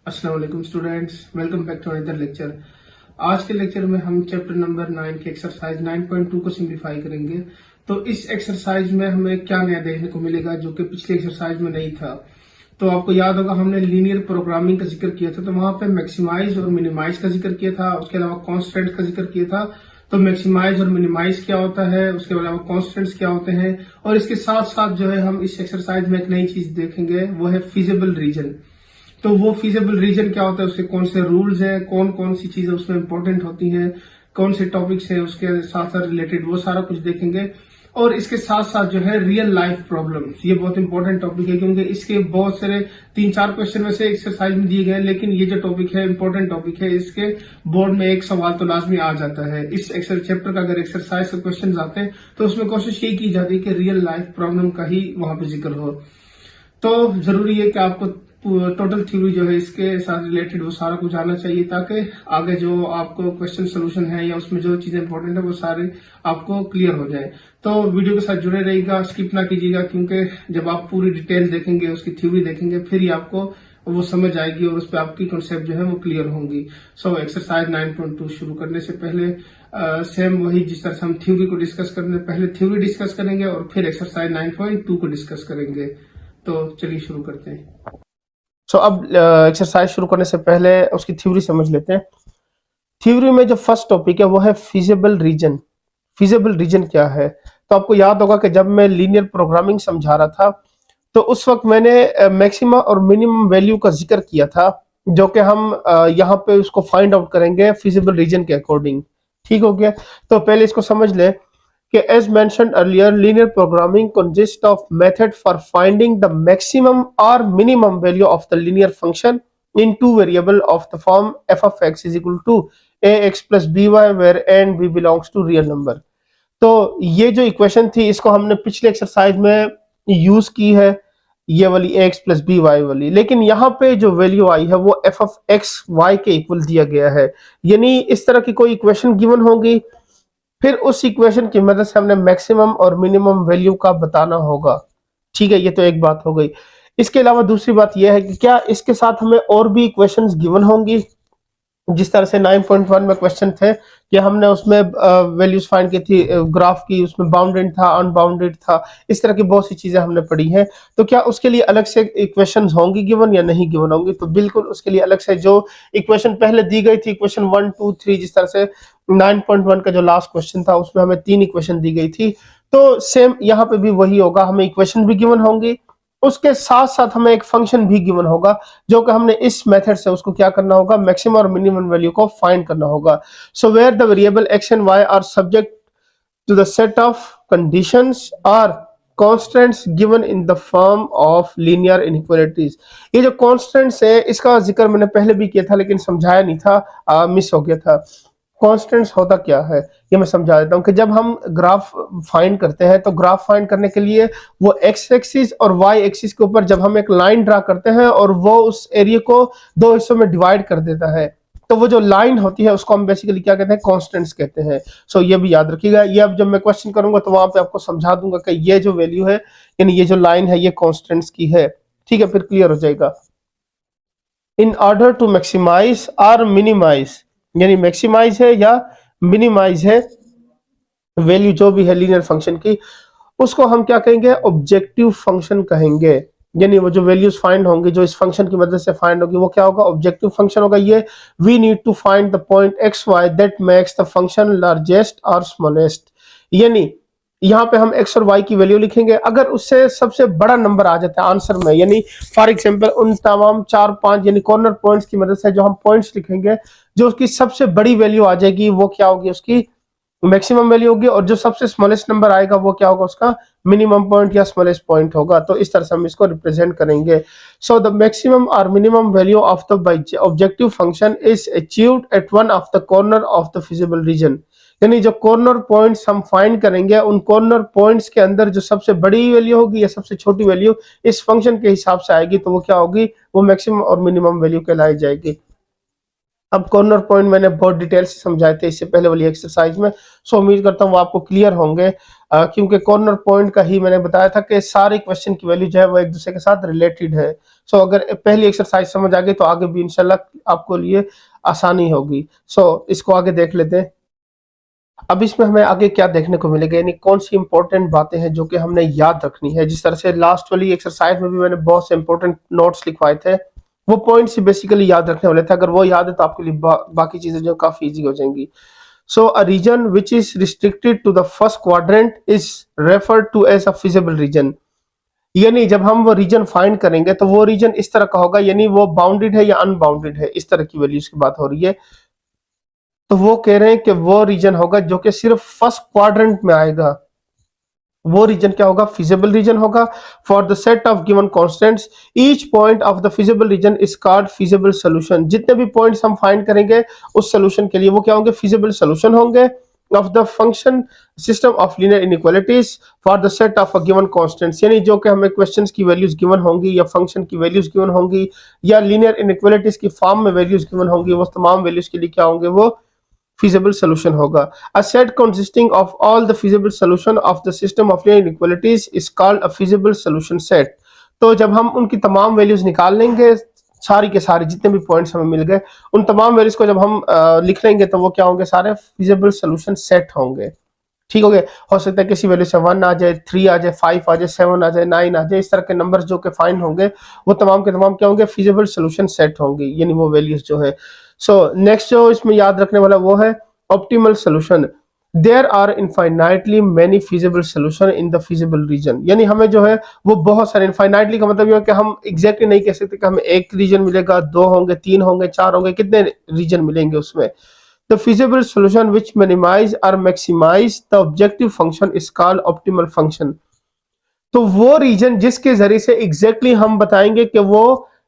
अस्सलाम वालेकुम students, welcome back to another lecture. आज के लेक्चर में हम चैप्टर नंबर 9 के एक्सरसाइज 9.2 को सिंप्लीफाई करेंगे। तो इस एक्सरसाइज में हमें क्या नया देखने को मिलेगा जो कि पिछले एक्सरसाइज में नहीं था। तो आपको याद होगा हमने लीनियर प्रोग्रामिंग का जिक्र किया था, तो वहां पे मैक्सिमाइज और मिनिमाइज का जिक्र किया था, उसके अलावा कॉन्स्टेंट का जिक्र किया था। तो मैक्सिमाइज और मिनिमाइज क्या होता है, उसके अलावा कॉन्स्टेंट्स क्या होते हैं, और इसके साथ साथ जो है हम इस एक्सरसाइज में एक नई चीज देखेंगे, वो है फिजिबल रीजन। तो वो फीजेबल रीजन क्या होता है, उसके कौन से रूल्स हैं, कौन कौन सी चीजें उसमें इंपॉर्टेंट होती हैं, कौन से टॉपिक्स हैं उसके साथ साथ रिलेटेड, वो सारा कुछ देखेंगे। और इसके साथ साथ जो है रियल लाइफ प्रॉब्लम्स, ये बहुत इंपॉर्टेंट टॉपिक है क्योंकि इसके बहुत सारे 3-4 क्वेश्चन वैसे एक्सरसाइज में दिए गए हैं, लेकिन ये जो टॉपिक है इंपॉर्टेंट टॉपिक है, इसके बोर्ड में एक सवाल तो लाजमी आ जाता है। इस चैप्टर का अगर एक्सरसाइज के क्वेश्चन आते हैं तो उसमें कोशिश यही की जाती है कि रियल लाइफ प्रॉब्लम का ही वहां पे जिक्र हो। तो जरूरी है कि आपको टोटल थ्योरी जो है इसके साथ रिलेटेड वो सारा कुछ आना चाहिए, ताकि आगे जो आपको क्वेश्चन सोल्यूशन है या उसमें जो चीजें इंपॉर्टेंट है वो सारे आपको क्लियर हो जाए। तो वीडियो के साथ जुड़े रहिएगा, स्किप ना कीजिएगा, क्योंकि जब आप पूरी डिटेल देखेंगे, उसकी थ्योरी देखेंगे, फिर ही आपको वो समझ आएगी और उस पर आपकी कॉन्सेप्ट जो है वो क्लियर होंगी। सो एक्सरसाइज 9.2 शुरू करने से पहले सेम वही जिस तरह से हम थ्योरी को डिस्कस करने पहले थ्योरी डिस्कस करेंगे और फिर एक्सरसाइज 9.2 को डिस्कस करेंगे। तो चलिए शुरू करते हैं। अब एक्सरसाइज शुरू करने से पहले उसकी थ्योरी समझ लेते हैं। थ्योरी में जो फर्स्ट टॉपिक है वो है फिजिबल रीजन। फिजिबल रीजन क्या है? तो आपको याद होगा कि जब मैं लीनियर प्रोग्रामिंग समझा रहा था तो उस वक्त मैंने मैक्सिमम और मिनिमम वैल्यू का जिक्र किया था, जो कि हम यहाँ पे उसको फाइंड आउट करेंगे फिजिबल रीजन के अकॉर्डिंग। ठीक हो गया? तो पहले इसको समझ लें कि as mentioned earlier, linear programming consists of method for finding the maximum or minimum value of the linear function in two variable of the form f of x is equal to ax plus by where a and b belongs to real number। तो ये जो equation थी इसको हमने पिछले exercise में use की है, ये वाली ax प्लस बी वाई वाली, लेकिन यहाँ पे जो वैल्यू आई है वो f ऑफ एक्स वाई के इक्वल दिया गया है। यानी इस तरह की कोई इक्वेशन गिवन होगी, फिर उस इक्वेशन की मदद से हमने मैक्सिमम और मिनिमम वैल्यू का बताना होगा। ठीक है, ये तो एक बात हो गई। इसके अलावा दूसरी बात यह है कि क्या इसके साथ हमें और भी इक्वेशंस गिवन होंगी, जिस तरह से 9.1 में क्वेश्चन थे कि हमने उसमें वैल्यूज फाइंड की थी, ग्राफ की, उसमें बाउंडेड था, अनबाउंडेड था, इस तरह की बहुत सी चीजें हमने पढ़ी हैं। तो क्या उसके लिए अलग से इक्वेशंस होंगी गिवन या नहीं गिवन होंगी? तो बिल्कुल उसके लिए अलग से जो इक्वेशन पहले दी गई थी, इक्वेशन 1 2 3, जिस तरह से 9.1 का जो लास्ट क्वेश्चन था उसमें हमें 3 इक्वेशन दी गई थी, तो सेम यहाँ पे भी वही होगा, हमें इक्वेशन भी गिवन होंगी, उसके साथ साथ हमें एक फंक्शन भी गिवन होगा, जो कि हमने इस मेथड से उसको क्या करना होगा, मैक्सिमम और मिनिमम वैल्यू को फाइंड करना होगा। So where the variable X and Y are subject to the set of conditions are constants given in the form of linear inequalities. ये जो कॉन्स्टेंट्स है इसका जिक्र मैंने पहले भी किया था लेकिन समझाया नहीं था, मिस हो गया था। कॉन्स्टेंट्स होता क्या है ये मैं समझा देता हूँ कि जब हम ग्राफ फाइंड करते हैं तो ग्राफ फाइंड करने के लिए वो एक्स एक्सिस और वाई एक्सिस के ऊपर जब हम एक लाइन ड्रा करते हैं और वो उस एरिया को दो हिस्सों में डिवाइड कर देता है, तो वो जो लाइन होती है उसको हम बेसिकली क्या कहते हैं, कॉन्स्टेंट्स कहते हैं। सो ये भी याद रखिएगा, ये अब जब मैं क्वेश्चन करूंगा तो वहां पे आपको समझा दूंगा कि ये जो वैल्यू है यानी ये जो लाइन है ये कॉन्स्टेंट्स की है। ठीक है, फिर क्लियर हो जाएगा। इन ऑर्डर टू मैक्सिमाइज और मिनिमाइज, यानी मैक्सिमाइज है या मिनिमाइज है वैल्यू जो भी है लीनियर फंक्शन की, उसको हम क्या कहेंगे, ऑब्जेक्टिव फंक्शन कहेंगे। यानी वो जो वैल्यूज फाइंड होंगी जो इस फंक्शन की मदद से फाइंड होगी वो क्या होगा, ऑब्जेक्टिव फंक्शन होगा। ये we need to find the point X Y that makes the function largest और स्मॉलेस्ट। यानी यहाँ पे हम एक्स और वाई की वैल्यू लिखेंगे, अगर उससे सबसे बड़ा नंबर आ जाता है आंसर में, यानी फॉर एग्जांपल उन तमाम 4-5 यानी कॉर्नर पॉइंट्स की मदद से जो हम पॉइंट्स लिखेंगे, जो उसकी सबसे बड़ी वैल्यू आ जाएगी वो क्या होगी, उसकी मैक्सिमम वैल्यू होगी, और जो सबसे स्मॉलेस्ट नंबर आएगा वो क्या होगा, उसका मिनिमम पॉइंट या स्मॉलेस्ट पॉइंट होगा। तो इस तरह से हम इसको रिप्रेजेंट करेंगे। सो द मैक्सिमम और minimum value of the objective function is achieved at one of the corner of the feasible region. यानी जो कॉर्नर पॉइंट्स हम फाइंड करेंगे उन कॉर्नर पॉइंट्स के अंदर जो सबसे बड़ी वैल्यू होगी या सबसे छोटी वैल्यू इस फंक्शन के हिसाब से आएगी, तो वो क्या होगी, वो मैक्सिमम और मिनिमम वैल्यू कहलाई जाएगी। अब कॉर्नर पॉइंट मैंने बहुत डिटेल से समझाए थे इससे पहले वाली एक्सरसाइज में, सो उम्मीद करता हूँ वो आपको क्लियर होंगे, क्योंकि कॉर्नर पॉइंट का ही मैंने बताया था कि सारे क्वेश्चन की वैल्यू जो है वो एक दूसरे के साथ रिलेटेड है। सो अगर पहली एक्सरसाइज समझ आ गई तो आगे भी इंशाल्लाह आपको लिए आसानी होगी। सो इसको आगे देख लेते हैं। अब इसमें हमें आगे क्या देखने को मिलेगा, यानी कौन सी इंपॉर्टेंट बातें हैं जो कि हमने याद रखनी है। जिस तरह से लास्ट वाली एक्सरसाइज में भी मैंने बहुत से इंपॉर्टेंट नोट्स लिखवाए थे, वो पॉइंट्स बेसिकली याद रखने वाले थे। अगर वो याद है तो आपके लिए बाकी चीजें जो काफी इजी हो जाएंगी। So a region which is restricted to the first quadrant is referred to as a feasible region. यानी जब हम वो रीजन फाइंड करेंगे तो वो रीजन इस तरह का होगा, यानी वो बाउंडेड है या अनबाउंडेड है, इस तरह की वैल्यूज की बात हो रही है। तो वो कह रहे हैं कि वो रीजन होगा जो कि सिर्फ फर्स्ट क्वाड्रेंट में आएगा, वो रीजन क्या होगा, फिजिबल रीजन होगा। For the set of given constants each point of the feasible reason is called feasible solution. जितने भी पॉइंट्स हम फाइंड करेंगे उस सॉल्यूशन के लिए वो क्या होंगे, फिजिबल सॉल्यूशन होंगे of the function system of linear inequalities for the set of a given constants. यानी जो कि हमें क्वेश्चंस की वैल्यूज गिवन होंगी या फंक्शन की वैल्यूज गिवन होंगी या लीनियर इनइक्वालिटीज की फॉर्म में वैल्यूज गिवन होंगी, वो तमाम वैल्यूज के लिए क्या होंगे, वो feasible solution होगा। A set consisting of all the feasible solution of the system of linear inequalities is called a feasible solution set। तो जब हम उनकी तमाम वैल्यूज निकाल लेंगे, सारी के सारे जितने भी पॉइंट्स हमें मिल गए, उन तमाम वैल्यूज को जब हम लिख लेंगे तो वो क्या होंगे, सारे feasible solution set होंगे। ठीक हो गया। हो सकता है किसी वैल्यू से 1 आ जाए, 3 आ जाए, 5 आ जाए, 7 आ जाए, 9 आ जाए, इस तरह के नंबर्स जो कि फाइंड होंगे वो तमाम के तमाम क्या होंगे, फिजिबल सॉल्यूशन सेट होंगे, यानी वो वैल्यूज जो है। सो नेक्स्ट जो इसमें याद रखने वाला वो है optimal solution. There are infinitely many feasible solution in the feasible region. यानी हमें जो है वो बहुत सारे, इनफाइनाइटली का मतलब ये है कि हम एग्जैक्टली नहीं कह सकते कि हमें एक रीजन मिलेगा, दो होंगे, तीन होंगे, चार होंगे, कितने रीजन मिलेंगे उसमें। The feasible solution which minimize or maximize the objective function is called optimal function। तो वो रीजन जिसके जरिए से एग्जैक्टली हम बताएंगे कि वो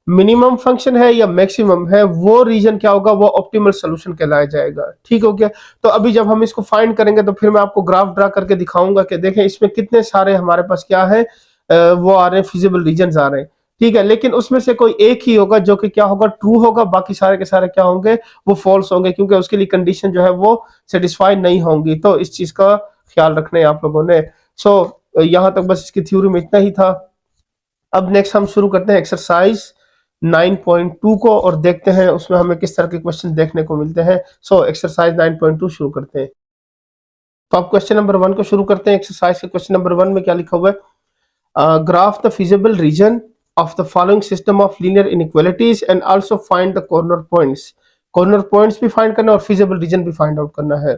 मिनिमम फंक्शन है या मैक्सिमम है, वो रीजन क्या होगा, वो ऑप्टिमल सॉल्यूशन कहलाया जाएगा। ठीक हो गया। तो अभी जब हम इसको फाइंड करेंगे तो फिर मैं आपको ग्राफ ड्रा करके दिखाऊंगा कि देखें इसमें कितने सारे हमारे पास क्या है, वो आ रहे हैं, फिजिबल रीजन आ रहे हैं। ठीक है, लेकिन उसमें से कोई एक ही होगा जो कि क्या होगा, ट्रू होगा, बाकी सारे के सारे क्या होंगे, वो फॉल्स होंगे, क्योंकि उसके लिए कंडीशन जो है वो सेटिस्फाई नहीं होंगी। तो इस चीज का ख्याल रखना है आप लोगों ने। सो यहां तक बस इसकी थ्योरी में इतना ही था। अब नेक्स्ट हम शुरू करते हैं एक्सरसाइज 9.2 को और देखते हैं उसमें हमें किस तरह के क्वेश्चन देखने को मिलते हैं। सो एक्सरसाइज 9.2 शुरू करते हैं। तो आप क्वेश्चन नंबर 1 को शुरू करते हैं। एक्सरसाइज के क्वेश्चन नंबर 1 में क्या लिखा हुआ है, graph the feasible reason of the following system of linear inequalities and also find the corner points। Corner points भी फाइंड करना है और फिजिबल रीजन भी फाइंड आउट करना है।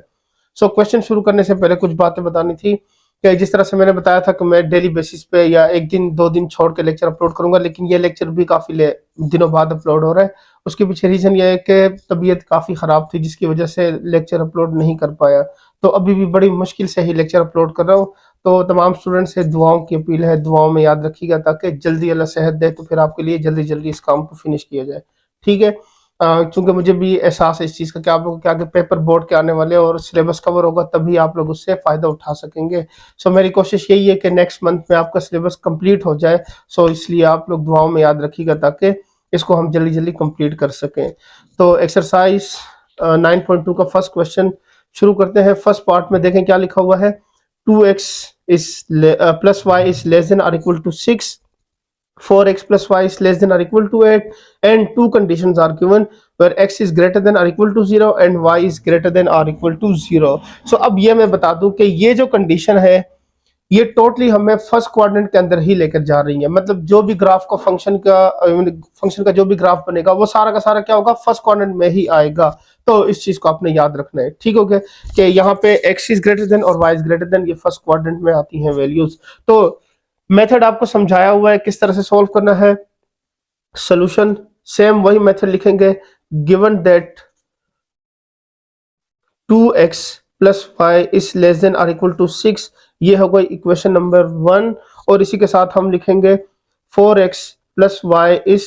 सो क्वेश्चन शुरू करने से पहले कुछ बातें बतानी थी कि जिस तरह से मैंने बताया था कि मैं डेली बेसिस पे या एक दिन दो दिन छोड़ के लेक्चर अपलोड करूंगा, लेकिन ये लेक्चर भी काफी दिनों बाद अपलोड हो रहा है। उसके पीछे रीजन ये है कि तबीयत काफी खराब थी जिसकी वजह से लेक्चर अपलोड नहीं कर पाया। तो अभी भी बड़ी मुश्किल से ही लेक्चर अपलोड कर रहा हूँ। तो तमाम स्टूडेंट से दुआओं की अपील है, दुआओं में याद रखिएगा ताकि जल्दी अल्लाह सेहत दे तो फिर आपके लिए जल्दी जल्दी इस काम को फिनिश किया जाए। ठीक है। चूंकि मुझे भी एहसास है इस चीज़ का कि आप लोगों के आगे पेपर बोर्ड के आने वाले और सिलेबस कवर होगा, तभी आप लोग उससे फ़ायदा उठा सकेंगे। सो मेरी कोशिश यही है कि नेक्स्ट मंथ में आपका सिलेबस कंप्लीट हो जाए। सो इसलिए आप लोग दुआओं में याद रखिएगा ताकि इसको हम जल्दी जल्दी कंप्लीट कर सकें। तो एक्सरसाइज 9.2 का फर्स्ट क्वेश्चन शुरू करते हैं। फर्स्ट पार्ट में देखें क्या लिखा हुआ है, 2x is plus y is less than or equal to 6, 4x plus y is less than or equal to 8, and two conditions are given where x is greater than or equal to 0 and y is greater than or equal to 0। सो अब ये मैं बता दूं कि ये जो condition है ये टोटली हमें फर्स्ट क्वाड्रेंट के अंदर ही लेकर जा रही है। मतलब जो भी ग्राफ का फंक्शन का जो भी ग्राफ बनेगा वो सारा का सारा क्या होगा, फर्स्ट क्वाड्रेंट में ही आएगा। तो इस चीज को आपने याद रखना है। ठीक हो गया कि यहाँ पे x इज ग्रेटर देन और y इज ग्रेटर देन, ये फर्स्ट क्वाड्रेंट में आती हैं वैल्यूज। तो मेथड आपको समझाया हुआ है किस तरह से सॉल्व करना है। सोल्यूशन सेम वही मेथड लिखेंगे, given that 2x plus Y is less than और इक्वल टू 6, ये होगा इक्वेशन नंबर 1। और इसी के साथ हम लिखेंगे 4x plus Y is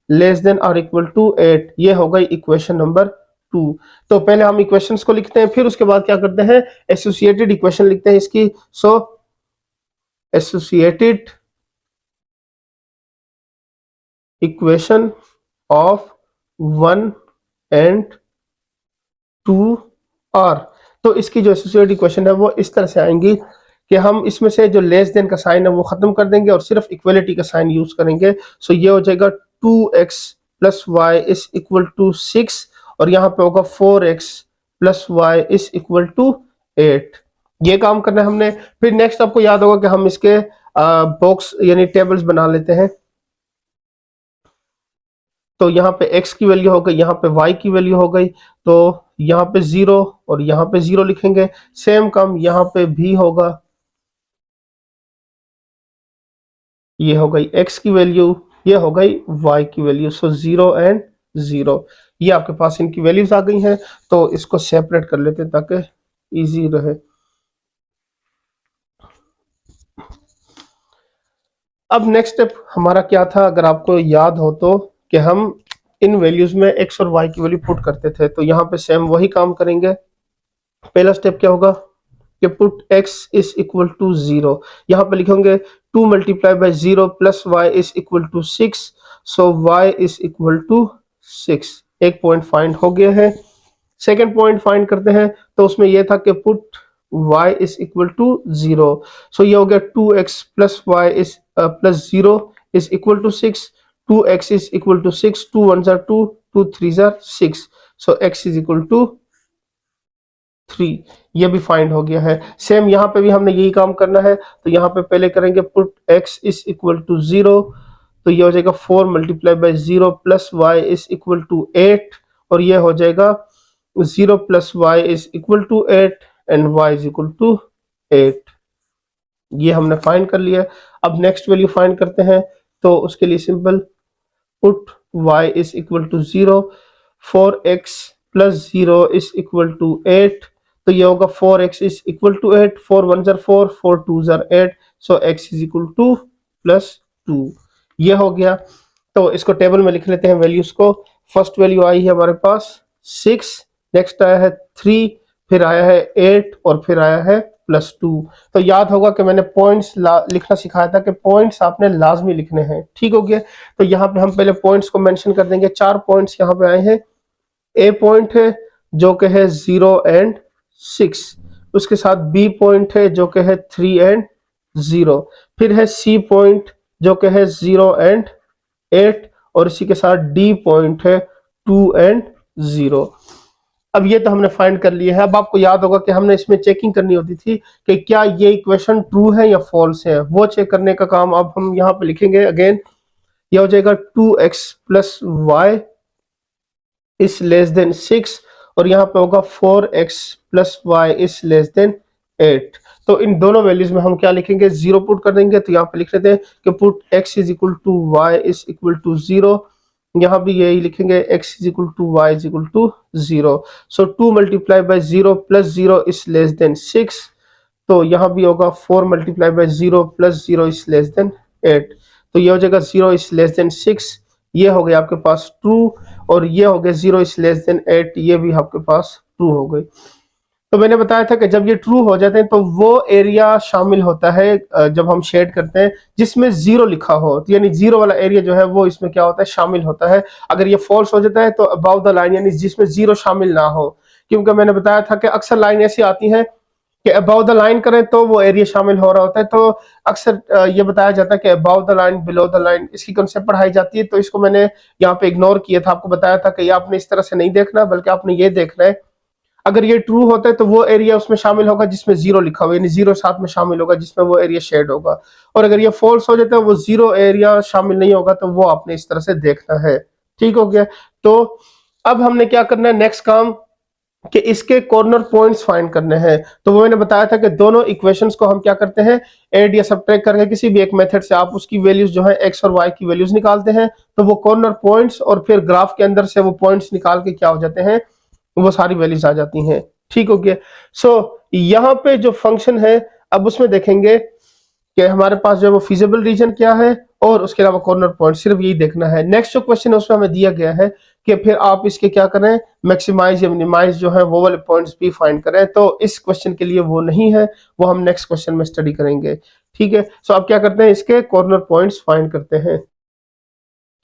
less than और इक्वल टू 8, ये होगा इक्वेशन नंबर 2। तो पहले हम इक्वेशंस को लिखते हैं, फिर उसके बाद क्या करते हैं, एसोसिएटेड इक्वेशन लिखते हैं इसकी। So associated equation of 1 and 2 are. तो इसकी जो एसोसिएटेड इक्वेशन है वो इस तरह से आएंगी कि हम इसमें से जो लेस देन का साइन है वो खत्म कर देंगे और सिर्फ इक्वलिटी का साइन यूज करेंगे। सो ये हो जाएगा 2x plus Y is equal to 6 और यहाँ पे होगा 4x plus Y is equal to 8। ये काम करना है हमने। फिर नेक्स्ट आपको याद होगा कि हम इसके बॉक्स यानी टेबल्स बना लेते हैं। तो यहाँ पे x की वैल्यू हो गई, यहाँ पे y की वैल्यू हो गई, तो यहाँ पे 0 और यहाँ पे 0 लिखेंगे। सेम काम यहाँ पे भी होगा, ये हो गई x की वैल्यू, ये हो गई y की वैल्यू। सो 0 एंड 0, ये आपके पास इनकी वैल्यूज आ गई हैं। तो इसको सेपरेट कर लेते हैं ताकि इजी रहे। अब नेक्स्ट स्टेप हमारा क्या था, अगर आपको याद हो तो, कि हम इन वैल्यूज में x और y की वैल्यू पुट करते थे। तो यहाँ पे सेम वही काम करेंगे। पहला स्टेप क्या होगा कि put x is equal to 0, यहाँ पे लिखेंगे 2 multiply by 0 plus y is equal to 6। So y is equal to 6। एक पॉइंट फाइंड हो गया है। सेकेंड पॉइंट फाइंड करते हैं, तो उसमें यह था कि put y is equal to 0। So ये हो गया 2x plus y is plus 0 is equal to 6। 2x is equal to 6, 2 1 जार 2, 2 3 जार 6। So x is equal to 3। ये भी फाइंड हो गया है। सेम यहाँ पे भी हमने यही काम करना है। तो यहाँ पे पहले करेंगे put x is equal to 0, तो ये हो जाएगा 4 multiply by 0 plus y is equal to 8 और ये हो जाएगा 0 plus y is equal to 8 and y is equal to 8। ये हमने फाइंड कर लिया। अब नेक्स्ट वैल्यू फाइंड करते हैं। तो उसके लिए simple put y is equal to 0, 4x plus 0 is equal to 8। तो ये होगा 4x इज इक्वल टू 8, 4 1 जार 4, 4 2 जार 8। So x is equal to plus 2। ये हो गया। तो इसको टेबल में लिख लेते हैं वैल्यूज को। फर्स्ट वैल्यू आई है हमारे पास 6, नेक्स्ट आया है 3, फिर आया है 8 और फिर आया है प्लस 2। तो याद होगा कि मैंने पॉइंट्स लिखना सिखाया था कि पॉइंट्स आपने लाजमी लिखने हैं। ठीक हो गया। तो यहाँ पे हम पहले पॉइंट्स को मेंशन कर देंगे। 4 पॉइंट्स यहाँ पे आए हैं। ए पॉइंट है जो कि है 0 एंड 6, उसके साथ बी पॉइंट है जो कि है 3 एंड 0, फिर है सी पॉइंट जो कि है 0 एंड 8 और इसी के साथ डी पॉइंट है 2 एंड 0। अब ये तो हमने फाइंड कर लिया है। अब आपको याद होगा कि हमने इसमें चेकिंग करनी होती थी कि क्या ये इक्वेशन ट्रू है या फॉल्स है। वो चेक करने का काम अब हम यहाँ पे लिखेंगे। अगेन ये हो जाएगा 2x plus Y is less than 6 और यहाँ पे होगा 4x plus Y is less than 8। तो इन दोनों वैल्यूज में हम क्या लिखेंगे, 0 पुट कर देंगे। तो यहाँ पे लिख लेते हैं कि put x is equal to y is equal to 0। यहाँ भी यही लिखेंगे x is equal to y is equal to 0। So 2 multiply by 0 plus 0 is less than 6। तो यहाँ भी होगा 4 multiply by 0 plus 0 is less than 8। तो ये हो जाएगा 0 इज लेस देन 6, ये हो गया आपके पास ट्रू। और ये हो गया 0 इज लेस देन 8, ये भी आपके पास ट्रू हो गई। तो मैंने बताया था कि जब ये ट्रू हो जाते हैं तो वो एरिया शामिल होता है जब हम शेड करते हैं जिसमें 0 लिखा हो, तो यानी 0 वाला एरिया जो है वो इसमें क्या होता है, शामिल होता है। अगर ये फॉल्स हो जाता है तो अबाउट द लाइन यानी जिसमें 0 शामिल ना हो, क्योंकि मैंने बताया था कि अक्सर लाइन ऐसी आती है कि अबाउट द लाइन करें तो वो एरिया शामिल हो रहा होता है। तो अक्सर ये बताया जाता है कि about the line below the line, इसकी कंसेप्ट पढ़ाई जाती है। तो इसको मैंने यहाँ पे इग्नोर किया था, आपको बताया था कि ये आपने इस तरह से नहीं देखना बल्कि आपने ये देखना है अगर ये ट्रू होता है तो वो एरिया उसमें शामिल होगा जिसमें 0 लिखा हुआ, यानी 0 साथ में शामिल होगा जिसमें वो एरिया शेड होगा। और अगर ये फॉल्स हो जाता है, वो 0 एरिया शामिल नहीं होगा, तो वो आपने इस तरह से देखना है। ठीक हो गया। तो अब हमने क्या करना है, नेक्स्ट काम कि इसके कॉर्नर पॉइंट्स फाइंड करने हैं। तो वो मैंने बताया था कि दोनों इक्वेशंस को हम क्या करते हैं, ऐड या सब्ट्रैक्ट करके किसी भी एक मेथड से आप उसकी वैल्यूज जो है x और y की वैल्यूज निकालते हैं। तो वो कॉर्नर पॉइंट्स और फिर ग्राफ के अंदर से वो पॉइंट्स निकाल के क्या हो जाते हैं, वो सारी वैल्यूज आ जाती हैं। ठीक हो गया। सो यहाँ पे जो फंक्शन है अब उसमें देखेंगे कि हमारे पास जो है वो फिजिबल रीजन क्या है और उसके अलावा कॉर्नर पॉइंट, सिर्फ यही देखना है। नेक्स्ट जो क्वेश्चन है उसमें हमें दिया गया है कि फिर आप इसके क्या करें, मैक्सिमाइज या मिनिमाइज जो है वो वाले पॉइंट्स भी फाइंड करें। तो इस क्वेश्चन के लिए वो नहीं है, वो हम नेक्स्ट क्वेश्चन में स्टडी करेंगे। ठीक है। सो अब क्या करते हैं, इसके कॉर्नर पॉइंट्स फाइंड करते हैं।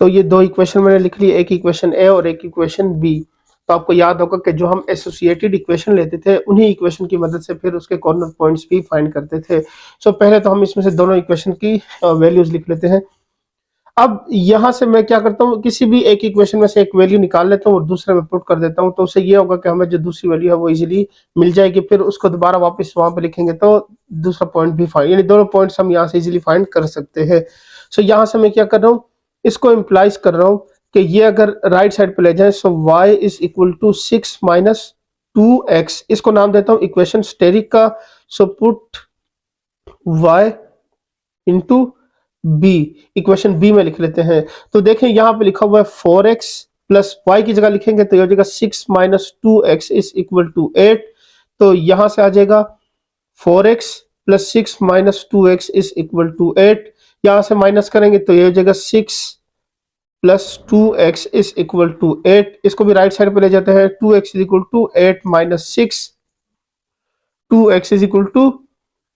तो ये दो इक्वेशन मैंने लिख ली, एक इक्वेशन ए और एक इक्वेशन बी। तो आपको याद होगा कि जो हम एसोसिएटेड इक्वेशन लेते थे उन्हीं इक्वेशन की मदद से फिर उसके कॉर्नर पॉइंट्स भी फाइंड करते थे। सो पहले तो हम इसमें से दोनों इक्वेशन की वैल्यूज लिख लेते हैं। अब यहां से मैं क्या करता हूँ, किसी भी एक इक्वेशन में से एक वैल्यू निकाल लेता हूँ और दूसरे में पुट कर देता हूँ, तो उससे ये होगा कि हमें जो दूसरी वैल्यू है वो इजीली मिल जाएगी। फिर उसको दोबारा वापस वहां पे लिखेंगे तो दूसरा पॉइंट भी फाइंड, यानी दोनों पॉइंट्स हम यहाँ से इजीली फाइंड कर सकते हैं। सो यहाँ से मैं क्या कर रहा हूँ, इसको इम्प्लाइज कर रहा हूँ कि ये अगर राइट साइड पे ले जाए, so y is equal to 6 minus 2x, इसको नाम देता हूँ इक्वेशन स्टेरिक का। सो put y into B, equation B में लिख लेते हैं। तो देखें यहाँ पे लिखा हुआ है 4x प्लस वाई की जगह लिखेंगे तो ये हो जाएगा 6 minus 2x is equal to 8। तो यहां से आ जाएगा 4x plus 6 minus 2x is equal to 8। यहां से माइनस करेंगे तो ये हो जाएगा 6 plus 2x is equal to 8। इसको भी राइट साइड पे ले जाते हैं, 2x is equal to 8 minus 6, 2x is equal to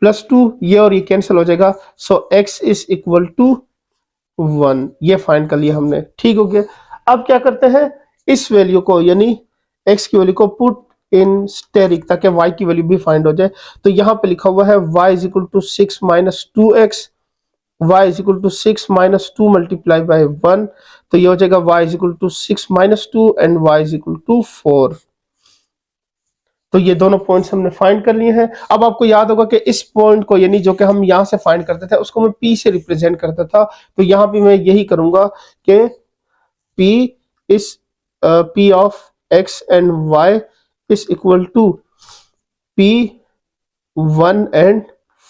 plus 2, ये और ये कैंसिल हो जाएगा। So x is equal to 1, ये फाइंड कर लिया हमने, ठीक हो गया। अब क्या करते हैं, इस वैल्यू को यानी x की वैल्यू को पुट इन स्टेरिक ताकि y की वैल्यू भी फाइंड हो जाए। तो यहाँ पे लिखा हुआ है y is equal to 6 minus 2x, y is equal to 6 minus 2 multiply by 1, तो ये हो जाएगा y is equal to 6 minus 2 and y is equal to 4। तो ये दोनों पॉइंट्स हमने फाइंड कर लिए हैं। अब आपको याद होगा कि इस पॉइंट को यानी जो कि हम यहां से फाइंड करते थे उसको मैं P से रिप्रेजेंट करता था, तो यहां भी मैं यही करूंगा कि P is P of x and y is equal to P 1 and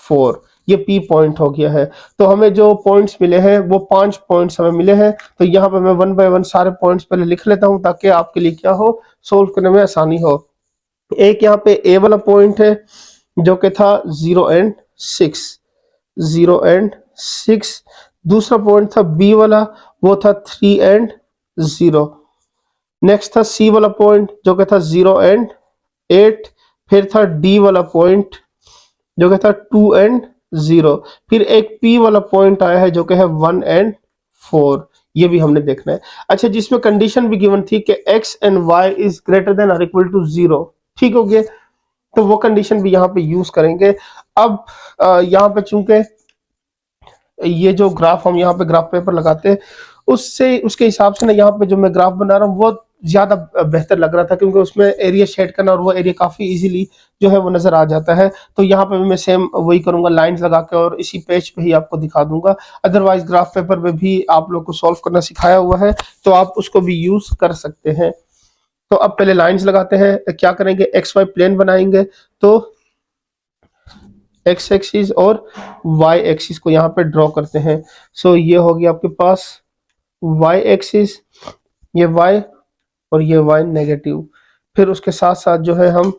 4, ये P पॉइंट हो गया है। तो हमें जो पॉइंट्स मिले हैं वो 5 पॉइंट्स हमें मिले हैं। तो यहाँ पे मैं 1 बाय 1 सारे पॉइंट्स पहले लिख लेता हूँ ताकि आपके लिए क्या हो, सोल्व करने में आसानी हो। एक यहाँ पे A वाला पॉइंट है जो कि था 0 एंड 6, 0 एंड 6। दूसरा पॉइंट था B वाला, वो था 3 एंड 0। नेक्स्ट था C वाला पॉइंट जो कि था 0 एंड 8। फिर था D वाला पॉइंट जो कि था 2 एंड 0। फिर एक P वाला पॉइंट आया है जो कि है 1 एंड 4, ये भी हमने देखना है। अच्छा, जिसमें कंडीशन भी गिवन थी कि x and y is greater than और इक्वल टू 0, ठीक हो गया, तो वो कंडीशन भी यहाँ पे यूज करेंगे। अब यहाँ पे चूंकि ये जो ग्राफ हम यहाँ पे ग्राफ पेपर लगाते हैं उससे उसके हिसाब से ना यहाँ पे जो मैं ग्राफ बना रहा हूँ वो ज्यादा बेहतर लग रहा था, क्योंकि उसमें एरिया शेड करना और वो एरिया काफी इजीली जो है वो नजर आ जाता है। तो यहाँ पे भी मैं सेम वही करूंगा, लाइंस लगा के, और इसी पेज पे ही आपको दिखा दूंगा। अदरवाइज ग्राफ पेपर में भी आप लोग को सॉल्व करना सिखाया हुआ है, तो आप उसको भी यूज कर सकते हैं। तो अब पहले लाइंस लगाते हैं, क्या करेंगे, एक्स वाई प्लेन बनाएंगे। तो एक्स एक्सिस और वाई एक्सिस को यहाँ पे ड्रॉ करते हैं। सो ये हो गया आपके पास वाई एक्सिस, ये वाई और ये वाई नेगेटिव। फिर उसके साथ साथ जो है हम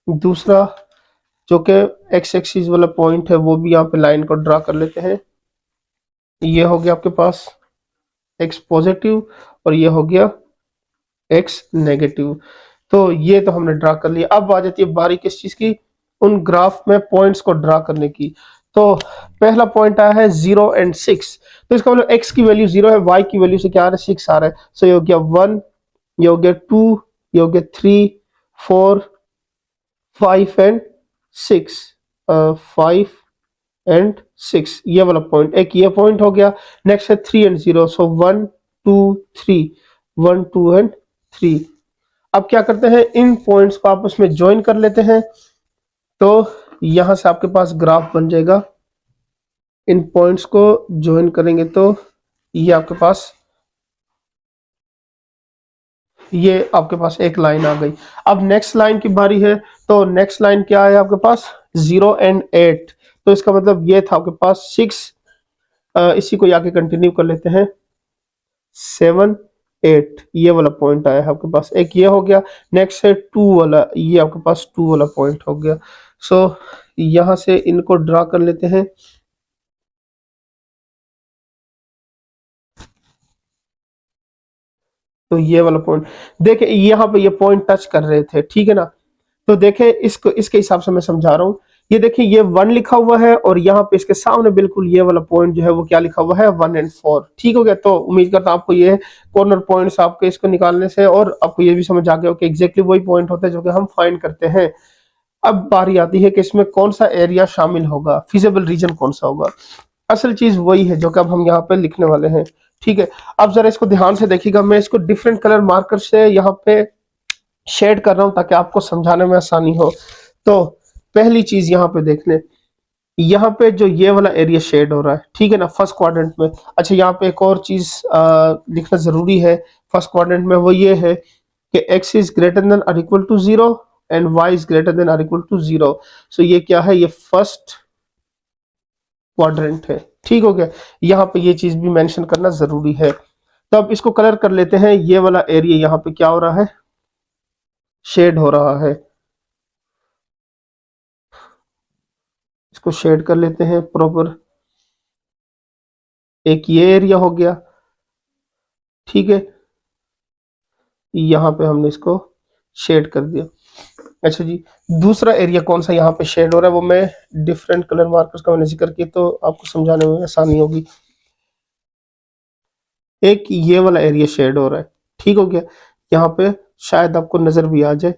दूसरा जो कि एक्स एक्सिस वाला पॉइंट है वो भी यहाँ पे लाइन को ड्रा कर लेते हैं। ये हो गया आपके पास एक्स पॉजिटिव और ये हो गया एक्स नेगेटिव। तो ये तो हमने ड्रा कर लिया। अब आ जाती है बारी किस चीज की, उन ग्राफ में पॉइंट्स को ड्रा करने की। तो पहला पॉइंट आया है 0 एंड 6, तो इसका मतलब x की वैल्यू 0 है, y की वैल्यू से क्या आ रहा है, 6 आ रहा है। सो ये हो गया 1, ये हो गया 2, ये हो गया 3, 4, 5 एंड 6, 5 एंड 6, ये वाला पॉइंट, एक ये पॉइंट हो गया। नेक्स्ट है 3 एंड 0, सो 1 2 3, 1 2 एंड 3। अब क्या करते हैं, इन पॉइंट्स को आपस में ज्वाइन कर लेते हैं, तो यहां से आपके पास ग्राफ बन जाएगा। इन पॉइंट्स को ज्वाइन करेंगे तो ये आपके पास एक लाइन आ गई। अब नेक्स्ट लाइन की बारी है, तो नेक्स्ट लाइन क्या है आपके पास, 0 एंड 8। तो इसका मतलब ये था आपके पास 6, इसी को आगे कंटिन्यू कर लेते हैं, 7 8, ये वाला पॉइंट आया है आपके पास, एक ये हो गया। नेक्स्ट है 2 वाला, ये आपके पास 2 वाला पॉइंट हो गया। सो यहां से इनको ड्रा कर लेते हैं। तो ये वाला पॉइंट देखे, यहाँ पे ये पॉइंट टच कर रहे थे, ठीक है ना। तो देखे इसको, इसके हिसाब से मैं समझा रहा हूँ, ये देखिए ये 1 लिखा हुआ है और यहाँ पे इसके सामने बिल्कुल ये वाला पॉइंट जो है वो क्या लिखा हुआ है 1 and 4। ठीक हो गया। तो उम्मीद करता हूं आपको ये कॉर्नर पॉइंट्स आपके इसको निकालने से और आपको ये भी समझ आ गया हो कि एग्जैक्टली वही पॉइंट होता है जो कि हम फाइंड करते हैं। अब बारी आती है कि इसमें कौन सा एरिया शामिल होगा, फिजिबल रीजन कौन सा होगा। असल चीज वही है जो कि अब हम यहाँ पे लिखने वाले हैं। ठीक है, अब जरा इसको ध्यान से देखिएगा। मैं इसको डिफरेंट कलर मार्कर से यहाँ पे शेड कर रहा हूं ताकि आपको समझाने में आसानी हो। तो पहली चीज यहाँ पे देख लें, यहाँ पे जो ये वाला एरिया शेड हो रहा है, ठीक है ना, फर्स्ट क्वाड्रेंट में। अच्छा, यहाँ पे एक और चीज लिखना जरूरी है फर्स्ट क्वाड्रेंट में, वो ये है कि x इज ग्रेटर देन और equal to 0 and y is greater than और इक्वल टू 0। सो ये क्या है, ये फर्स्ट क्वाड्रेंट है। ठीक हो गया, यहाँ पे ये चीज भी मेंशन करना जरूरी है। तो अब इसको कलर कर लेते हैं। ये वाला एरिया यहाँ पे क्या हो रहा है, शेड हो रहा है। इसको शेड कर लेते हैं प्रॉपर। एक ये एरिया हो गया, ठीक है, यहाँ पे हमने इसको शेड कर दिया। अच्छा जी, दूसरा एरिया कौन सा यहाँ पे शेड हो रहा है वो मैं डिफरेंट कलर मार्कर्स का मैंने जिक्र किया तो आपको समझाने में आसानी होगी। एक ये वाला एरिया शेड हो रहा है, ठीक हो गया, यहाँ पे शायद आपको नजर भी आ जाए,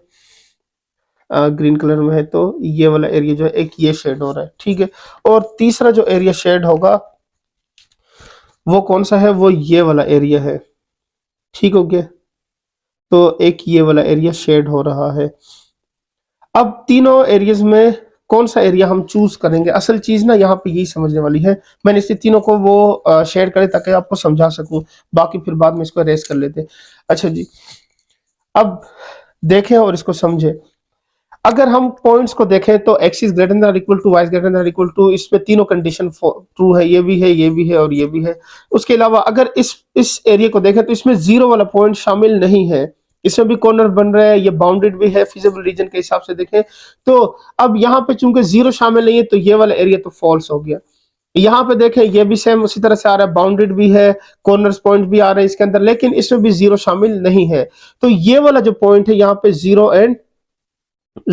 ग्रीन कलर में है तो ये वाला एरिया जो है एक ये शेड हो रहा है। ठीक है, और तीसरा जो एरिया शेड होगा वो कौन सा है, वो ये वाला एरिया है। ठीक हो गया, तो एक ये वाला एरिया शेड हो रहा है। अब तीनों एरियाज में कौन सा एरिया हम चूज करेंगे, असल चीज ना यहाँ पे यही समझने वाली है। मैंने इससे तीनों को वो शेयर करे ताकि आपको समझा सकूं, बाकी फिर बाद में इसको रेस कर लेते हैं। अच्छा जी, अब देखें और इसको समझें। अगर हम पॉइंट्स को देखें तो x is greater than equal to, y is greater than equal to, इसमें तीनों कंडीशन ट्रू है, ये भी है, ये भी है और ये भी है। उसके अलावा अगर इस एरिया को देखें तो इसमें जीरो वाला पॉइंट शामिल नहीं है, इसमें भी कॉर्नर बन रहा है, ये बाउंडेड भी है फिजिबल रीजन के हिसाब से देखें तो। अब यहाँ पे चूंकि जीरो शामिल नहीं है तो ये वाला एरिया तो फॉल्स हो गया। यहाँ पे देखें ये भी सेम उसी तरह से आ रहा है, बाउंडेड भी है, कॉर्नर्स पॉइंट भी आ रहे हैं इसके अंदर, लेकिन इसमें भी जीरो शामिल नहीं है। तो ये वाला जो पॉइंट है यहाँ पे 0 एंड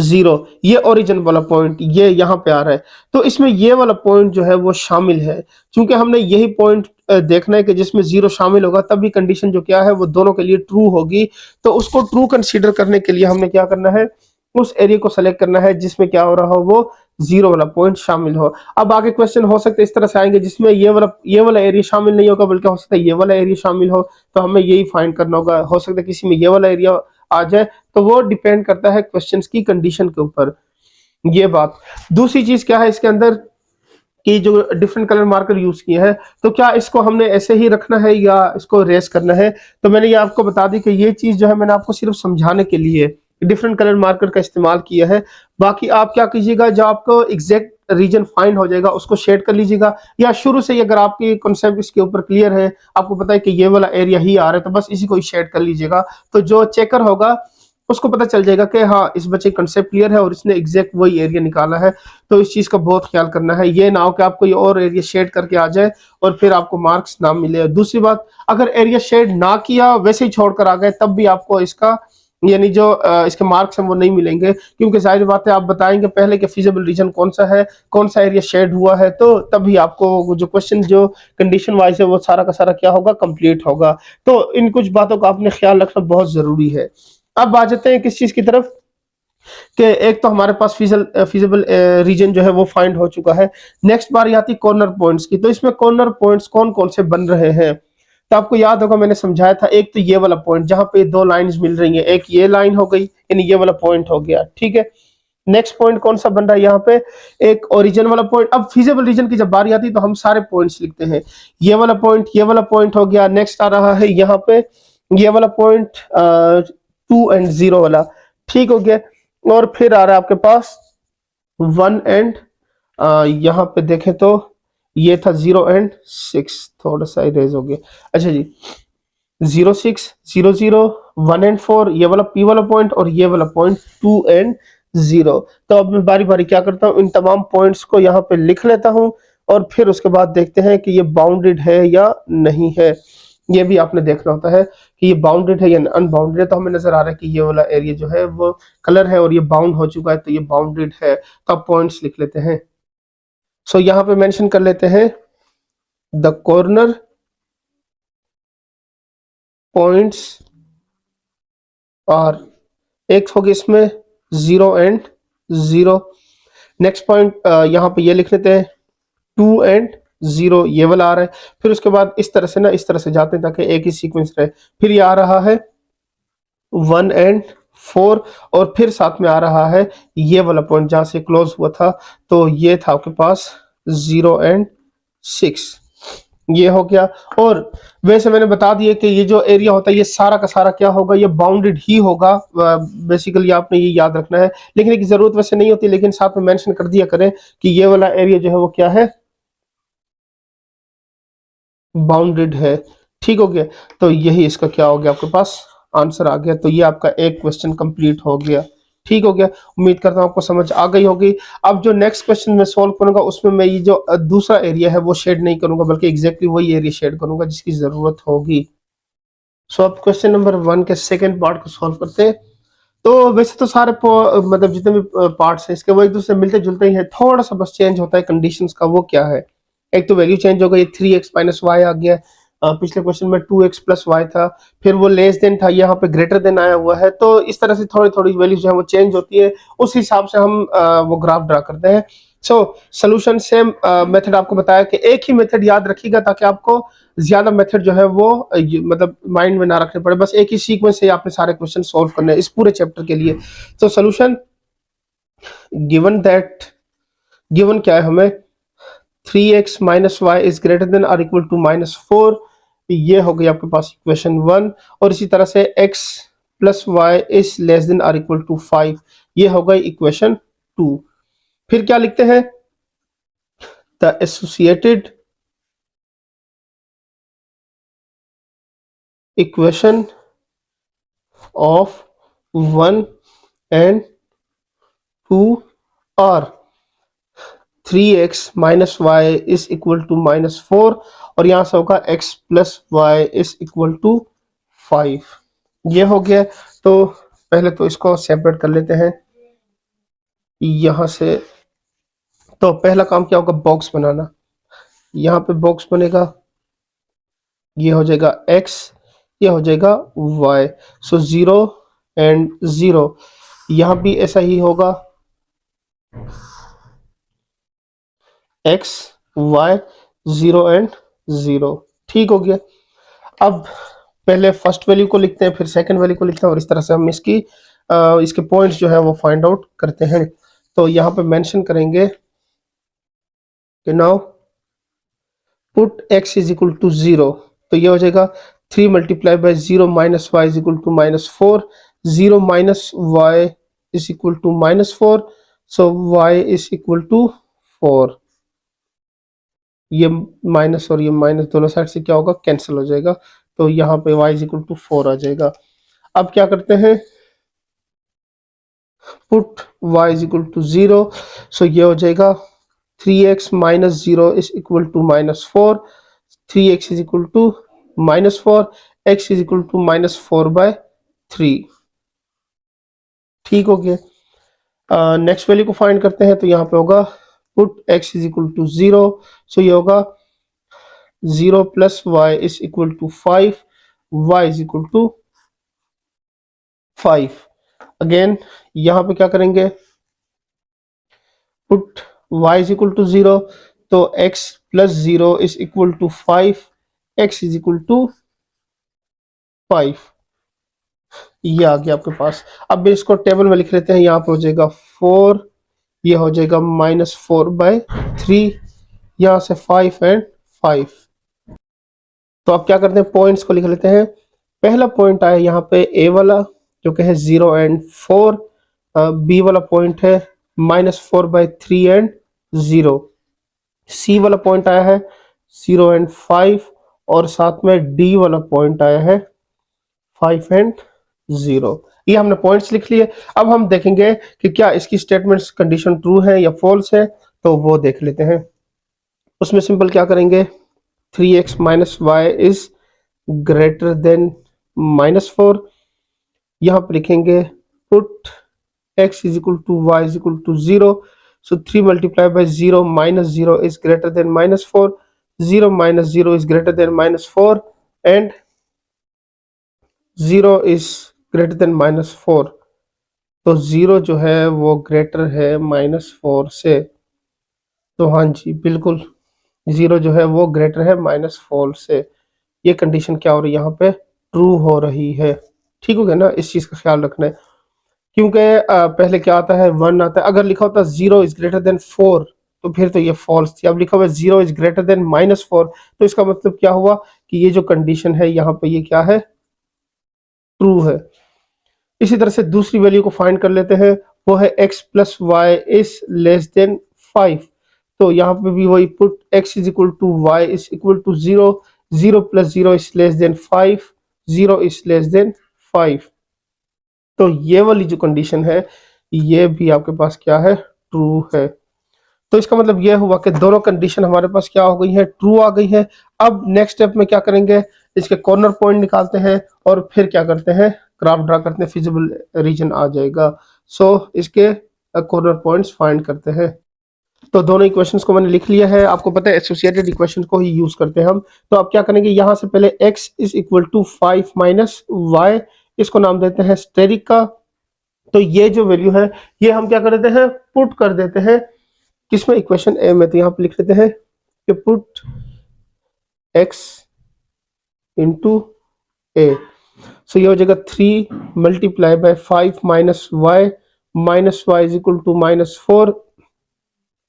0, ये ओरिजिन वाला पॉइंट ये यहाँ पे आ रहा है, तो इसमें ये वाला पॉइंट जो है वो शामिल है। क्योंकि हमने यही पॉइंट देखना है कि जिसमें 0 शामिल होगा तब भी कंडीशन जो क्या है वो दोनों के लिए ट्रू होगी। तो उसको ट्रू कंसीडर करने के लिए हमने क्या करना है, उस एरिया को सेलेक्ट करना है जिसमें क्या हो रहा हो, वो 0 वाला पॉइंट शामिल हो। अब आगे क्वेश्चन हो सकते इस तरह से आएंगे जिसमें ये वाला एरिया शामिल नहीं होगा, बल्कि हो सकता है ये वाला एरिया शामिल हो, तो हमें यही फाइंड करना होगा। हो सकता है किसी में ये वाला एरिया आ जाए, तो वो डिपेंड करता है क्वेश्चंस की कंडीशन के ऊपर। ये बात। दूसरी चीज क्या है इसके अंदर कि जो डिफरेंट कलर मार्कर यूज किए हैं, तो क्या इसको हमने ऐसे ही रखना है या इसको रेस करना है। तो मैंने ये आपको बता दी कि ये चीज जो है मैंने आपको सिर्फ समझाने के लिए डिफरेंट कलर मार्कर का इस्तेमाल किया है। बाकी आप क्या कीजिएगा, जब आपको एग्जैक्ट रीजन फाइंड हो जाएगा उसको शेड कर लीजिएगा, या शुरू से ही अगर आपकी कॉन्सेप्ट इसके ऊपर क्लियर है, आपको पता है कि ये वाला एरिया ही आ रहा है, तो बस इसी को ही शेड कर लीजिएगा। तो जो चेकर होगा उसको पता चल जाएगा कि हाँ इस बच्चे कंसेप्ट क्लियर है और इसने एग्जैक्ट वही एरिया निकाला है। तो इस चीज का बहुत ख्याल करना है, ये ना हो कि आपको ये और एरिया शेड करके आ जाए और फिर आपको मार्क्स ना मिले। दूसरी बात, अगर एरिया शेड ना किया वैसे ही छोड़कर आ गए तब भी आपको इसका यानी जो इसके मार्क्स हैं वो नहीं मिलेंगे, क्योंकि जाहिर बात है आप बताएंगे पहले कि फिजिबल रीजन कौन सा है, कौन सा एरिया शेड हुआ है, तो तभी आपको जो क्वेश्चन जो कंडीशन वाइज है वो सारा का सारा क्या होगा, कंप्लीट होगा। तो इन कुछ बातों का आपने ख्याल रखना बहुत जरूरी है। अब आ जाते हैं किस चीज की तरफ कि एक तो हमारे पास फिजिबल रीजन जो है वो फाइंड हो चुका है। नेक्स्ट बारी आती कॉर्नर पॉइंट्स की। तो इसमें कॉर्नर पॉइंट्स कौन कौन से बन रहे हैं, तो आपको याद होगा मैंने समझाया था। एक तो ये वाला पॉइंट जहां पे दो लाइंस मिल रही हैं, एक ये लाइन हो गई यानी ये वाला पॉइंट हो गया, ठीक है। नेक्स्ट पॉइंट कौन सा बन रहा है यहाँ पे, एक ओरिजिन वाला पॉइंट। अब फिजिबल रीजन की जब बारी आती है तो हम सारे पॉइंट्स लिखते हैं, ये वाला पॉइंट हो गया। नेक्स्ट आ रहा है यहाँ पे ये वाला पॉइंट 2 and 0 वाला, ठीक हो गया। और फिर आ रहा है आपके पास 1 and यहाँ पे देखें तो ये था 0 and 6, थोड़ा सा इरेज हो गया। अच्छा जी, 0 6 0 0 1 and 4 ये वाला P वाला पॉइंट और ये वाला पॉइंट 2 and 0। तो अब मैं बारी बारी क्या करता हूँ, इन तमाम पॉइंट्स को यहाँ पे लिख लेता हूँ और फिर उसके बाद देखते हैं कि ये बाउंडेड है या नहीं है। ये भी आपने देखना होता है कि ये बाउंडेड है या अनबाउंडेड है। तो हमें नजर आ रहा है कि ये वाला एरिया जो है वो कलर है और ये बाउंड हो चुका है, तो ये बाउंडेड है। तो आप पॉइंट्स लिख लेते हैं। सो यहाँ पे मेंशन कर लेते हैं द कॉर्नर पॉइंट्स और एक होगी इसमें 0 एंड 0। नेक्स्ट पॉइंट यहाँ पे ये लिख लेते हैं 2 एंड 0, ये वाला आ रहा है। फिर उसके बाद इस तरह से ना, इस तरह से जाते हैं ताकि एक ही सीक्वेंस रहे। फिर ये आ रहा है 1 एंड 4 और फिर साथ में आ रहा है ये वाला पॉइंट जहां से क्लोज हुआ था, तो ये था आपके पास 0 एंड 6, ये हो गया। और वैसे मैंने बता दिया कि ये जो एरिया होता है ये सारा का सारा क्या होगा, ये बाउंडेड ही होगा। बेसिकली आपने ये याद रखना है, लिखने की जरूरत वैसे नहीं होती, लेकिन साथ में मेंशन कर दिया करें कि ये वाला एरिया जो है वो क्या है, बाउंडेड है। ठीक हो गया। तो यही इसका क्या हो गया, आपके पास आंसर आ गया। तो ये आपका एक क्वेश्चन कंप्लीट हो गया। ठीक हो गया। उम्मीद करता हूं आपको समझ आ गई होगी। अब जो नेक्स्ट क्वेश्चन मैं सॉल्व करूंगा उसमें मैं ये जो दूसरा एरिया है वो शेड नहीं करूंगा, बल्कि एग्जैक्टली वही एरिया शेड करूंगा जिसकी जरूरत होगी। सो अब क्वेश्चन नंबर 1 के सेकेंड पार्ट को सॉल्व करते हैं। तो वैसे तो सारे मतलब जितने भी पार्ट्स हैं इसके वो एक दूसरे मिलते जुलते ही है, थोड़ा सा बस चेंज होता है कंडीशंस का। वो क्या है, एक तो वैल्यू चेंज हो गई, 3x माइनस वाई आ गया। पिछले क्वेश्चन में 2x प्लस वाई था, फिर वो लेस देन था, यहाँ पे ग्रेटर देन आया हुआ है। तो इस तरह से थोड़ी थोड़ी वैल्यूज जो है वो चेंज होती है, उस हिसाब से हम वो ग्राफ ड्रा करते हैं। सो सोल्यूशन सेम मेथड आपको बताया कि एक ही मेथड याद रखिएगा ताकि आपको ज्यादा मेथड जो है वो मतलब माइंड में ना रखने पड़े। बस एक ही सीक्वेंस से आपने सारे क्वेश्चन सॉल्व करने हैं इस पूरे चैप्टर के लिए। तो सोल्यूशन गिवन दैट, गिवन क्या है हमें, 3x minus y is greater than और इक्वल टू -4, ये हो गई आपके पास इक्वेशन 1। और इसी तरह से x plus Y is less than और इक्वल टू 5, ये हो गई इक्वेशन 2। फिर क्या लिखते हैं, the associated equation of 1 and 2 और 3x minus y is equal to -4, और यहां से होगा x plus Y is equal to 5, ये हो गया। तो पहले तो इसको सेपरेट कर लेते हैं यहां से। तो पहला काम क्या होगा, बॉक्स बनाना। यहाँ पे बॉक्स बनेगा, ये हो जाएगा x, ये हो जाएगा y। सो 0 एंड 0, यहां भी ऐसा ही होगा, x y 0 एंड 0। ठीक हो गया। अब पहले फर्स्ट वैल्यू को लिखते हैं, फिर सेकंड वैल्यू को लिखते हैं, और इस तरह से हम इसके पॉइंट्स जो है वो फाइंड आउट करते हैं। तो यहाँ पे मेंशन करेंगे कि now put x is equal to 0, तो ये हो जाएगा 3 multiply by 0 minus y is equal to -4, 0 minus y is equal to -4, so y is equal to 4। ये माइनस और ये माइनस दोनों साइड से क्या होगा, कैंसिल हो जाएगा। तो यहाँ पे y इज इक्वल टू 4 आ जाएगा। अब क्या करते हैं, put y is equal to 0, so ये हो जाएगा 3x minus 0 is equal to -4, 3x is equal to -4, x is equal to -4/3। ठीक हो गया। नेक्स्ट वैल्यू को फाइंड करते हैं। तो यहाँ पे होगा put x is equal to 0, so ये होगा 0 plus Y is equal to 5, y is equal to 5। Again यहाँ पे क्या करेंगे, put y is equal to 0, तो x plus 0 is equal to 5, x is equal to 5, ये आ गया आपके पास। अब इसको टेबल में लिख लेते हैं। यहाँ पे हो जाएगा 4, ये हो जाएगा -4/3, यहाँ से 5 एंड 5। तो अब क्या करते हैं, पॉइंट्स को लिख लेते हैं। पहला पॉइंट आया यहाँ पे a वाला जो कि है 0 एंड 4, b वाला पॉइंट है -4/3 एंड 0, c वाला पॉइंट आया है 0 एंड 5, और साथ में d वाला पॉइंट आया है 5 एंड 0। ये हमने पॉइंट्स लिख लिए। अब हम देखेंगे कि क्या इसकी स्टेटमेंट्स कंडीशन ट्रू है या फॉल्स है, तो वो देख लेते हैं। उसमें सिंपल क्या करेंगे, 3x minus y is greater than -4। यहाँ पर लिखेंगे put x is equal to y is equal to 0। So 3 multiplied by 0 minus 0 is greater than -4. 0 minus 0 is greater than -4 and 0 is greater than -4। तो 0 जो है वो greater है -4 से। तो हाँ जी बिल्कुल, 0 जो है वो ग्रेटर है -4 से। ये कंडीशन क्या हो रही है यहाँ पे, ट्रू हो रही है। ठीक हो गया ना, इस चीज का ख्याल रखना है। क्योंकि पहले क्या आता है, 1 आता है। अगर लिखा होता 0 इज ग्रेटर देन 4 तो फिर तो ये फॉल्स थी। अब लिखा हुआ 0 इज ग्रेटर देन -4 तो इसका मतलब क्या हुआ कि ये जो कंडीशन है यहाँ पे ये क्या है, ट्रू है। इसी तरह से दूसरी वैल्यू को फाइंड कर लेते हैं, वो है x plus Y is less than 5। तो यहाँ पे भी वही put x is equal to y is equal to 0। 0 plus 0 is less than 5। 0 is less than 5। तो ये वाली जो कंडीशन है ये भी आपके पास क्या है, ट्रू है। तो इसका मतलब ये हुआ कि दोनों कंडीशन हमारे पास क्या हो गई है, ट्रू आ गई है। अब नेक्स्ट स्टेप में क्या करेंगे, इसके कॉर्नर पॉइंट निकालते हैं और फिर क्या करते हैं, ग्राफ ड्रा करते हैं, फिजिबल रीजन आ जाएगा। सो इसके कॉर्नर पॉइंट्स फाइंड करते हैं। तो दोनों इक्वेशंस को मैंने लिख लिया है। आपको पता है एसोसिएटेड इक्वेशन को ही यूज करते हैं हम। तो अब क्या करेंगे, यहां से पहले x is equal to 5 minus y, इसको नाम देते हैं स्टेरिक का। तो ये जो वैल्यू है ये हम क्या कर देते हैं, पुट कर देते हैं किसमें, इक्वेशन ए में। तो यहाँ पे लिख लेते हैं कि put x into A. So ये हो जाएगा 3 multiply by 5 minus y is equal to -4।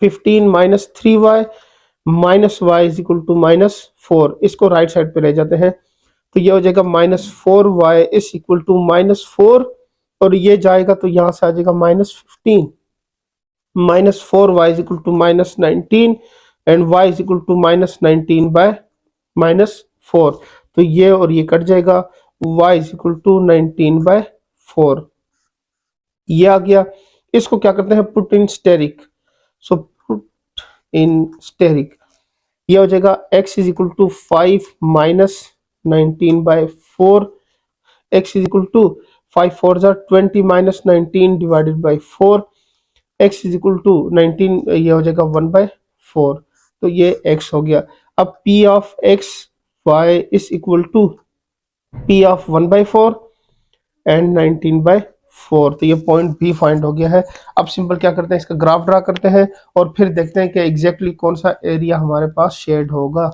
15 minus 3y minus y is equal to -4। इसको राइट साइड पे ले जाते हैं तो ये हो जाएगा -4y इज इक्वल टू -4 और ये जाएगा तो यहां से आ जाएगा -15। -4y is equal to -19 and y is equal to -19 by -4। तो ये और ये कट जाएगा, y is equal to 19 by 4। ये आ गया। इसको क्या करते हैं, put in asterisk. So put in asterisk, ये हो जाएगा x is equal to 5 minus 19 by 4। x is equal to 5 4 जा 20 minus 19 divided by 4। x is equal to 19, ये हो जाएगा 1 बाय 4। तो ये x हो गया। अब p of x y is equal to p of 1 by 4 and 19 by 4। तो ये पॉइंट भी फाइंड हो गया है। अब सिंपल क्या करते हैं, इसका ग्राफ ड्रा करते हैं और फिर देखते हैं कि एग्जैक्टली कौन सा एरिया हमारे पास शेड होगा।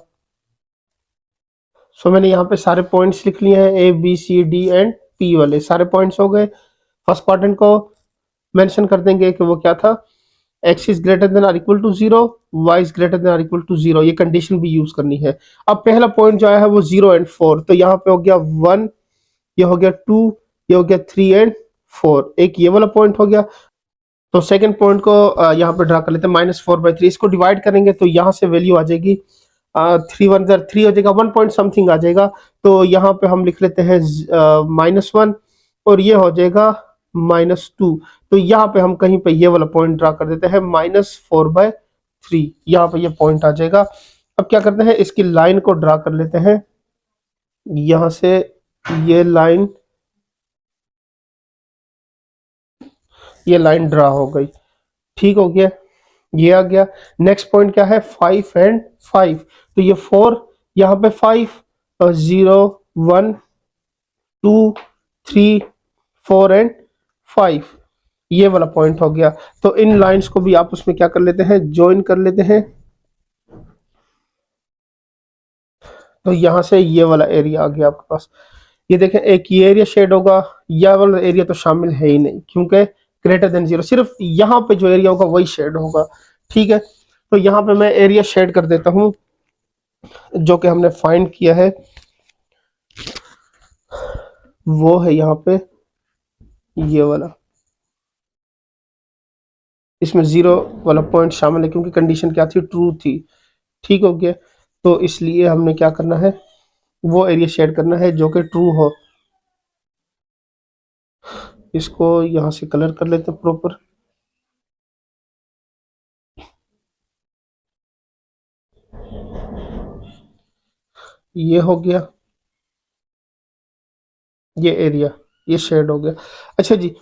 सो मैंने यहाँ पे सारे पॉइंट्स लिख लिए हैं, A B C D and P वाले सारे पॉइंट्स हो गए। फर्स्ट क्वाड्रेंट को मेंशन कर देंगे कि वो क्या था, x is greater than or equal to 0, y is greater than or equal to 0। ये कंडीशन भी यूज करनी है। अब पहला पॉइंट जो आया है वो 0 एंड 4। तो यहाँ पे हो गया 1, ये हो गया 2, ये हो गया 3 एंड 4। एक ये वाला पॉइंट हो गया। तो सेकंड पॉइंट को यहाँ पे ड्रा कर लेते हैं, -4/3। इसको डिवाइड करेंगे तो यहाँ से वैल्यू आ जाएगी 3 1 3 हो जाएगा, 1 पॉइंट समथिंग आ जाएगा। तो यहाँ पे हम लिख लेते हैं -1 और ये हो जाएगा -2। तो यहाँ पे हम कहीं पे ये वाला पॉइंट ड्रा कर देते हैं -4/3। यहाँ पे ये पॉइंट आ जाएगा। अब क्या करते हैं, इसकी लाइन को ड्रा कर लेते हैं। यहाँ से ये लाइन ड्रा हो गई। ठीक हो गया, ये आ गया। नेक्स्ट पॉइंट क्या है, 5 एंड 5। तो ये 4, यहाँ पे 5 और 0 1 2 3 4 एंड 5, ये वाला पॉइंट हो गया। तो इन लाइंस को भी आप उसमें क्या कर लेते हैं, ज्वाइन कर लेते हैं। तो यहां से ये वाला एरिया आ गया आपके पास। ये देखें, एक ये एरिया शेड होगा, यह वाला एरिया तो शामिल है ही नहीं क्योंकि ग्रेटर देन 0। सिर्फ यहाँ पे जो एरिया होगा वही शेड होगा। ठीक है, तो यहाँ पे मैं एरिया शेड कर देता हूं जो कि हमने फाइंड किया है। वो है यहाँ पे ये वाला, इसमें 0 वाला पॉइंट शामिल है क्योंकि कंडीशन क्या थी, ट्रू थी। ठीक हो गया, तो इसलिए हमने क्या करना है, वो एरिया शेड करना है जो कि ट्रू हो। इसको यहां से कलर कर लेते हैं प्रॉपर। ये हो गया। ये एरिया, ये शेड हो गया। अच्छा जी,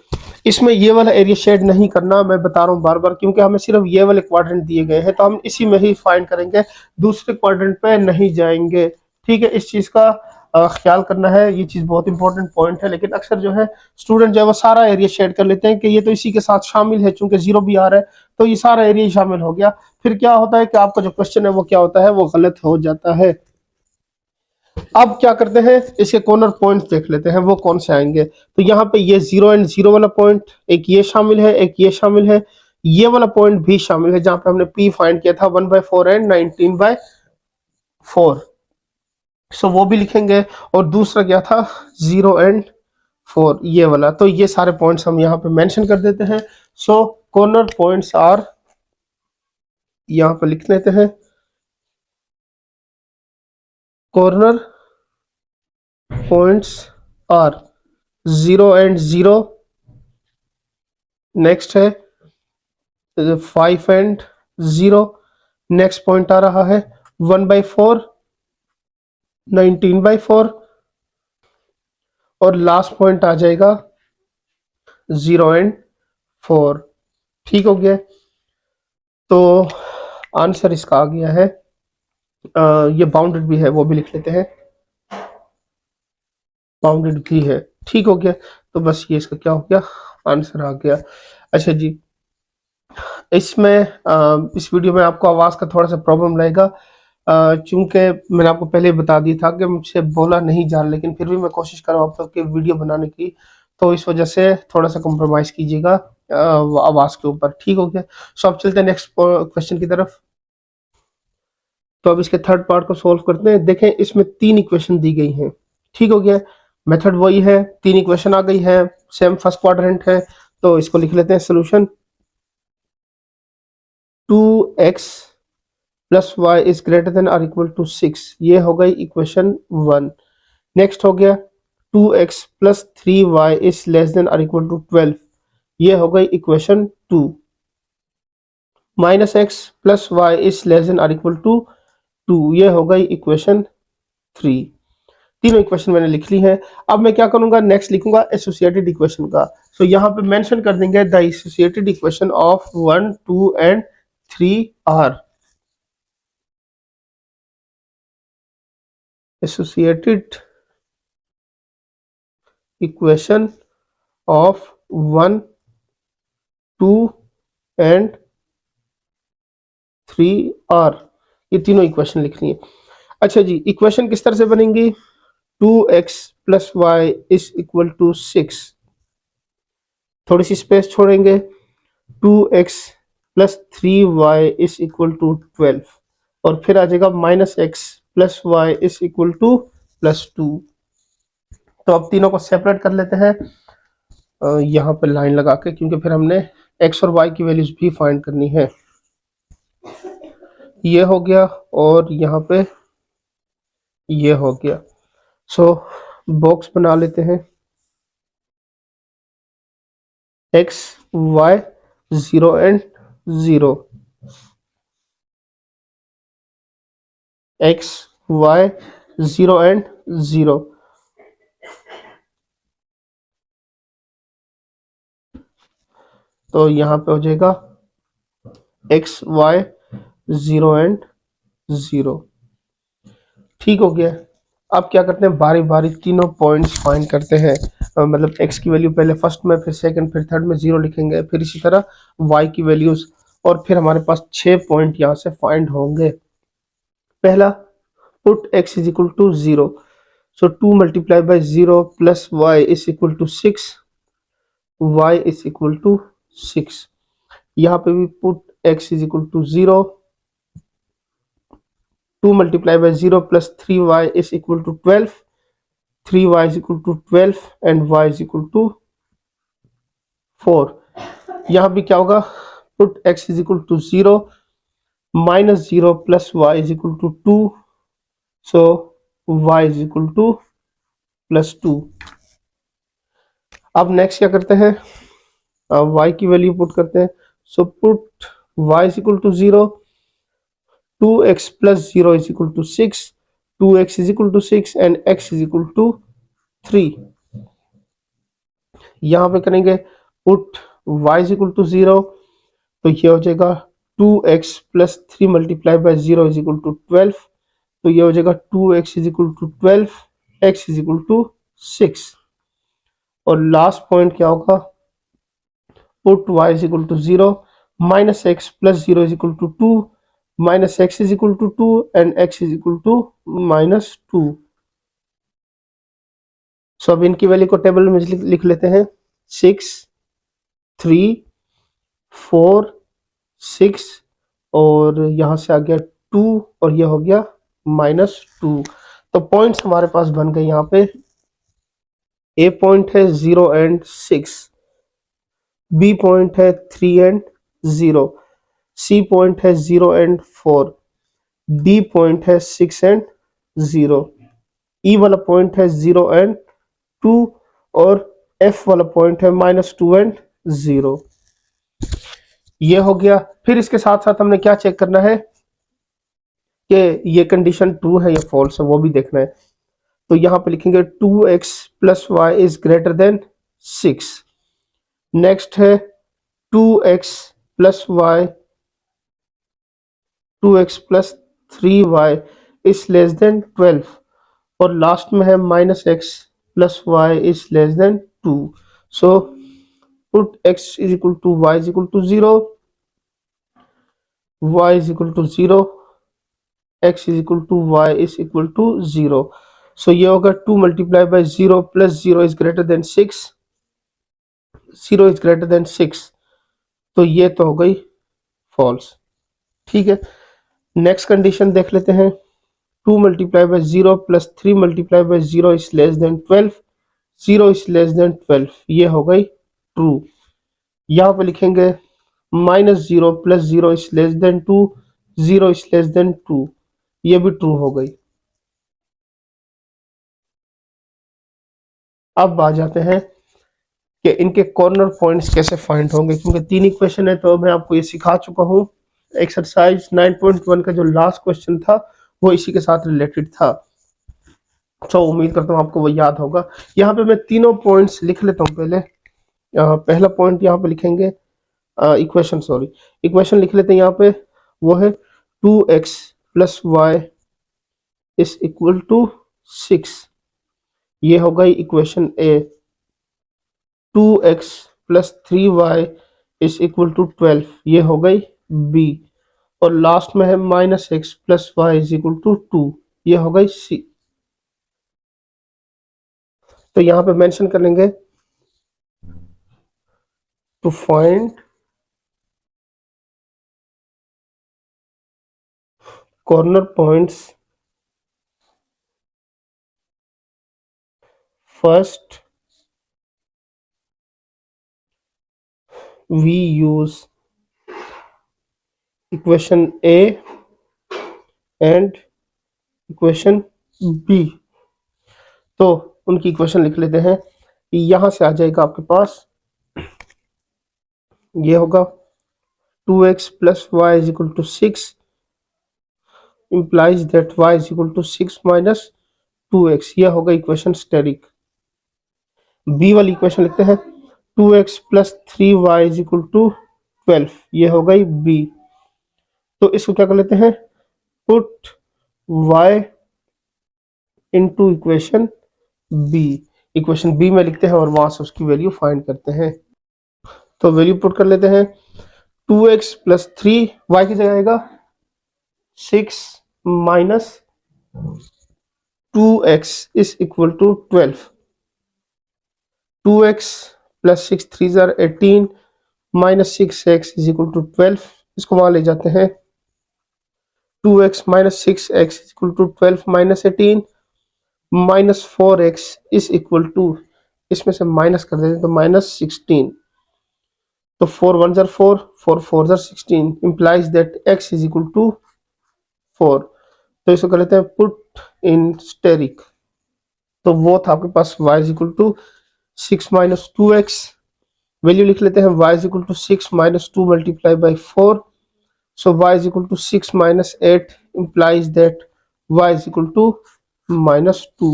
इसमें ये वाला एरिया शेड नहीं करना, मैं बता रहा हूँ बार बार, क्योंकि हमें सिर्फ ये वाले क्वाड्रेंट दिए गए हैं, तो हम इसी में ही फाइंड करेंगे, दूसरे क्वाड्रेंट पे नहीं जाएंगे। ठीक है, इस चीज का ख्याल करना है, ये चीज बहुत इंपॉर्टेंट पॉइंट है। लेकिन अक्सर जो है स्टूडेंट जो है वो सारा एरिया शेड कर लेते हैं कि ये तो इसी के साथ शामिल है, चूंकि जीरो भी आ रहा है तो ये सारा एरिया ही शामिल हो गया। फिर क्या होता है कि आपका जो क्वेश्चन है वो क्या होता है, वो गलत हो जाता है। अब क्या करते हैं, इसके कॉर्नर पॉइंट देख लेते हैं वो कौन से आएंगे। तो यहाँ पे ये 0 एंड 0 वाला पॉइंट, एक ये शामिल है, एक ये शामिल है, ये वाला पॉइंट भी शामिल है जहां पे हमने P फाइंड किया था 1/4 एंड 19/4। सो वो भी लिखेंगे। और दूसरा क्या था, 0 एंड 4, ये वाला। तो ये सारे पॉइंट्स हम यहाँ पे मेंशन कर देते हैं। सो कॉर्नर पॉइंट्स आर, यहाँ पे लिख लेते हैं, corner points are 0 and 0, next है 5 एंड 0, नेक्स्ट पॉइंट आ रहा है 1/4, 19/4, और लास्ट पॉइंट आ जाएगा 0 एंड 4। ठीक हो गया। तो आंसर इसका आ गया है, ये बाउंडेड भी है, वो भी लिख लेते हैं, बाउंडेड भी है। ठीक हो गया। तो बस ये इसका क्या हो गया, आंसर आ गया। अच्छा जी, इसमें इस वीडियो में आपको आवाज का थोड़ा सा प्रॉब्लम रहेगा, चूंकि मैंने आपको पहले बता दिया था कि मुझसे बोला नहीं जा रहा, लेकिन फिर भी मैं कोशिश कर रहा हूँ आप लोग की वीडियो बनाने की, तो इस वजह से थोड़ा सा कॉम्प्रोमाइज कीजिएगा आवाज के ऊपर। ठीक हो गया। सो अब चलते हैं नेक्स्ट क्वेश्चन की तरफ। तो अब इसके थर्ड पार्ट को सोल्व करते हैं। देखें, इसमें 3 इक्वेशन दी गई हैं। ठीक हो गया। मेथड वही है, 3 इक्वेशन आ गई है, सेम फर्स्ट क्वाड्रेंट है, तो इसको लिख लेते हैं solution. 2x plus Y is greater than और इक्वल टू 6, ये हो गई इक्वेशन 1। नेक्स्ट हो गया 2x plus 3y is less than और इक्वल टू 12, ये हो गई equation 2। Minus x plus Y is less than और इक्वल टू 2, ये हो गई इक्वेशन 3। तीनों इक्वेशन मैंने लिख ली है। अब मैं क्या करूंगा, नेक्स्ट लिखूंगा एसोसिएटेड इक्वेशन का। सो यहाँ पे मेंशन कर देंगे the associated equation of 1, 2 and 3 are. Associated equation of 1, 2 and 3 are, ये तीनों इक्वेशन लिखनी है। अच्छा जी, इक्वेशन किस तरह से बनेंगी, 2x plus Y is equal to 6, थोड़ी सी स्पेस छोड़ेंगे, 2x plus 3y is equal to 12, और फिर आ जाएगा minus x plus Y is equal to plus 2। तो अब तीनों को सेपरेट कर लेते हैं यहाँ पे लाइन लगा के, क्योंकि फिर हमने x और y की वैल्यूज भी फाइंड करनी है। ये हो गया और यहाँ पे ये हो गया। सो बॉक्स बना लेते हैं, x y 0 and 0, x y 0 and 0। तो यहाँ पे हो जाएगा x y 0 एंड 0। ठीक हो गया। अब क्या करते हैं, बारी बारी तीनों पॉइंट्स फाइंड करते हैं। मतलब x की वैल्यू पहले फर्स्ट में, फिर सेकंड, फिर थर्ड में 0 लिखेंगे, फिर इसी तरह y की वैल्यूज, और फिर हमारे पास 6 पॉइंट यहाँ से फाइंड होंगे। पहला, put x is equal to 0, so 2 multiply by 0 plus y is equal to 6, y is equal to 6। यहाँ पे भी put x is equal to 0, 2 multiplied by 0 plus 3y is equal to 12, 3y is equal to 12 and y is equal to 4। यहाँ भी क्या होगा, put x is equal to 0, minus 0 plus y is equal to 2, so y is equal to plus 2। अब next क्या करते हैं, y की value put करते हैं। सो put y is equal to 0, 2x plus 0 is equal to 6, 2x is equal to 6 and x is equal to 3। यहाँ पे करेंगे put y is equal to 0, तो ये हो जाएगा 2x plus 3 multiply by 0 is equal to 12, तो ये हो जाएगा 2x is equal to 12, x is equal to 6। और लास्ट पॉइंट क्या होगा, put y is equal to 0, minus x plus 0 is equal to 2, minus x is equal to 2 and x is equal to minus 2। सो अब इनकी value को table में लिख लेते हैं, 6, 3, 4, 6 और यहाँ से आ गया 2 और ये हो गया -2। तो पॉइंट्स हमारे पास बन गए। यहाँ पे ए पॉइंट है 0 एंड 6, बी पॉइंट है 3 एंड 0, सी पॉइंट है 0 एंड 4, डी पॉइंट है 6 एंड 0, ई वाला पॉइंट है 0 एंड 2 और एफ वाला पॉइंट है -2 एंड 0। ये हो गया। फिर इसके साथ साथ हमने क्या चेक करना है कि ये कंडीशन ट्रू है या फॉल्स है, वो भी देखना है। तो यहाँ पे लिखेंगे 2x plus Y is greater than 6। Next है 2x plus y, 2x plus 3y is less than 12 और लास्ट में है -x plus Y is less than 2। So put x is equal to y is equal to 0, y is equal to 0, x is equal to y is equal to 0। So ये होगा 2 multiply by 0 plus 0 is greater than 6, 0 is greater than 6, तो ये तो हो गई false. ठीक है, next condition देख लेते हैं। 2 multiply by 0 plus 3 multiply by 0 is less than 12, 0 is less than 12, ये हो गई ट्रू। यहाँ पे लिखेंगे -0 plus 0 is less than 2, 0 is less than 2, ये भी ट्रू हो गई। अब आ जाते हैं कि इनके कॉर्नर पॉइंट्स कैसे फाइंड होंगे, क्योंकि 3 इक्वेशन है तो मैं आपको ये सिखा चुका हूँ। एक्सरसाइज 9.1 का जो लास्ट क्वेश्चन था वो इसी के साथ रिलेटेड था, तो उम्मीद करता हूँ आपको वो याद होगा। यहाँ पे मैं तीनों पॉइंट्स लिख लेता हूँ। पहले पहला पॉइंट यहाँ पे लिखेंगे, इक्वेशन लिख लेते हैं यहाँ पे, वो है 2x plus Y is equal to 6, ये हो गई equation A. 2x plus 3y is equal to 12, ये हो गई बी। और लास्ट में है -x plus Y is equal to 2, ये हो गई सी। तो यहाँ पे मेंशन कर लेंगे to find corner points, first we use equation A and equation B। तो उनकी इक्वेशन लिख लेते हैं। यहां से आ जाएगा आपके पास, ये होगा 2x plus Y is equal to 6 implies that y is equal to 6 minus 2x, यह होगा इक्वेशन स्टेरिक। बी वाली इक्वेशन लिखते हैं 2x plus 3y is equal to 12, ये हो गई बी। तो इसको क्या कर लेते हैं, put y into equation B, equation B में लिखते हैं और वहां से उसकी वैल्यू फाइंड करते हैं। तो वैल्यू पुट कर लेते हैं, 2x प्लस 3y की जगह आएगा 6 minus 2x is equal to 12, 2x plus 6 3 जार 18 minus 6x is equal to 12, इसको वहां ले जाते हैं। 2x minus 6x is equal to 12 minus 18 minus 4x is equal to, इसमें से माइनस कर देते हैं तो -16, तो 4 1 जार 4, 4 4 जार 16 implies that x is equal to 4। तो इसको कर लेते हैं पुट इन स्टेरिक। तो वो था आपके पास y is equal to 6 minus 2x, value लिख लेते हैं y is equal to 6 minus 2 multiply by 4, so y is equal to 6 minus 8 implies that y is equal to -2।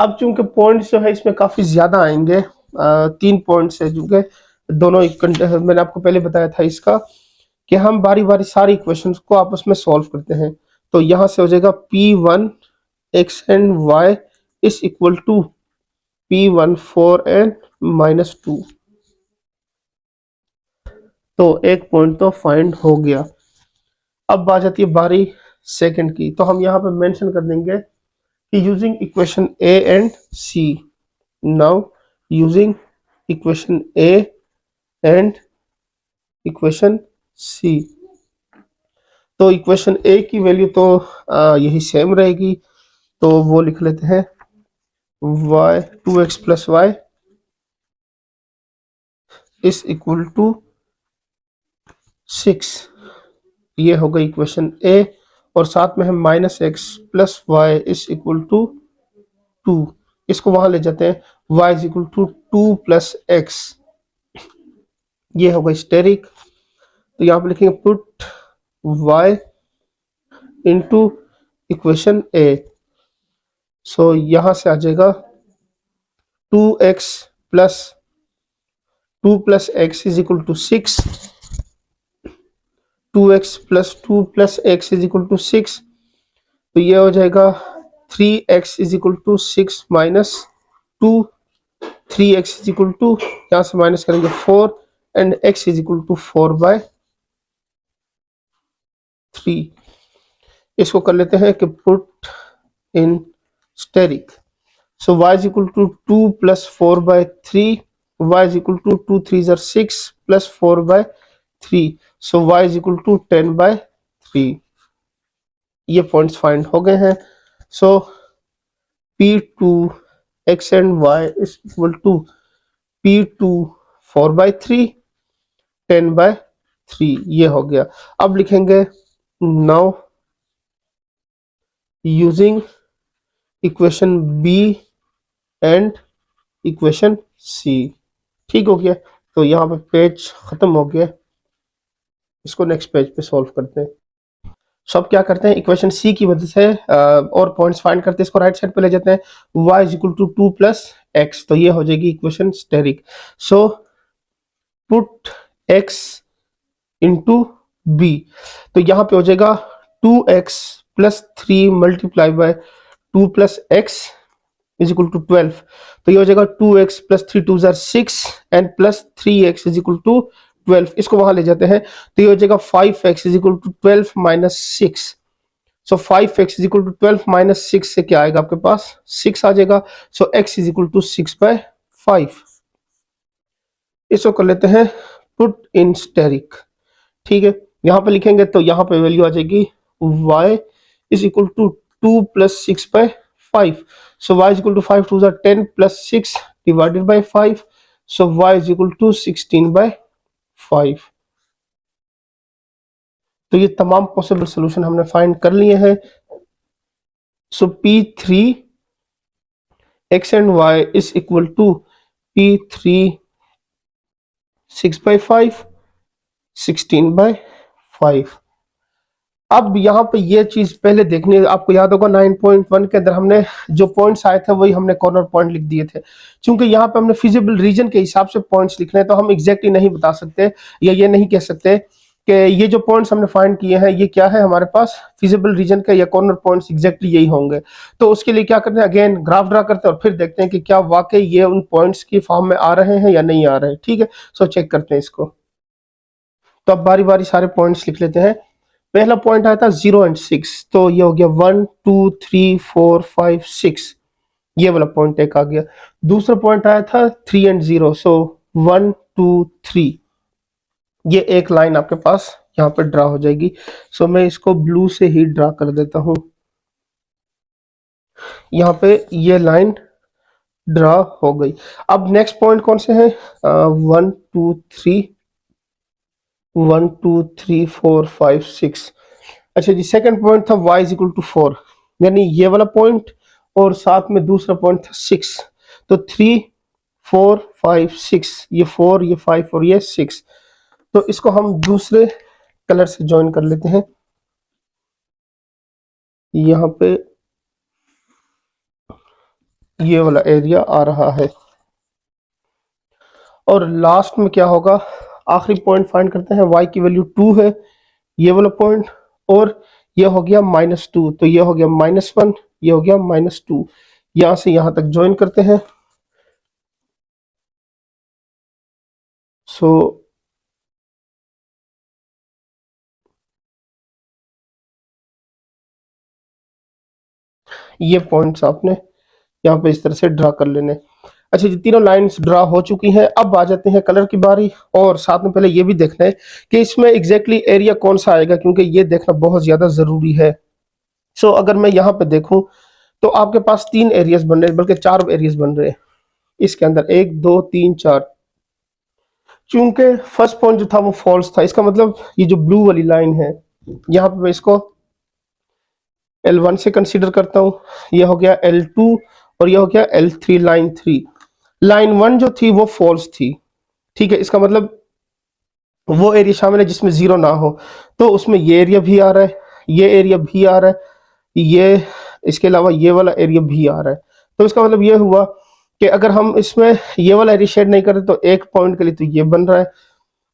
अब चूंकि पॉइंट्स जो है इसमें काफी ज्यादा आएंगे, 3 पॉइंट्स है चूंकि दोनों मैंने आपको पहले बताया था इसका कि हम बारी बारी सारी इक्वेशंस को आपस में सॉल्व करते हैं। तो यहां से हो जाएगा P1 x and y is equal to P1 4 and -2। तो एक पॉइंट तो फाइंड हो गया। अब आ जाती है बारी सेकंड की, तो हम यहाँ पे मेंशन कर देंगे कि using equation A and C. Now using equation A and equation C, तो इक्वेशन ए की वैल्यू तो यही सेम रहेगी, तो वो लिख लेते हैं y 2x plus Y is equal to 6। ये हो गई इक्वेशन ए, और साथ में हम -x plus Y is equal to 2, इसको वहां ले जाते हैं, y is equal to 2 plus x। ये हो गई स्टेरिक, तो यहाँ पे लिखेंगे put y into equation A. So यहां से आ जाएगा 2x plus 2 plus x is equal to 6, 2x plus 2 plus x is equal to 6। तो ये हो जाएगा 3x is equal to 6 minus 2, 3x is equal to, यहाँ से माइनस करेंगे 4 and x is equal to 4/3। इसको कर लेते हैं कि put in asterisk. So y is equal to 2 plus 4/3, y is equal to 2 3 जार 6 plus 4/3, so y is equal to 10/3। ये पॉइंट्स फाइंड हो गए हैं। So P2 x and y is equal to P2 4/3 10/3, ये हो गया। अब लिखेंगे now using equation B and equation C. ठीक हो गया, तो यहाँ पे पेज खत्म हो गया, इसको नेक्स्ट पेज पे सॉल्व करते हैं। सब क्या करते हैं, इक्वेशन सी की मदद से और पॉइंट्स फाइंड करते हैं, इसको राइट साइड पे ले जाते हैं, y is equal to 2 plus x, तो ये हो जाएगी equation asterisk. So put x into B, तो यहाँ पे हो जाएगा 2x plus 3 multiply by 2 plus x is equal to 12। तो ये हो जाएगा 2x प्लस 3 2 जार 6 and plus 3x is equal to 12, इसको वहां ले जाते हैं, तो ये हो जाएगा 5x is equal to 12 minus 6। So 5x is equal to 12 minus 6 से क्या आएगा आपके पास, 6 आ जाएगा। So x is equal to 6/5। इसको कर लेते हैं पुट इन स्टेरिक। ठीक है, यहां पे लिखेंगे तो यहां पे वैल्यू आ जाएगी y is equal to 2 plus 6/5। So y is equal to 5 2 जार 10 plus 6 divided by 5, so y is equal to 16/5। तो ये तमाम पॉसिबल सोल्यूशन हमने फाइंड कर लिए हैं। So P3 x and y is equal to P3 6/5 16/5। अब यहाँ पे ये चीज पहले देखनी है, आपको याद होगा 9.1 के अंदर हमने जो पॉइंट्स आए थे वही हमने कॉर्नर पॉइंट लिख दिए थे। क्योंकि यहाँ पे हमने फिजिबल रीजन के हिसाब से पॉइंट्स लिखने हैं, तो हम एग्जैक्टली नहीं बता सकते या ये नहीं कह सकते कि ये जो पॉइंट्स हमने फाइंड किए हैं ये क्या है हमारे पास फिजिबल रीजन का या कॉर्नर पॉइंट्स एग्जैक्टली यही होंगे। तो उसके लिए क्या करते हैं, अगेन ग्राफ ड्रा करते हैं और फिर देखते हैं कि क्या वाकई ये उन पॉइंट्स की फॉर्म में आ रहे हैं या नहीं आ रहे हैं। ठीक है, सो चेक करते हैं इसको। तो अब बारी बारी सारे पॉइंट्स लिख लेते हैं। पहला पॉइंट आया था 0 एंड 6, तो ये हो गया 1 2 3 4 5 6, ये वाला पॉइंट एक आ गया। दूसरा पॉइंट आया था 3 एंड 0, सो 1 2 3, ये एक लाइन आपके पास यहाँ पे ड्रा हो जाएगी। सो मैं इसको ब्लू से ही ड्रा कर देता हूं, यहाँ पे ये लाइन ड्रा हो गई। अब नेक्स्ट पॉइंट कौन से हैं, 1 2 3 1 2 3 4 5 6। अच्छा जी, सेकंड पॉइंट था y इज इक्वल टू 4, यानी ये वाला पॉइंट और साथ में दूसरा पॉइंट था 6। तो 3 4 5 6, ये 4 ये 5 और ये 6। तो इसको हम दूसरे कलर से ज्वाइन कर लेते हैं। यहाँ पे ये वाला एरिया आ रहा है। और लास्ट में क्या होगा, आखिरी पॉइंट फाइंड करते हैं, y की वैल्यू 2 है, ये वाला पॉइंट, और ये हो गया -2, तो ये हो गया -1, ये हो गया -2, यहां से यहां तक ज्वाइन करते हैं। सो ये पॉइंट्स आपने यहाँ पे इस तरह से ड्रा कर लेने। अच्छा जी, तीनों लाइंस ड्रा हो चुकी हैं। अब आ जाते हैं कलर की बारी, और साथ में पहले ये भी देखना है कि इसमें एग्जैक्टली एरिया कौन सा आएगा, क्योंकि ये देखना बहुत ज्यादा जरूरी है। सो अगर मैं यहाँ पे देखूं तो आपके पास 3 एरियाज बन रहे हैं, बल्कि 4 एरियाज बन रहे हैं इसके अंदर, 1 2 3 4। चूंकि फर्स्ट पॉइंट जो था वो फॉल्स था, इसका मतलब ये जो ब्लू वाली लाइन है, यहाँ पे मैं इसको L1 से कंसीडर करता हूँ, ये हो गया L2, और ये हो गया L3, लाइन 3। लाइन 1 जो थी वो फॉल्स थी, ठीक है, इसका मतलब वो एरिया शामिल है जिसमें जीरो ना हो, तो उसमें ये एरिया भी आ रहा है, ये एरिया भी आ रहा है, ये, इसके अलावा ये वाला एरिया भी आ रहा है। तो इसका मतलब ये हुआ कि अगर हम इसमें ये वाला एरिया शेड नहीं करते तो एक पॉइंट के लिए तो ये बन रहा है।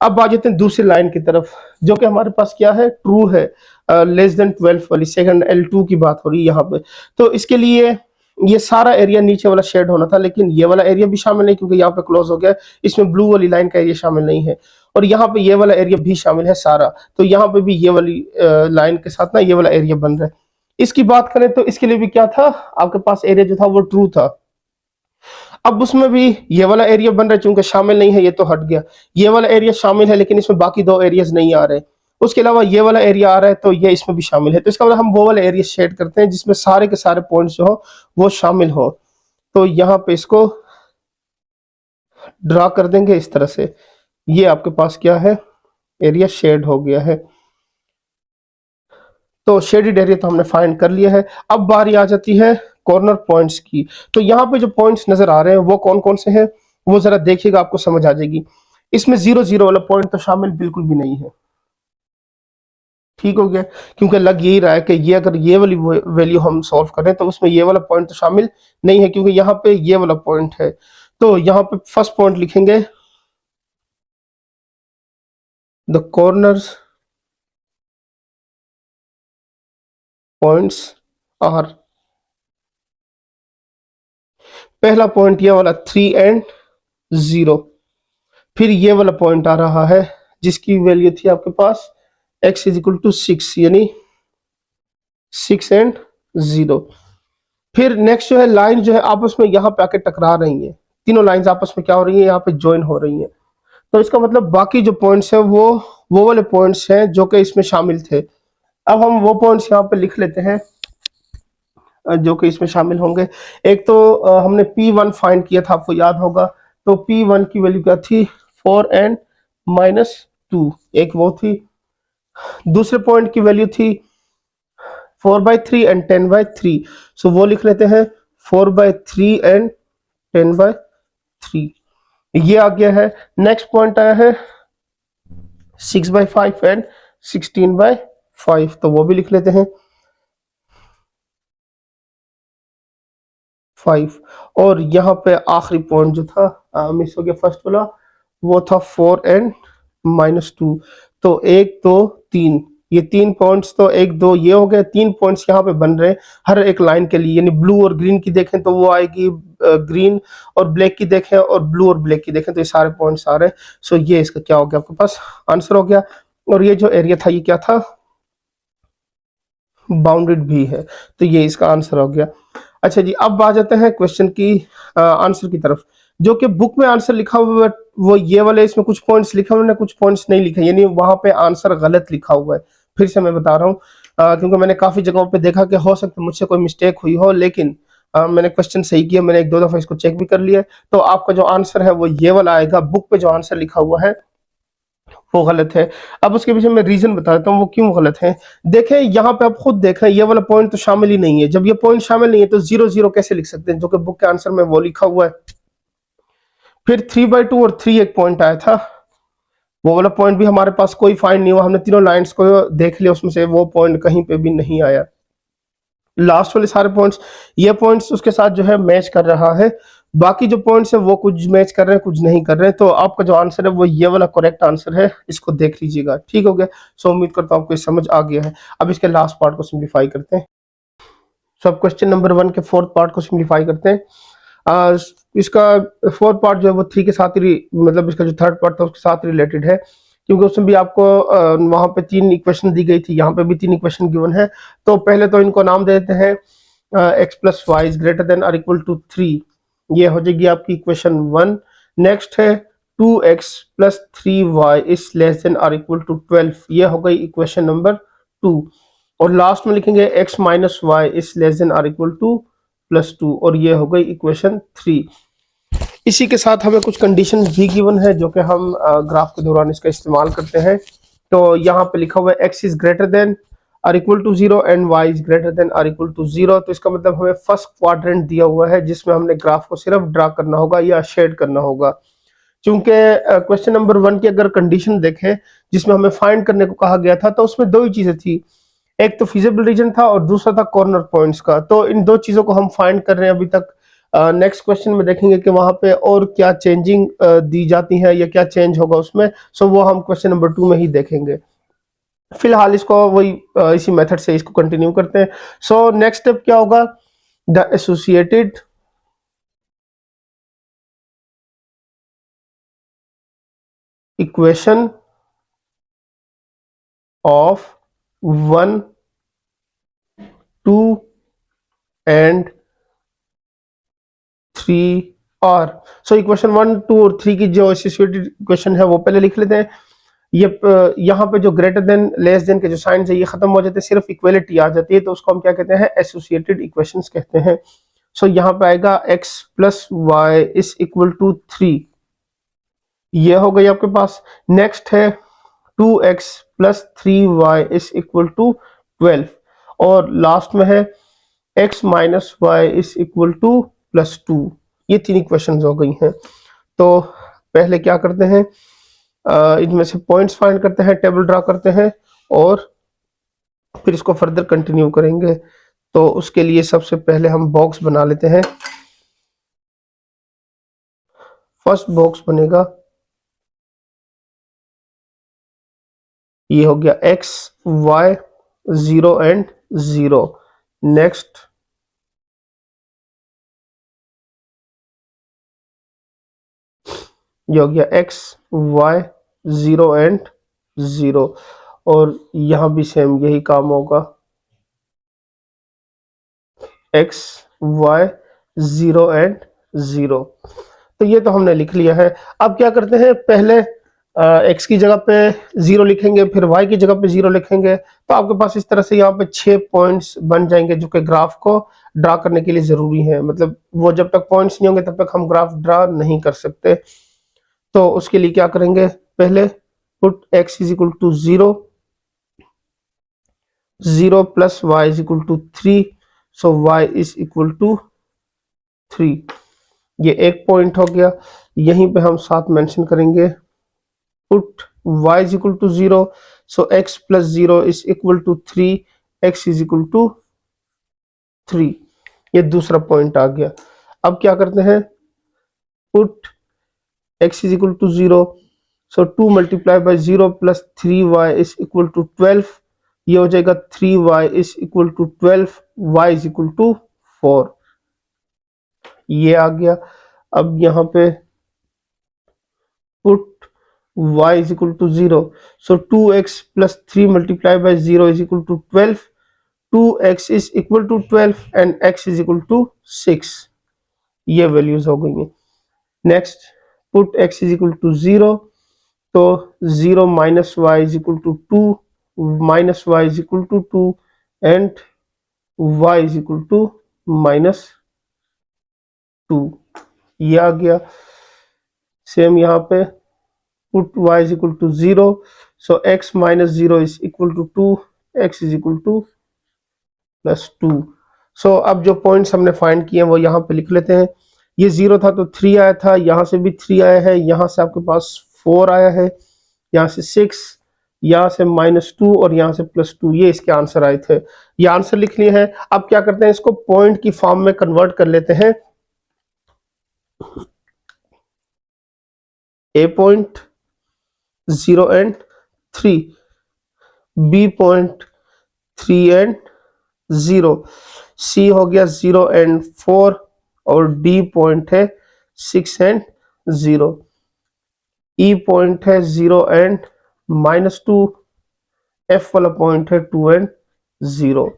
अब आ जाते हैं दूसरी लाइन की तरफ, जो कि हमारे पास क्या है, ट्रू है, लेस देन 12 वाली, सेकंड L2 की बात हो रही है यहाँ पे। तो इसके लिए ये सारा एरिया नीचे वाला शेड होना था, लेकिन ये वाला एरिया भी शामिल नहीं, क्योंकि यहाँ पे क्लोज हो गया, इसमें ब्लू वाली लाइन का एरिया शामिल नहीं है, और यहाँ पे ये वाला एरिया भी शामिल है सारा, तो यहाँ पे भी ये वाली लाइन के साथ ना ये वाला एरिया बन रहा है। इसकी बात करें तो इसके लिए भी क्या था, आपके पास एरिया जो था वो ट्रू था। अब उसमें भी ये वाला एरिया बन रहा है, चूंकि शामिल नहीं है ये तो हट गया, ये वाला एरिया शामिल है लेकिन इसमें बाकी 2 एरियाज नहीं आ रहे, उसके अलावा ये वाला एरिया आ रहा है तो ये इसमें भी शामिल है। तो इसका मतलब हम वो वाला एरिया शेड करते हैं जिसमें सारे के सारे पॉइंट्स जो हो वो शामिल हो। तो यहाँ पे इसको ड्रा कर देंगे इस तरह से, ये आपके पास क्या है, एरिया शेड हो गया है। तो शेडेड एरिया तो हमने फाइंड कर लिया है। अब बारी आ जाती है कॉर्नर पॉइंट्स की। तो यहाँ पे जो पॉइंट्स नजर आ रहे हैं वो कौन कौन से हैं, वो जरा देखिएगा, आपको समझ आ जाएगी। इसमें 0 0 वाला पॉइंट तो शामिल बिल्कुल भी नहीं है, ठीक हो गया, क्योंकि लग यही रहा है कि ये अगर ये वाली वैल्यू हम सॉल्व करें तो उसमें ये वाला पॉइंट तो शामिल नहीं है, क्योंकि यहाँ पे ये वाला पॉइंट है। तो यहाँ पे फर्स्ट पॉइंट लिखेंगे, द कॉर्नर्स पॉइंट्स आर, पहला पॉइंट ये वाला 3 एंड 0। फिर ये वाला पॉइंट आ रहा है जिसकी वैल्यू थी आपके पास x इज इक्वल टू 6, यानी 6 एंड 0। फिर नेक्स्ट जो है लाइन जो है आपस में यहाँ पे आके टकरा रही है, तीनों लाइंस आपस में क्या हो रही है, यहाँ पे ज्वाइन हो रही है। तो इसका मतलब बाकी जो पॉइंट्स है वो वाले पॉइंट्स हैं जो कि इसमें शामिल थे। अब हम वो पॉइंट्स यहाँ पे लिख लेते हैं जो कि इसमें शामिल होंगे। एक तो हमने P1 फाइंड किया था, आपको याद होगा, तो P1 की वैल्यू क्या थी, 4 एंड -2, एक वो थी। दूसरे पॉइंट की वैल्यू थी 4/3 एंड 10/3, सो वो लिख लेते हैं 4/3 एंड 10/3, ये आ गया है। नेक्स्ट पॉइंट आया है 6/5 एंड 16/5, तो वो भी लिख लेते हैं 5। और यहाँ पे आखिरी पॉइंट जो था मिस हो गया फर्स्ट वाला, वो था 4 एंड -2, तो 1 2 3, ये 3 पॉइंट्स, तो 1 2 ये हो गए, 3 पॉइंट्स यहाँ पे बन रहे हैं हर एक लाइन के लिए, यानी ब्लू और ग्रीन की देखें तो वो आएगी, ग्रीन और ब्लैक की देखें और ब्लू और ब्लैक की देखें तो ये सारे पॉइंट्स आ रहे हैं। सो ये इसका क्या हो गया, आपके पास आंसर हो गया। और ये जो एरिया था ये क्या था, बाउंडेड भी है, तो ये इसका आंसर हो गया। अच्छा जी, अब आ जाते हैं क्वेश्चन की आंसर की तरफ। जो कि बुक में आंसर लिखा हुआ है वो ये वाले, इसमें कुछ पॉइंट्स लिखे हुए हैं, कुछ पॉइंट्स नहीं लिखे, यानी वहां पे आंसर गलत लिखा हुआ है। फिर से मैं बता रहा हूँ, क्योंकि मैंने काफी जगहों पे देखा कि हो सकता है मुझसे कोई मिस्टेक हुई हो, लेकिन मैंने क्वेश्चन सही किया, मैंने 1 2 दफा इसको चेक भी कर लिया। तो आपका जो आंसर है वो ये वाला आएगा, बुक पे जो आंसर लिखा हुआ है वो गलत है। अब उसके पीछे मैं रीजन बता देता हूँ वो क्यों गलत है। देखें यहाँ पे आप खुद देख रहे हैं ये वाला पॉइंट तो शामिल ही नहीं है, जब ये पॉइंट शामिल नहीं है तो 0 0 कैसे लिख सकते हैं, जो कि बुक के आंसर में वो लिखा हुआ है। फिर 3/2 और 3 एक पॉइंट आया था, वो वाला पॉइंट भी हमारे पास कोई फाइंड नहीं हुआ, हमने तीनों लाइंस को देख लिया, उसमें से वो पॉइंट कहीं पे भी नहीं आया। लास्ट वाले सारे पॉइंट्स, ये पॉइंट्स उसके साथ जो है मैच कर रहा है, बाकी जो पॉइंट्स है वो कुछ मैच कर रहे हैं कुछ नहीं कर रहे हैं। तो आपका जो आंसर है वो ये वाला करेक्ट आंसर है, इसको देख लीजिएगा। ठीक हो गया। सो उम्मीद करता हूँ आपको ये समझ आ गया है। अब इसके लास्ट पार्ट को सिंप्लीफाई करते हैं। सो अब क्वेश्चन नंबर 1 के फोर्थ पार्ट को सिंप्लीफाई करते हैं। आ, इसका फोर्थ पार्ट जो है वो 3 के साथ ही मतलब इसका जो थर्ड पार्ट था उसके साथ रिलेटेड है, क्योंकि उसमें भी आपको वहां पे 3 इक्वेशन दी गई थी, यहाँ पे भी 3 इक्वेशन गिवन है। तो पहले तो इनको नाम दे देते हैं x plus Y is greater than और इक्वल टू 3, ये हो जाएगी आपकी इक्वेशन 1। नेक्स्ट है 2x plus 3y is less than और इक्वल टू 12, ये हो गई इक्वेशन नंबर 2। और लास्ट में लिखेंगे x minus y is less than और इक्वल टू प्लस 2, और ये हो गई इक्वेशन 3। इसी के साथ हमें कुछ कंडीशन भी गिवन है जो कि हम ग्राफ के दौरान इसका इस्तेमाल करते हैं। तो यहाँ पे लिखा हुआ है x इज ग्रेटर देन और equal to 0 and y is greater than और इक्वल टू 0। तो इसका मतलब हमें फर्स्ट क्वाड्रेंट दिया हुआ है जिसमें हमने ग्राफ को सिर्फ ड्रा करना होगा या शेड करना होगा। क्योंकि क्वेश्चन नंबर 1 की अगर कंडीशन देखें जिसमें हमें फाइंड करने को कहा गया था, तो उसमें दो ही चीजें थी, एक तो फिजिबल रीजन था और दूसरा था कॉर्नर पॉइंट्स का। तो इन दो चीजों को हम फाइंड कर रहे हैं अभी तक। नेक्स्ट क्वेश्चन में देखेंगे कि वहां पे और क्या चेंजिंग दी जाती है या क्या चेंज होगा उसमें। सो वो हम क्वेश्चन नंबर 2 में ही देखेंगे। फिलहाल इसको वही इसी मेथड से इसको कंटिन्यू करते हैं। सो नेक्स्ट स्टेप क्या होगा, the associated equation of 1, 2 and 3 और सो इक्वेशन 1, 2 और 3 की जो एसोसिएटेड इक्वेशन है वो पहले लिख लेते हैं। ये यहाँ पे जो ग्रेटर देन लेस देन के जो साइंस है ये खत्म हो जाते हैं, सिर्फ इक्वलिटी आ जाती है, तो उसको हम क्या कहते हैं, एसोसिएटेड इक्वेशंस कहते हैं। सो यहाँ पे आएगा x plus Y is equal to 3, ये हो गई आपके पास। नेक्स्ट है 2x plus 3y is equal to 12, और लास्ट में है x minus y is equal to plus 2। ये 3 इक्वेशंस हो गई हैं। तो पहले क्या करते हैं, इनमें से पॉइंट्स फाइंड करते हैं, टेबल ड्रा करते हैं और फिर इसको फर्दर कंटिन्यू करेंगे। तो उसके लिए सबसे पहले हम बॉक्स बना लेते हैं। फर्स्ट बॉक्स बनेगा, ये हो गया x y 0 एंड 0। नेक्स्ट ये हो गया x y 0 एंड 0, और यहां भी सेम यही काम होगा, x y 0 एंड 0। तो ये तो हमने लिख लिया है। अब क्या करते हैं, पहले x की जगह पे 0 लिखेंगे, फिर y की जगह पे 0 लिखेंगे। तो आपके पास इस तरह से यहाँ पे 6 पॉइंट्स बन जाएंगे जो कि ग्राफ को ड्रा करने के लिए जरूरी है। मतलब वो जब तक पॉइंट्स नहीं होंगे तब तक हम ग्राफ ड्रा नहीं कर सकते। तो उसके लिए क्या करेंगे, पहले put x is equal to 0, 0 plus Y is equal to 3, so y is equal to 3। ये एक पॉइंट हो गया। यहीं पे हम साथ मेंशन करेंगे put y is equal to 0, so x plus 0 is equal to 3, x is equal to 3। ये दूसरा पॉइंट आ गया। अब क्या करते हैं, put x is equal to 0, so 2 multiply by 0 plus 3y is equal to 12, ये हो जाएगा 3y is equal to 12, y is equal to 4। ये आ गया। अब यहाँ पे put y is equal to 0, so 2x plus 3 multiplied by 0 is equal to 12, 2x is equal to 12 and x is equal to 6। ये वैल्यूज हो गई हैं। Next put x is equal to 0, तो 0 minus y is equal to 2, minus y is equal to 2 and y is equal to minus 2। ये आ गया। Same यहाँ पे put y is equal to 0, so x minus 0 is equal to 2, x is equal to plus 2। so अब जो points हमने find किए हैं वो यहाँ पे लिख लेते हैं। ये 0 था तो 3 आया था, यहाँ से भी 3 आया है, यहाँ से आपके पास 4 आया है, यहाँ से 6, यहाँ से -2 और यहाँ से +2, ये इसके आंसर आए थे। ये आंसर लिख लिए हैं। अब क्या करते हैं, इसको पॉइंट की फॉर्म में कन्वर्ट कर लेते हैं। A point 0 and 3, B point 3 and 0, C हो गया 0 एंड 4 और D पॉइंट है 6 एंड 0, E पॉइंट है 0 एंड -2, F वाला पॉइंट है 2 एंड 0।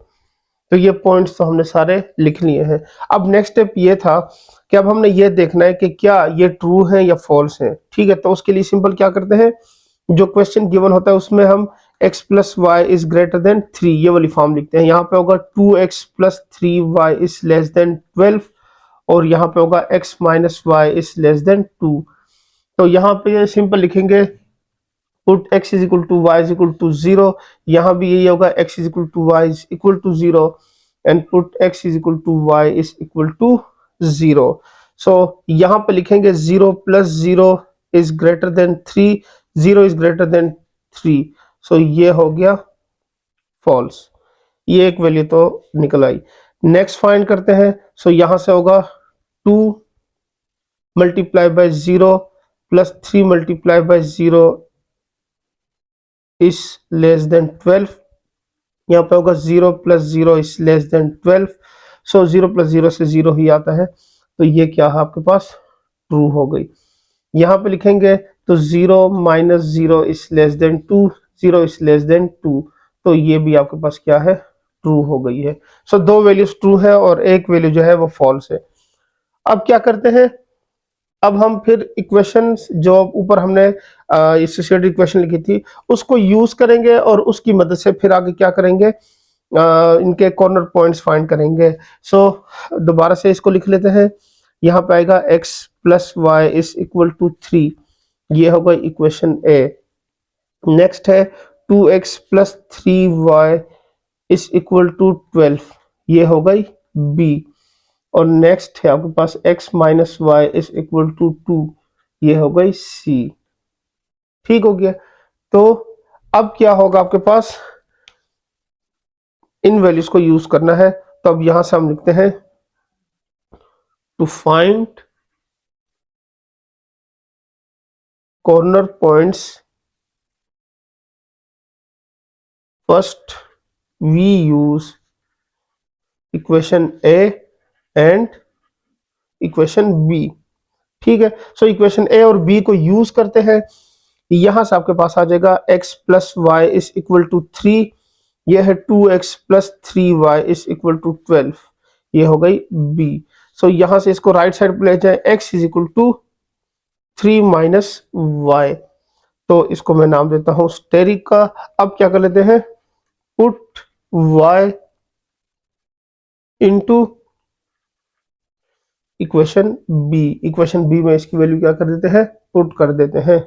तो ये पॉइंट्स तो हमने सारे लिख लिए हैं। अब नेक्स्ट स्टेप ये था कि अब हमने ये देखना है कि क्या ये ट्रू है या फॉल्स है। ठीक है, तो उसके लिए सिंपल क्या करते हैं, जो क्वेश्चन गिवन होता है उसमें हम x plus Y is greater than 3 ये वाली फॉर्म लिखते हैं। यहाँ पे होगा 2x plus 3y is less than 12 और यहाँ पे होगा x minus y is less than 2। तो यहाँ पे सिंपल लिखेंगे put x is equal to y is equal to 0, यहाँ भी यही होगा x is equal to y is equal to 0 and put x is equal to y is equal to 0। So यहाँ पे लिखेंगे 0 plus 0 is greater than 3, 0 is greater than 3, so ये हो गया फॉल्स। ये एक वैल्यू तो निकल आई। नेक्स्ट फाइंड करते हैं। सो यहां से होगा 2 multiply by 0 plus 3 multiply by 0 is less than 12। यहाँ पे होगा 0 plus 0 is less than 12। So 0 plus 0 से 0 ही आता है, तो ये क्या है आपके पास ट्रू हो गई। यहाँ पे लिखेंगे तो 0 minus 0 is less than 2, 0 is less than 2, तो ये भी आपके पास क्या है ट्रू हो गई है। सो दो वैल्यूज ट्रू है और एक वैल्यू जो है वो फॉल्स है। अब क्या करते हैं, अब हम फिर इक्वेशंस जो ऊपर हमने एसोसिएटेड इक्वेशन लिखी थी उसको यूज करेंगे और उसकी मदद से फिर आगे क्या करेंगे, इनके कॉर्नर पॉइंट्स फाइंड करेंगे। सो दोबारा से इसको लिख लेते हैं। यहाँ पे आएगा x plus Y is equal to 3, ये होगा इक्वेशन ए। नेक्स्ट है 2x plus 3y is equal to 12, ये हो गई बी। और नेक्स्ट है आपके पास x minus y is equal to 2, ये हो गई सी। ठीक हो गया। तो अब क्या होगा आपके पास, इन वैल्यूज को यूज करना है। तो अब यहां से हम लिखते हैं to find corner points first we use equation A and equation B. ठीक है, सो इक्वेशन ए और बी को यूज करते हैं। यहां से आपके पास आ जाएगा x plus Y is equal to 3, ये है 2x plus 3y is equal to 12, ये हो गई b। सो यहां से इसको राइट साइड पर ले जाए, x is equal to 3 minus y, तो इसको मैं नाम देता हूं स्टेरिक का। अब क्या कर लेते हैं, put y into equation B. Equation B में इसकी वैल्यू क्या कर देते हैं, पुट कर देते हैं।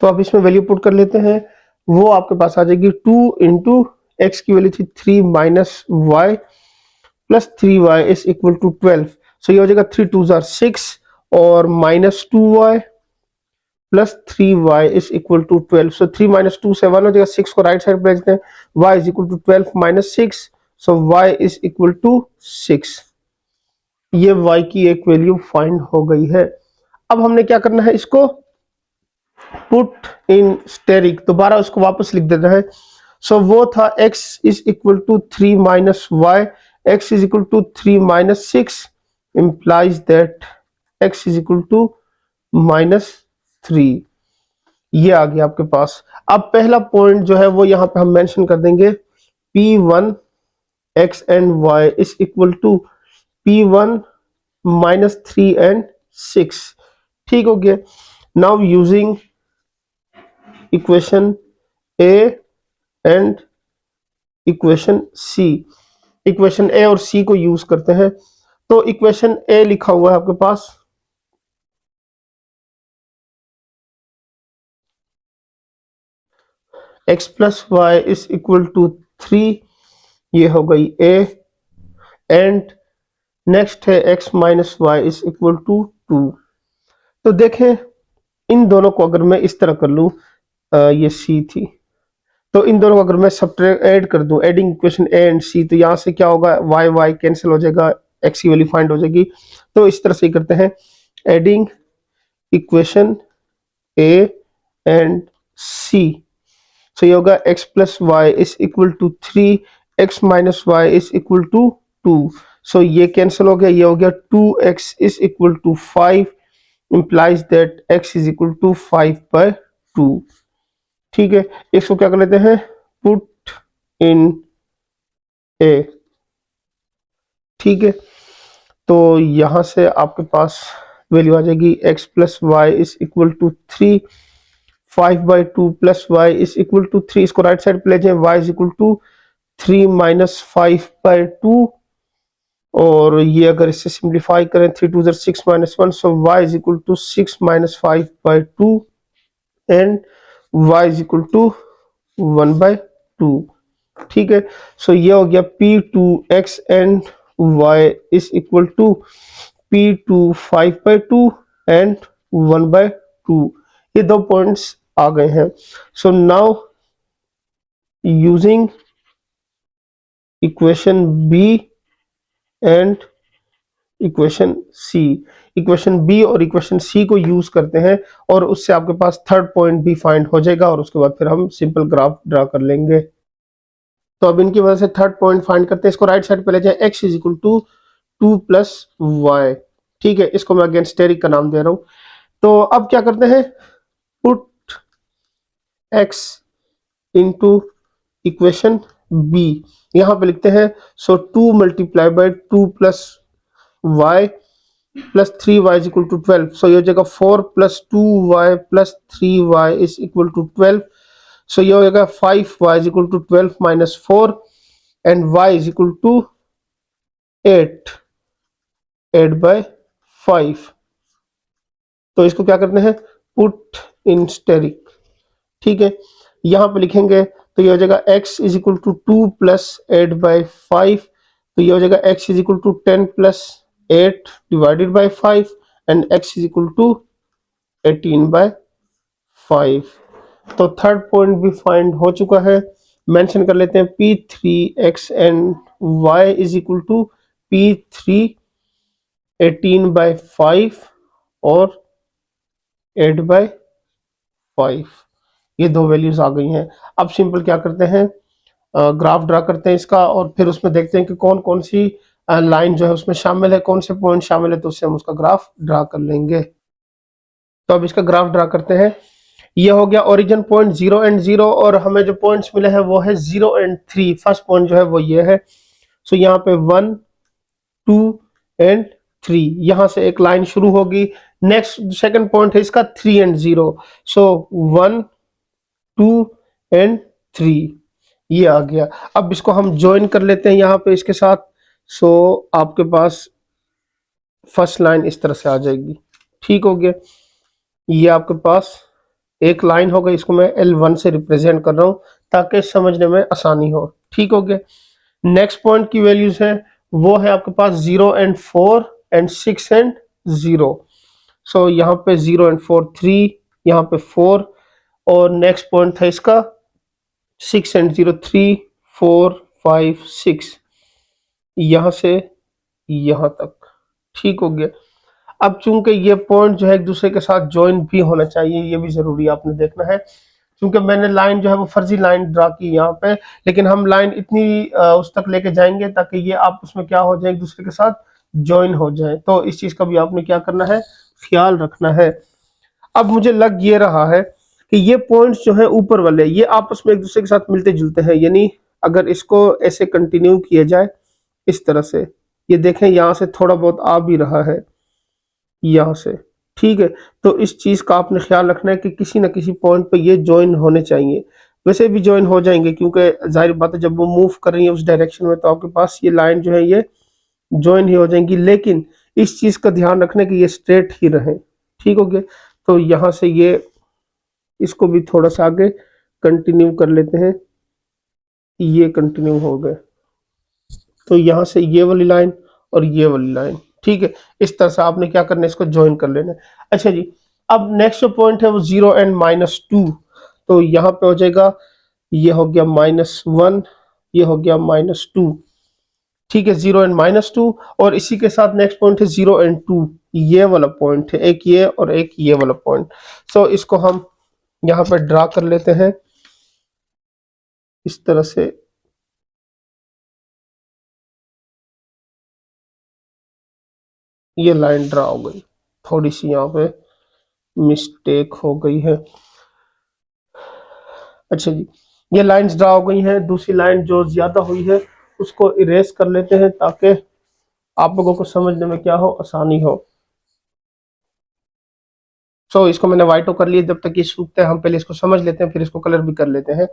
तो आप इसमें वैल्यू पुट कर लेते हैं, वो आपके पास आ जाएगी 2 इंटू एक्स की वैल्यू थी 3 minus y plus 3y is equal to 12। So ये हो जाएगा 3 2 जार 6 और minus 2y plus 3y is equal to 12। So 3 minus 2 से 1 हो जाएगा, 6 को राइट साइड पे भेजते हैं, y is equal to 12 minus 6, so y is equal to 6। ये y की एक वैल्यू फाइंड हो गई है। अब हमने क्या करना है, इसको पुट इन स्टेरिक, दोबारा उसको वापस लिख देना है। सो वो था x is equal to 3 minus y, x is equal to 3 minus 6 implies that x is equal to minus 3। ये आ गया आपके पास। अब पहला पॉइंट जो है वो यहाँ पे हम मेंशन कर देंगे, p1 x and y is equal to p1 minus 3 and 6। ठीक हो गया। Now using equation A and equation C, equation A और सी को यूज करते हैं। तो इक्वेशन ए लिखा हुआ है आपके पास, x plus Y is equal to 3, ये हो गई ए। एंड नेक्स्ट है x minus y is equal to 2। तो देखें इन दोनों को अगर मैं इस तरह कर लूं, ये सी थी, तो इन दोनों को अगर मैं सब्ट्रैक्ट ऐड कर दूं, एडिंग इक्वेशन ए एंड सी, तो यहाँ से क्या होगा, वाई वाई कैंसिल हो जाएगा, एक्स की वैल्यू फाइंड हो जाएगी। तो इस तरह से ही करते हैं, adding equation A and C, so ये होगा x plus Y is equal to 3, x minus y is equal to 2। So ये कैंसिल हो गया, ये हो गया 2x is equal to 5, implies that x is equal to 5/2। ठीक है, इसको क्या कर लेते हैं, पुट इन ए। ठीक है, तो यहां से आपके पास वैल्यू आ जाएगी x plus Y is equal to 3, 5/2 plus Y is equal to 3, इसको राइट साइड पे ले जाए, y is equal to 3 minus 5/2, और ये अगर इससे सिंप्लीफाई करें 3 2 6 minus 1, so y is equal to 6 minus 5/2 and y is equal to 1/2। ठीक है, सो ये हो गया P2x and y is equal to P2 5/2 and 1/2। ये दो पॉइंट्स आ गए हैं। So now using equation B and equation C, equation B और इक्वेशन सी को यूज करते हैं, और उससे आपके पास थर्ड पॉइंट भी फाइंड हो जाएगा, और उसके बाद फिर हम सिंपल ग्राफ ड्रा कर लेंगे। तो अब इनकी वजह से थर्ड पॉइंट फाइंड करते हैं, इसको राइट साइड पे ले जाए, x is equal to 2 plus y. ठीक है, इसको मैं अगेन स्टेरिक का नाम दे रहा हूं। तो अब क्या करते हैं, put x into equation B, यहां पे लिखते हैं, so 2 multiply by 2 plus y plus 3y is equal to 12, so ये हो जाएगा 4 plus 2y plus 3y is equal to 12, so ये हो जाएगा 5y is equal to 12 minus 4 and y is equal to 8 by 5। तो इसको क्या करते हैं, पुट इन स्टेरिक। ठीक है, यहां पे लिखेंगे तो ये हो जाएगा x is equal to 2 plus 8/5, तो ये हो जाएगा x is equal to 10 plus 8 divided by 5 and x is equal to 18/5। तो थर्ड पॉइंट भी फाइंड हो चुका है। मेंशन कर लेते हैं P3x and y is equal to P3 18/5 और 8/5, ये दो वैल्यूज आ गई हैं। अब सिंपल क्या करते हैं, ग्राफ ड्रा करते हैं इसका, और फिर उसमें देखते हैं कि कौन कौन सी लाइन जो है उसमें शामिल है, कौन से पॉइंट शामिल है, तो उससे हम उसका ग्राफ ड्रा कर लेंगे। तो अब इसका ग्राफ ड्रा करते हैं। ये हो गया ओरिजिन पॉइंट 0 एंड 0, और हमें जो पॉइंट्स मिले हैं वो है 0 एंड 3। फर्स्ट पॉइंट जो है वो ये है, सो यहाँ पे 1 2 एंड 3, यहां से एक लाइन शुरू होगी। नेक्स्ट सेकंड पॉइंट है इसका 3 एंड 0, सो 1 2 एंड 3, ये आ गया। अब इसको हम ज्वाइन कर लेते हैं यहाँ पे इसके साथ, सो आपके पास फर्स्ट लाइन इस तरह से आ जाएगी। ठीक हो गया, ये आपके पास एक लाइन हो गई, इसको मैं L1 से रिप्रेजेंट कर रहा हूं ताकि समझने में आसानी हो। ठीक हो गया, नेक्स्ट पॉइंट की वैल्यूज है वो है आपके पास 0 एंड 4 एंड 6 एंड 0, सो यहाँ पे 0 एंड 4 3, यहाँ पे 4, और नेक्स्ट पॉइंट है इसका 6 एंड 0 3 4 5 6, यहां से यहां तक। ठीक हो गया, अब चूंकि ये पॉइंट जो है एक दूसरे के साथ ज्वाइन भी होना चाहिए, ये भी जरूरी आपने देखना है, क्योंकि मैंने लाइन जो है वो फर्जी लाइन ड्रा की यहाँ पे, लेकिन हम लाइन इतनी उस तक लेके जाएंगे ताकि ये आपस में क्या हो जाए, एक दूसरे के साथ ज्वाइन हो जाए। तो इस चीज का भी आपने क्या करना है, ख्याल रखना है। अब मुझे लग ये रहा है कि ये पॉइंट्स जो है ऊपर वाले, ये आपस में एक दूसरे के साथ मिलते जुलते हैं, यानी अगर इसको ऐसे कंटिन्यू किया जाए इस तरह से, ये देखें यहाँ से थोड़ा बहुत आ भी रहा है यहाँ से। ठीक है, तो इस चीज का आपने ख्याल रखना है कि किसी ना किसी पॉइंट पे ये ज्वाइन होने चाहिए। वैसे भी ज्वाइन हो जाएंगे क्योंकि जाहिर बात है जब वो मूव कर रही है उस डायरेक्शन में, तो आपके पास ये लाइन जो है ये ज्वाइन ही हो जाएंगी, लेकिन इस चीज का ध्यान रखना है कि ये स्ट्रेट ही रहे। ठीक हो गया, तो यहाँ से ये इसको भी थोड़ा सा आगे कंटिन्यू कर लेते हैं, ये कंटिन्यू हो गए, तो यहाँ से ये वाली लाइन और ये वाली लाइन। ठीक है, इस तरह से आपने क्या करना है, इसको ज्वाइन कर लेना है। अच्छा जी, अब नेक्स्ट जो पॉइंट है वो 0 एंड -2, तो यहाँ पे हो जाएगा, ये हो गया -1, ये हो गया -2, ठीक है, 0 एंड -2। और इसी के साथ नेक्स्ट पॉइंट है 0 एंड 2, ये वाला पॉइंट है, एक ये और एक ये वाला पॉइंट। सो इसको हम यहाँ पे ड्रा कर लेते हैं इस तरह से। ये लाइन ड्रा हो गई, थोड़ी सी यहाँ पे मिस्टेक हो गई है। अच्छा जी, ये लाइंस ड्रा हो गई हैं। दूसरी लाइन जो ज्यादा हुई है उसको इरेज कर लेते हैं ताकि आप लोगों को समझने में क्या हो, आसानी हो। सो इसको मैंने वाइट कर लिया। जब तक ये सूखते हैं हम पहले इसको समझ लेते हैं, फिर इसको कलर भी कर लेते हैं।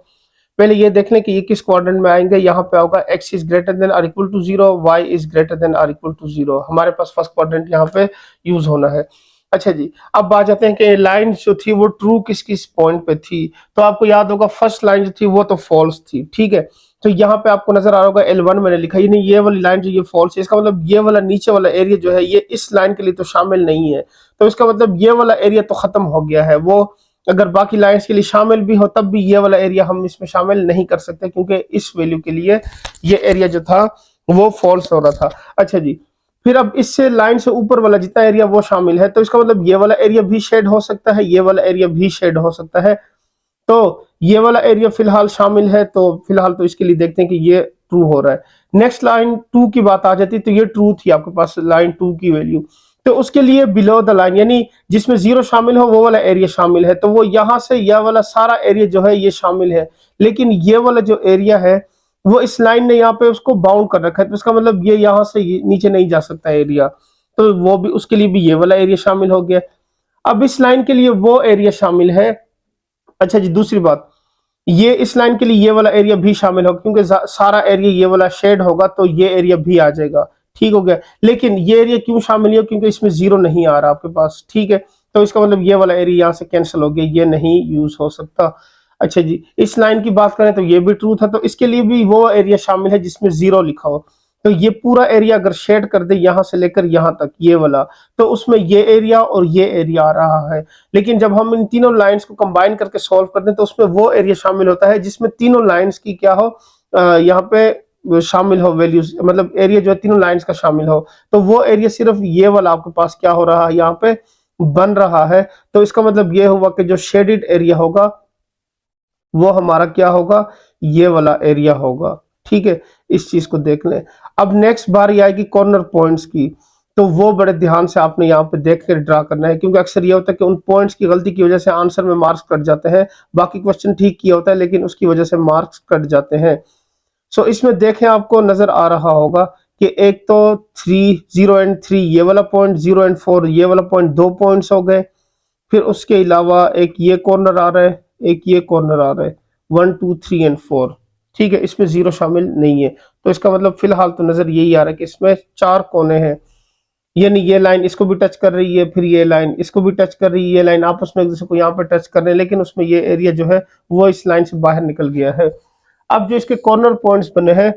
पहले ये देख लें कि ये किस क्वाड्रेंट में आएंगे। यहाँ पे होगा x इज ग्रेटर देन और equal to 0, y is greater than और इक्वल टू 0। हमारे पास फर्स्ट क्वाड्रेंट यहाँ पे यूज होना है। अच्छा जी, अब बात जाते हैं कि लाइन जो थी वो ट्रू किस किस पॉइंट पे थी। तो आपको याद होगा फर्स्ट लाइन जो थी वो तो फॉल्स थी, ठीक है। तो यहाँ पे आपको नजर आ रहा होगा L1 मैंने लिखा, यानी ये वाली लाइन जो ये फॉल्स है, इसका मतलब ये वाला नीचे वाला एरिया जो है ये इस लाइन के लिए तो शामिल नहीं है। तो इसका मतलब ये वाला एरिया तो खत्म हो गया है। वो अगर बाकी लाइंस के लिए शामिल भी हो तब भी ये वाला एरिया हम इसमें शामिल नहीं कर सकते, क्योंकि इस वैल्यू के लिए ये एरिया जो था वो फॉल्स हो रहा था। अच्छा जी, फिर अब इससे लाइन से ऊपर वाला जितना एरिया वो शामिल है, तो इसका मतलब ये वाला एरिया भी शेड हो सकता है, ये वाला एरिया भी शेड हो सकता है। तो ये वाला एरिया फिलहाल शामिल है, तो फिलहाल तो इसके लिए देखते हैं कि ये ट्रू हो रहा है। नेक्स्ट लाइन 2 की बात आ जाती है, तो ये ट्रू थी आपके पास लाइन 2 की वैल्यू। तो उसके लिए बिलो द लाइन यानी जिसमें 0 शामिल हो वो वाला एरिया शामिल है, तो वो यहां से यह वाला सारा एरिया जो है ये शामिल है। लेकिन ये वाला जो एरिया है वो इस लाइन ने यहाँ पे उसको बाउंड कर रखा है, तो इसका मतलब ये यहाँ से नीचे नहीं जा सकता एरिया, तो वो भी उसके लिए भी ये वाला एरिया शामिल हो गया। अब इस लाइन के लिए वो एरिया शामिल है। अच्छा जी, दूसरी बात, ये इस लाइन के लिए ये वाला एरिया भी शामिल होगा, क्योंकि सारा एरिया ये वाला शेड होगा तो ये एरिया भी आ जाएगा, ठीक हो गया। लेकिन ये एरिया क्यों शामिल है, क्योंकि इसमें 0 नहीं आ रहा आपके पास, ठीक है। तो इसका मतलब ये वाला एरिया यहाँ से कैंसिल हो गया, ये नहीं यूज हो सकता। अच्छा जी, इस लाइन की बात करें तो ये भी ट्रू था, तो इसके लिए भी वो एरिया शामिल है जिसमें 0 लिखा हो। तो ये पूरा एरिया अगर शेड कर दे यहां से लेकर यहां तक ये वाला, तो उसमें ये एरिया और ये एरिया आ रहा है। लेकिन जब हम इन तीनों लाइंस को कंबाइन करके सॉल्व करते हैं तो उसमें वो एरिया शामिल होता है जिसमें तीनों लाइंस की क्या हो, यहाँ पे शामिल हो वैल्यूज, मतलब एरिया जो है तीनों लाइंस का शामिल हो। तो वो एरिया सिर्फ ये वाला आपके पास क्या हो रहा है, यहाँ पे बन रहा है। तो इसका मतलब ये हुआ कि जो शेडेड एरिया होगा वो हमारा क्या होगा, ये वाला एरिया होगा, ठीक है। इस चीज को देख लें। अब नेक्स्ट बारी आएगी कॉर्नर पॉइंट्स की, तो वो बड़े ध्यान से आपने यहाँ पे देख कर ड्रा करना है, क्योंकि अक्सर ये होता है कि उन पॉइंट्स की गलती की वजह से आंसर में मार्क्स कट जाते हैं। बाकी क्वेश्चन ठीक किया होता है लेकिन उसकी वजह से मार्क्स कट जाते हैं। सो इसमें देखें, आपको नजर आ रहा होगा कि एक तो 3, 0 एंड 3 ये वाला पॉइंट, 0 एंड 4 ये वाला पॉइंट, 2 पॉइंट्स हो गए। फिर उसके अलावा एक ये कॉर्नर आ रहा है, एक ये कॉर्नर आ रहा है, 1, 2, 3 एंड 4, ठीक है। इसमें 0 शामिल नहीं है, तो इसका मतलब फिलहाल तो नजर यही आ रहा है कि इसमें 4 कोने हैं, यानी ये लाइन इसको भी टच कर रही है, फिर ये लाइन इसको भी टच कर रही है, ये लाइन आपस में एक दूसरे को यहाँ पे टच कर रहे हैं, लेकिन उसमें ये एरिया जो है वो इस लाइन से बाहर निकल गया है। अब जो इसके कॉर्नर पॉइंट्स बने हैं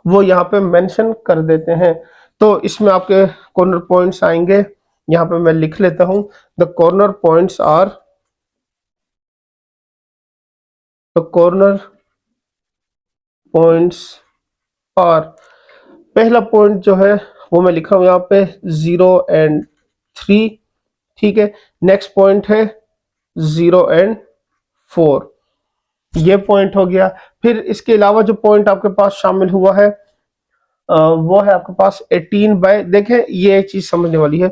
वो यहाँ पे मेंशन कर देते हैं। तो इसमें आपके कॉर्नर पॉइंट्स आएंगे, यहाँ पे मैं लिख लेता हूं, the corner points are, the corner points are, पहला पॉइंट जो है वो मैं लिख रहा हूं यहाँ पे 0 एंड 3, ठीक है। नेक्स्ट पॉइंट है 0 एंड 4, ये पॉइंट हो गया। फिर इसके अलावा जो पॉइंट आपके पास शामिल हुआ है वो है आपके पास 18 बाय, देखें ये एक चीज समझने वाली है,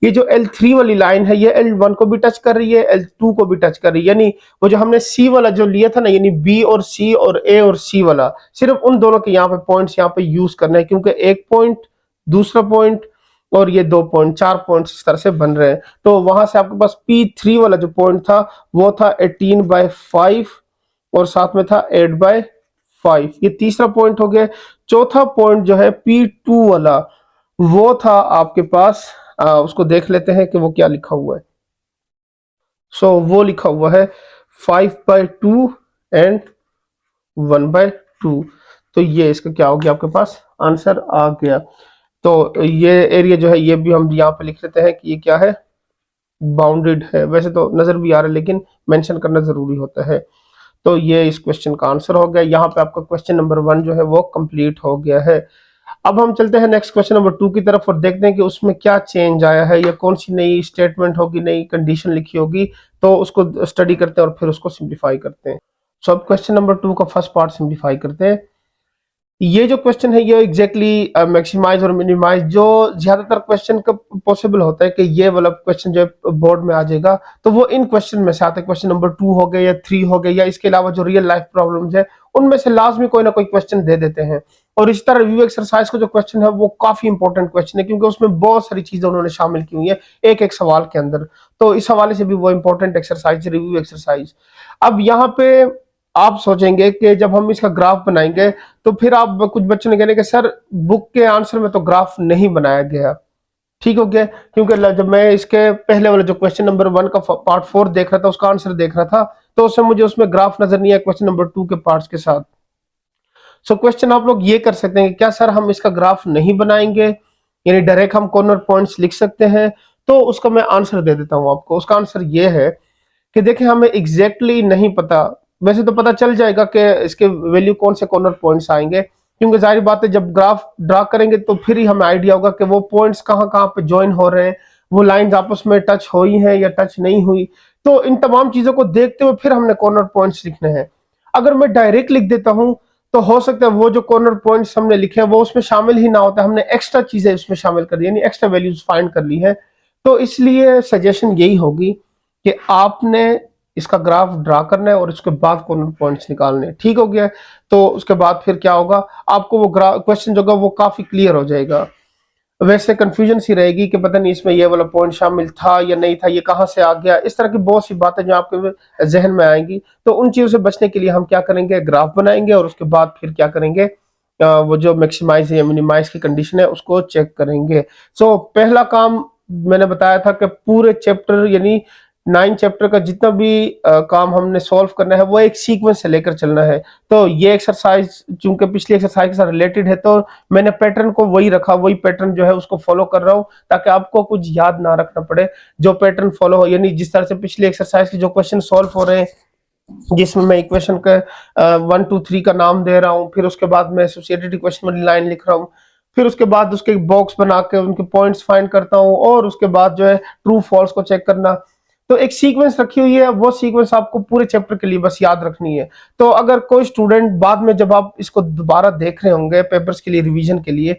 ये जो L3 वाली लाइन है ये L1 को भी टच कर रही है, L2 को भी टच कर रही है, यानी वो जो हमने C वाला जो लिया था ना, यानी B और C और A और C वाला, सिर्फ उन दोनों के यहाँ पे पॉइंट्स यहाँ पे यूज करना है, क्योंकि एक पॉइंट, दूसरा पॉइंट और ये 2 पॉइंट, 4 पॉइंट्स इस तरह से बन रहे हैं। तो वहां से आपके पास P3 वाला जो पॉइंट था वो था 18/5 और साथ में था 8/5, ये तीसरा पॉइंट हो गया। चौथा पॉइंट जो है P2 वाला वो था आपके पास, उसको देख लेते हैं कि वो क्या लिखा हुआ है। सो वो लिखा हुआ है 5/2 एंड 1/2। तो ये इसका क्या हो गया, आपके पास आंसर आ गया। तो ये एरिया जो है ये भी हम यहाँ पे लिख लेते हैं कि ये क्या है, बाउंडेड है, वैसे तो नजर भी आ रहा है लेकिन मेंशन करना जरूरी होता है। तो ये इस क्वेश्चन का आंसर हो गया। यहाँ पे आपका क्वेश्चन नंबर 1 जो है वो कंप्लीट हो गया है। अब हम चलते हैं नेक्स्ट क्वेश्चन नंबर 2 की तरफ और देखते हैं कि उसमें क्या चेंज आया है या कौन सी नई स्टेटमेंट होगी, नई कंडीशन लिखी होगी। तो उसको स्टडी करते हैं और फिर उसको सिंप्लीफाई करते हैं। सो अब क्वेश्चन नंबर 2 का फर्स्ट पार्ट सिंप्लीफाई करते हैं। ये जो क्वेश्चन है ये एग्जैक्टली मैक्सिमाइज और मिनिमाइज, जो ज्यादातर क्वेश्चन का पॉसिबल होता है कि ये वाला क्वेश्चन जो बोर्ड में आ जाएगा, तो वो इन क्वेश्चन में से आता है। क्वेश्चन नंबर 2 हो गया या 3 हो गया, या इसके अलावा जो रियल लाइफ प्रॉब्लम्स है उनमें से लाजमी कोई ना कोई क्वेश्चन दे देते हैं। और इस तरह रिव्यू एक्सरसाइज का जो क्वेश्चन है वो काफी इंपॉर्टेंट क्वेश्चन है, क्योंकि उसमें बहुत सारी चीजें उन्होंने शामिल की हुई है एक एक सवाल के अंदर। तो इस हवाले से भी वो इंपॉर्टेंट एक्सरसाइज रिव्यू एक्सरसाइज। अब यहाँ पे आप सोचेंगे कि जब हम इसका ग्राफ बनाएंगे तो फिर आप कुछ बच्चों ने कहने कि सर बुक के आंसर में तो ग्राफ नहीं बनाया गया। ठीक हो गया, क्योंकि जब मैं इसके पहले वाले जो क्वेश्चन नंबर 1 का पार्ट 4 देख रहा था, उसका आंसर देख रहा था, तो उससे मुझे उसमें ग्राफ नजर नहीं आया क्वेश्चन नंबर 2 के पार्ट्स के साथ। सो क्वेश्चन आप लोग ये कर सकते हैं कि क्या सर हम इसका ग्राफ नहीं बनाएंगे, यानी डायरेक्ट हम कॉर्नर पॉइंट्स लिख सकते हैं। तो उसका मैं आंसर दे देता हूं आपको। उसका आंसर ये है कि देखिए हमें एग्जैक्टली नहीं पता, वैसे तो पता चल जाएगा कि इसके वैल्यू कौन से कॉर्नर पॉइंट्स आएंगे, क्योंकि जाहिर बात है जब ग्राफ ड्रा करेंगे तो फिर ही हमें आइडिया होगा कि वो पॉइंट्स कहाँ कहाँ पे ज्वाइन हो रहे हैं, वो लाइंस आपस में टच हुई हैं या टच नहीं हुई। तो इन तमाम चीजों को देखते हुए फिर हमने कॉर्नर पॉइंट्स लिखने हैं। अगर मैं डायरेक्ट लिख देता हूं तो हो सकता है वो जो कॉर्नर पॉइंट्स हमने लिखे हैं वो उसमें शामिल ही ना होता, हमने एक्स्ट्रा चीजें उसमें शामिल कर दी, यानी एक्स्ट्रा वैल्यूज फाइंड कर ली है। तो इसलिए सजेशन यही होगी कि आपने इसका ग्राफ ड्रा करना है और उसके बाद कॉर्नर पॉइंट्स निकालने हैं। ठीक हो गया। तो उसके बाद फिर क्या होगा, आपको वो क्वेश्चन जो होगा वो काफी क्लियर हो जाएगा। वैसे कंफ्यूजन सी रहेगी कि पता नहीं इसमें ये वाला पॉइंट शामिल था या नहीं था, ये कहाँ से आ गया, इस तरह की बहुत सी बातें जो आपके जहन में आएंगी। तो उन चीजों से बचने के लिए हम क्या करेंगे, ग्राफ बनाएंगे और उसके बाद फिर क्या करेंगे, वो जो मैक्सिमाइज या मिनिमाइज की कंडीशन है उसको चेक करेंगे। सो पहला काम मैंने बताया था कि पूरे चैप्टर यानी 9 चैप्टर का जितना भी काम हमने सॉल्व करना है वो एक सीक्वेंस से लेकर चलना है। तो ये एक्सरसाइज चूंकि पिछली एक्सरसाइज के साथ रिलेटेड है, तो मैंने पैटर्न को वही रखा, वही पैटर्न जो है उसको फॉलो कर रहा हूँ, ताकि आपको कुछ याद ना रखना पड़े। जो पैटर्न फॉलो हो, यानी जिस तरह से पिछली एक्सरसाइज के जो क्वेश्चन सॉल्व हो रहे हैं, जिसमें मैं इक्वेशन का 1 2 3 का नाम दे रहा हूँ, फिर उसके बाद मैं एसोसिएटेड इक्वेशन वाली लाइन लिख रहा हूँ, फिर उसके बाद उसके बॉक्स बना के उनके पॉइंट्स फाइंड करता हूँ, और उसके बाद जो है ट्रू फॉल्स को चेक करना। तो एक सीक्वेंस रखी हुई है, वो सीक्वेंस आपको पूरे चैप्टर के लिए बस याद रखनी है। तो अगर कोई स्टूडेंट बाद में जब आप इसको दोबारा देख रहे होंगे पेपर्स के लिए, रिवीजन के लिए,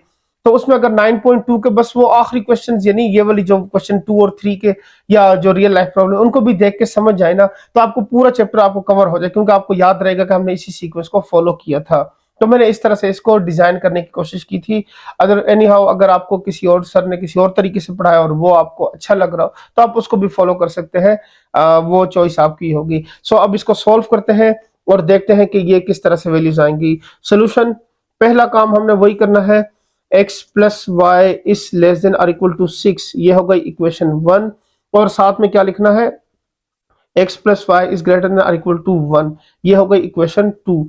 तो उसमें अगर 9.2 के बस वो आखिरी क्वेश्चन यानी ये वाली जो क्वेश्चन 2 और 3 के या जो रियल लाइफ प्रॉब्लम उनको भी देख के समझ जाए ना, तो आपको पूरा चैप्टर आपको कवर हो जाए, क्योंकि आपको याद रहेगा कि हमने इसी सीक्वेंस को फॉलो किया था। तो मैंने इस तरह से इसको डिजाइन करने की कोशिश की थी। अगर एनी हाउ अगर आपको किसी और सर ने किसी और तरीके से पढ़ाया और वो आपको अच्छा लग रहा हो तो आप उसको भी फॉलो कर सकते हैं, वो चॉइस आपकी होगी। सो अब इसको सॉल्व करते हैं और देखते हैं कि ये किस तरह से वैल्यूज आएंगी। सोल्यूशन, पहला काम हमने वही करना है, x plus Y is less than और इक्वल टू 6, ये हो गई इक्वेशन 1, और साथ में क्या लिखना है, x plus Y is greater than और इक्वल टू 1, ये हो गई इक्वेशन 2।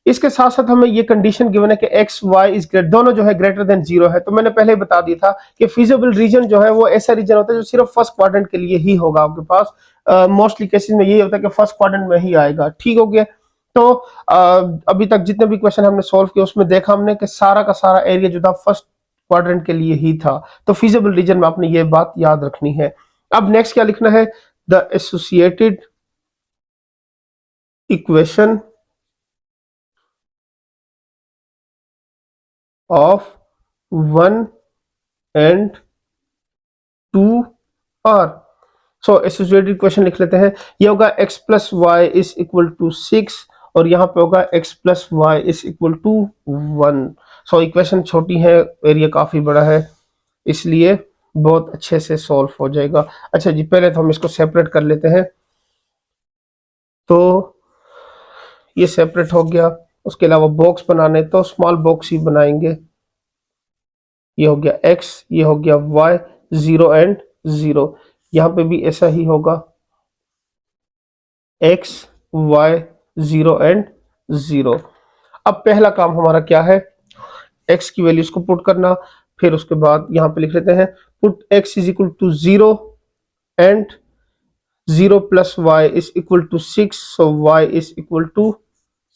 इसके साथ साथ हमें ये कंडीशन गिवन है कि x y इज ग्रेटर, दोनों जो है ग्रेटर देन 0 है। तो मैंने पहले ही बता दिया था कि फिजिबल रीजन जो है वो ऐसा रीजन होता है जो सिर्फ फर्स्ट क्वाड्रेंट के लिए ही होगा आपके पास। मोस्टली केसेस में यही होता है कि फर्स्ट क्वाड्रेंट में ही आएगा। ठीक हो गया। तो अभी तक जितने भी क्वेश्चन हमने सॉल्व किए उसमें देखा हमने कि सारा का सारा एरिया जो था फर्स्ट क्वाड्रेंट के लिए ही था। तो फिजिबल रीजन में आपने ये बात याद रखनी है। अब नेक्स्ट क्या लिखना है, the associated equation of 1 and 2 are, so associated equation लिख लेते हैं। ये होगा x plus Y is equal to 6 और यहाँ पे होगा x plus Y is equal to 1। So equation छोटी है, एरिया काफी बड़ा है, इसलिए बहुत अच्छे से सॉल्व हो जाएगा। अच्छा जी, पहले तो हम इसको सेपरेट कर लेते हैं। तो ये सेपरेट हो गया। उसके अलावा बॉक्स बनाने तो स्मॉल बॉक्स ही बनाएंगे। ये हो गया x, ये हो गया y, 0 एंड 0, यहां पे भी ऐसा ही होगा x y 0 एंड 0। अब पहला काम हमारा क्या है, x की वैल्यूज को पुट करना। फिर उसके बाद यहां पे लिख लेते हैं put x is equal to 0 and 0 plus Y is equal to 6, so y is equal to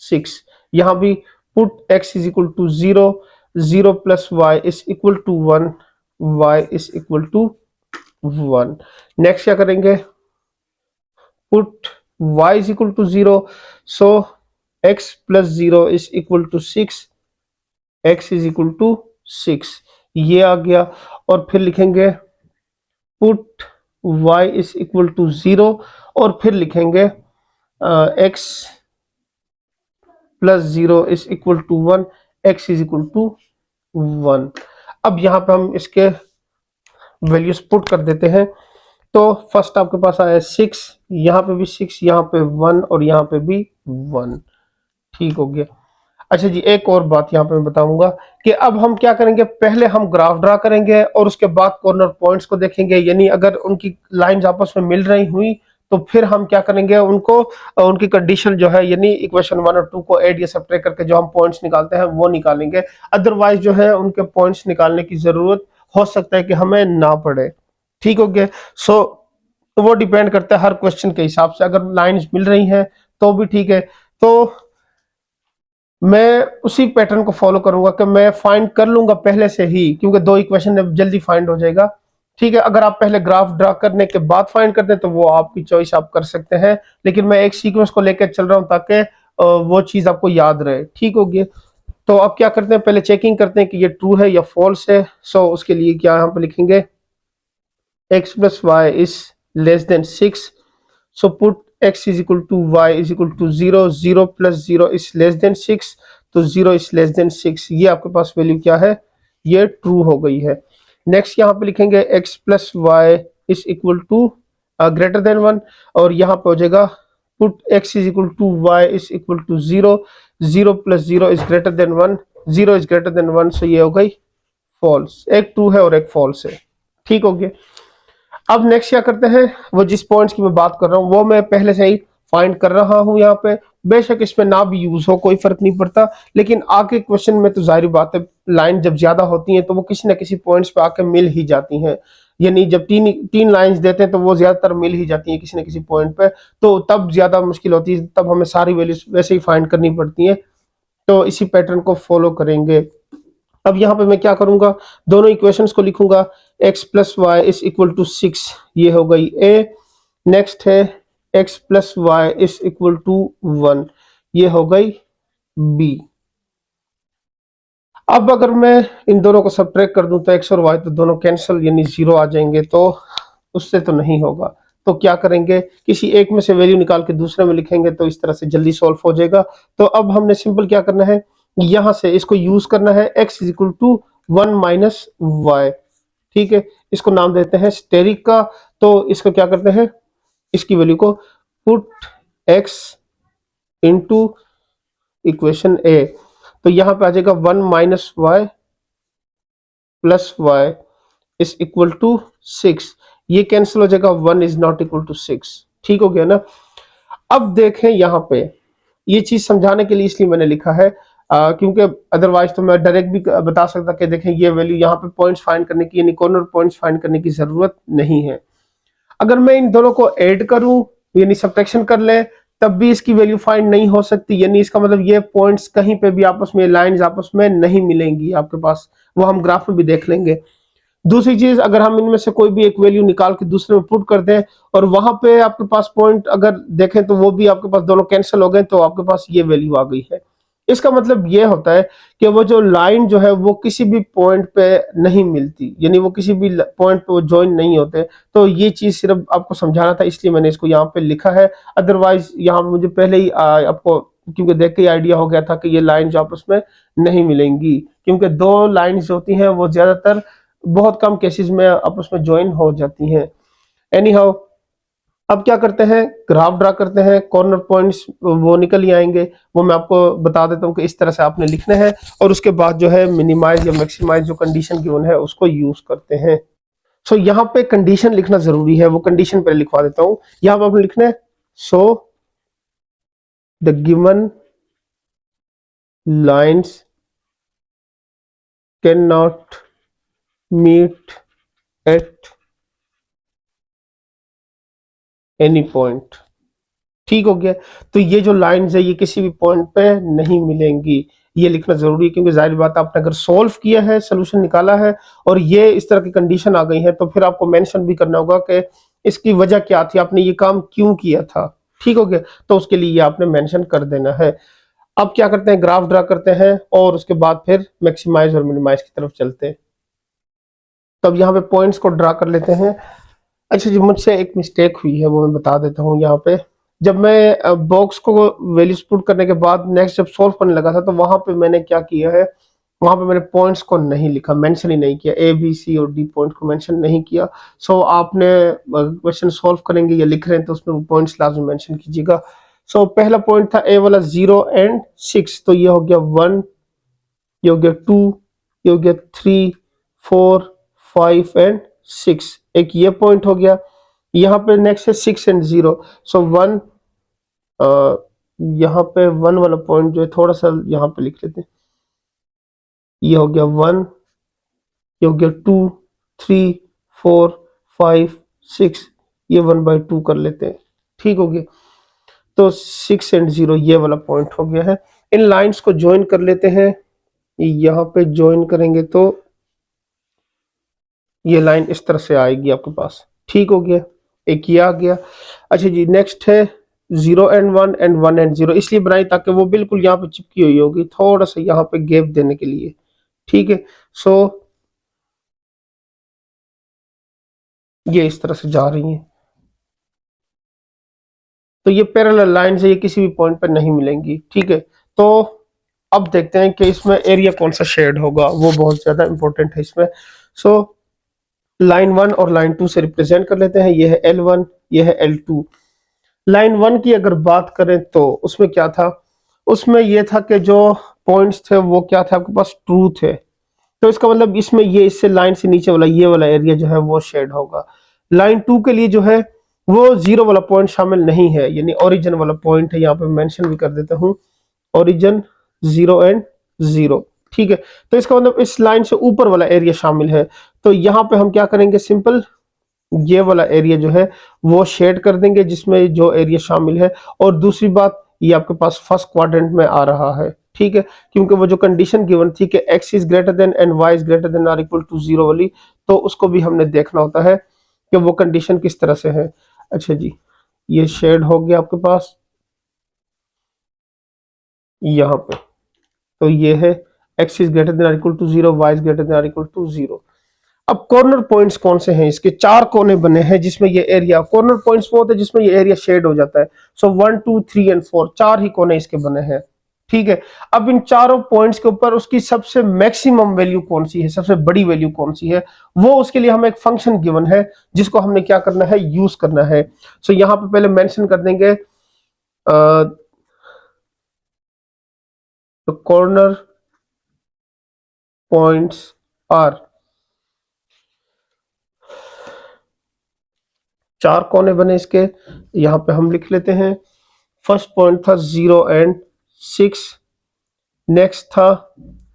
6। यहाँ भी put x is equal to 0, 0 plus Y is equal to 1, y is equal to 1। Next क्या करेंगे, put y is equal to 0, so x plus 0 is equal to 6, x is equal to 6, ये आ गया। और फिर लिखेंगे put y is equal to 0 और फिर लिखेंगे x plus 0 is equal to 1, x is equal to 1। अब यहाँ पे हम इसके वैल्यूज पुट कर देते हैं। तो फर्स्ट आपके पास आया 6, यहाँ पे भी 6, यहाँ पे 1 और यहाँ पे भी 1। ठीक हो गया। अच्छा जी, एक और बात यहाँ पे मैं बताऊंगा कि अब हम क्या करेंगे, पहले हम ग्राफ ड्रा करेंगे और उसके बाद कॉर्नर पॉइंट्स को देखेंगे, यानी अगर उनकी लाइंस आपस में मिल रही हुई तो फिर हम क्या करेंगे, उनको उनकी कंडीशन जो है यानी इक्वेशन 1 और 2 को ऐड या सब्ट्रैक्ट करके जो हम पॉइंट्स निकालते हैं वो निकालेंगे। अदरवाइज जो है उनके पॉइंट्स निकालने की जरूरत हो सकता है कि हमें ना पड़े। ठीक हो गया। सो वो डिपेंड करता है हर क्वेश्चन के हिसाब से, अगर लाइंस मिल रही हैं तो भी ठीक है। तो मैं उसी पैटर्न को फॉलो करूंगा कि मैं फाइंड कर लूंगा पहले से ही, क्योंकि दो इक्वेशन जल्दी फाइंड हो जाएगा। ठीक है, अगर आप पहले ग्राफ ड्रा करने के बाद फाइंड करते हैं तो वो आपकी चॉइस, आप कर सकते हैं, लेकिन मैं एक सीक्वेंस को लेकर चल रहा हूं ताकि वो चीज आपको याद रहे। ठीक हो गया। तो अब क्या करते हैं, पहले चेकिंग करते हैं कि ये ट्रू है या फॉल्स है। सो उसके लिए क्या यहाँ पे लिखेंगे, x plus y is less than 6, so put x is equal to y is equal to 0, 0 plus 0 is less than 6, तो 0 is less than 6, ये आपके पास वैल्यू क्या है, ये ट्रू हो गई है। नेक्स्ट यहाँ पे लिखेंगे x plus y is equal to greater than 1, और यहाँ पे हो जाएगा put x is equal to y is equal to 0, 0 plus 0 is greater than 1, 0 is greater than 1, so ये हो गई फॉल्स। एक ट्रू है और एक फॉल्स है। ठीक हो गया। अब नेक्स्ट क्या करते हैं, वो जिस पॉइंट्स की मैं बात कर रहा हूँ वो मैं पहले से ही फाइंड कर रहा हूँ यहाँ पे। बेशक इसमें ना भी यूज हो कोई फर्क नहीं पड़ता, लेकिन आगे क्वेश्चन में तो जाहिर बात है लाइन जब ज्यादा होती है तो वो किसी ना किसी पॉइंट्स पे आके मिल ही जाती हैं। यानी जब तीन तीन लाइंस देते हैं तो वो ज्यादातर मिल ही जाती है किसी ना किसी पॉइंट पे, तो तब ज्यादा मुश्किल होती है, तब हमें सारी वैल्यूज वैसे ही फाइंड करनी पड़ती है। तो इसी पैटर्न को फॉलो करेंगे। अब यहाँ पे मैं क्या करूंगा, दोनों इक्वेशंस को लिखूंगा, x plus Y is equal to 6, ये हो गई a। नेक्स्ट है x plus Y is equal to 1, ये हो गई b। अब अगर मैं इन दोनों को सब्ट्रैक्ट कर दूं तो x और y तो दोनों कैंसिल यानी जीरो आ जाएंगे, तो उससे तो नहीं होगा। तो क्या करेंगे, किसी एक में से वैल्यू निकाल के दूसरे में लिखेंगे तो इस तरह से जल्दी सॉल्व हो जाएगा। तो अब हमने सिंपल क्या करना है, यहां से इसको यूज करना है, x is equal to 1 minus y. ठीक है, इसको नाम देते हैं स्टेरिक का। तो इसको क्या करते हैं, इसकी वैल्यू को put x into equation A, तो यहां पे आ जाएगा 1 minus y plus Y is equal to 6, ये कैंसिल हो जाएगा, 1 इज नॉट इक्वल टू 6। ठीक हो गया ना। अब देखें यहाँ पे, ये चीज समझाने के लिए इसलिए मैंने लिखा है क्योंकि अदरवाइज तो मैं डायरेक्ट भी बता सकता कि देखें ये वैल्यू, यहाँ पे पॉइंट्स फाइंड करने की यानी कॉर्नर पॉइंट्स फाइंड करने की जरूरत नहीं है। अगर मैं इन दोनों को ऐड करूं यानी सब्ट्रैक्शन कर ले, तब भी इसकी वैल्यू फाइंड नहीं हो सकती, यानी इसका मतलब ये पॉइंट्स कहीं पे भी आपस में, लाइंस आपस में नहीं मिलेंगी आपके पास, वो हम ग्राफ में भी देख लेंगे। दूसरी चीज, अगर हम इनमें से कोई भी एक वैल्यू निकाल के दूसरे में पुट कर दें और वहां पे आपके पास पॉइंट अगर देखें तो वो भी आपके पास दोनों कैंसिल हो गए, तो आपके पास ये वैल्यू आ गई है। इसका मतलब ये होता है कि वो जो लाइन जो है वो किसी भी पॉइंट पे नहीं मिलती, यानी वो किसी भी पॉइंट पे वो ज्वाइन नहीं होते। तो ये चीज सिर्फ आपको समझाना था, इसलिए मैंने इसको यहाँ पे लिखा है। अदरवाइज यहाँ मुझे पहले ही आपको क्योंकि देख के आइडिया हो गया था कि ये लाइन जो आपस में नहीं मिलेंगी, क्योंकि दो लाइंस होती हैं वो ज्यादातर बहुत कम केसेस में आपस में ज्वाइन हो जाती हैं। एनी हाउ, अब क्या करते हैं, ग्राफ ड्रा करते हैं, कॉर्नर पॉइंट्स वो निकल ही आएंगे। वो मैं आपको बता देता हूँ कि इस तरह से आपने लिखने हैं, और उसके बाद जो है मिनिमाइज या मैक्सिमाइज जो कंडीशन गिवन है उसको यूज करते हैं। सो यहाँ पे कंडीशन लिखना जरूरी है, वो कंडीशन पहले लिखवा देता हूँ। यहाँ पे आपने लिखना है, so the given lines can not meet at any point. ठीक हो गया। तो ये जो लाइंस है ये किसी भी पॉइंट पे नहीं मिलेंगी, ये लिखना जरूरी है, क्योंकि जाहिर बात आपने अगर सोल्व किया है, सोल्यूशन निकाला है और ये इस तरह की कंडीशन आ गई है, तो फिर आपको मेंशन भी करना होगा कि इसकी वजह क्या थी, आपने ये काम क्यों किया था। ठीक हो गया। तो उसके लिए ये आपने मेंशन कर देना है। अब क्या करते हैं, ग्राफ ड्रा करते हैं और उसके बाद फिर मैक्सिमाइज और मिनिमाइज की तरफ चलते हैं। तो अब यहाँ पे पॉइंट्स को ड्रा कर लेते हैं। अच्छा जी, मुझसे एक मिस्टेक हुई है, वो मैं बता देता हूँ यहाँ पे। जब मैं बॉक्स को वैल्यूज पुट करने के बाद नेक्स्ट जब सॉल्व करने लगा था, तो वहां पे मैंने क्या किया है, वहां पे मैंने पॉइंट्स को नहीं लिखा, मेंशन ही नहीं किया, ए बी सी और डी पॉइंट को मेंशन नहीं किया। सो आपने क्वेश्चन सॉल्व करेंगे या लिख रहे हैं तो उसमें पॉइंट्स लाजमी मेंशन कीजिएगा। सो पहला पॉइंट था ए वाला 0 एंड 6, तो ये हो गया 1, ये हो गया 2, ये हो गया 3, 4, 5 एंड 6। एक ये पॉइंट हो गया। यहाँ पे नेक्स्ट है 6 एंड 0। सो 1, यहाँ पे 1 वाला पॉइंट जो है थोड़ा सा यहाँ पे लिख लेते हैं। ये हो गया 1, ये हो गया 2, 3, 4, 5, 6, ये 1/2 कर लेते हैं। ठीक हो गया। तो 6 एंड 0 ये वाला पॉइंट हो गया है। इन लाइंस को ज्वाइन कर लेते हैं। यहाँ पे ज्वाइन करेंगे तो ये लाइन इस तरह से आएगी आपके पास। ठीक हो गया, एक ये आ गया। अच्छा जी, नेक्स्ट है 0 एंड 1 एंड 1 एंड 0, इसलिए बनाई ताकि वो बिल्कुल यहाँ पे चिपकी हुई होगी, थोड़ा सा यहाँ पे गैप देने के लिए। ठीक है। सो ये इस तरह से जा रही है, तो ये पैरेलल लाइन है, ये किसी भी पॉइंट पर नहीं मिलेंगी। ठीक है। तो अब देखते हैं कि इसमें एरिया कौन सा शेड होगा, वो बहुत ज्यादा इंपॉर्टेंट है इसमें। सो लाइन 1 और लाइन 2 से रिप्रेजेंट कर लेते हैं। ये है L1, ये है L2। लाइन 1 की अगर बात करें तो उसमें क्या था, उसमें यह था कि जो पॉइंट्स थे वो क्या था, आपके पास ट्रू थे। तो इसका मतलब इसमें ये इससे लाइन से नीचे वाला ये वाला एरिया जो है वो शेड होगा। लाइन 2 के लिए जो है वो 0 वाला पॉइंट शामिल नहीं है, यानी ओरिजिन वाला पॉइंट है, यहाँ पे मेंशन भी कर देता हूँ, ओरिजिन 0 एंड 0। ठीक है। तो इसका मतलब इस लाइन से ऊपर वाला एरिया शामिल है। तो यहाँ पे हम क्या करेंगे, सिंपल ये वाला एरिया जो है वो शेड कर देंगे जिसमें जो एरिया शामिल है। और दूसरी बात, ये आपके पास फर्स्ट क्वाड्रेंट में आ रहा है। ठीक है। क्योंकि वो जो कंडीशन गिवन थी कि x is greater than and y is greater than or equal to 0 वाली, तो उसको भी हमने देखना होता है कि वो कंडीशन किस तरह से है। अच्छा जी, ये शेड हो गया आपके पास यहाँ पे। तो ये है x is greater than or equal to 0, y is greater than or equal to 0। अब कॉर्नर पॉइंट्स कौन से हैं, इसके 4 कोने बने हैं जिसमें ये एरिया, कॉर्नर पॉइंट्स वो होते हैं जिसमें ये एरिया शेड हो जाता है। सो 1, 2, 3 एंड 4, 4 ही कोने इसके बने हैं। ठीक है। अब इन चारों पॉइंट्स के ऊपर उसकी सबसे मैक्सिमम वैल्यू कौन सी है, सबसे बड़ी वैल्यू कौन सी है, वो उसके लिए हमें एक फंक्शन गिवन है जिसको हमने क्या करना है, यूज करना है। सो यहाँ पे पहले मेंशन कर देंगे तो कॉर्नर पॉइंट्स आर, 4 कोने बने इसके, यहाँ पे हम लिख लेते हैं। फर्स्ट पॉइंट था 0 एंड 6, नेक्स्ट था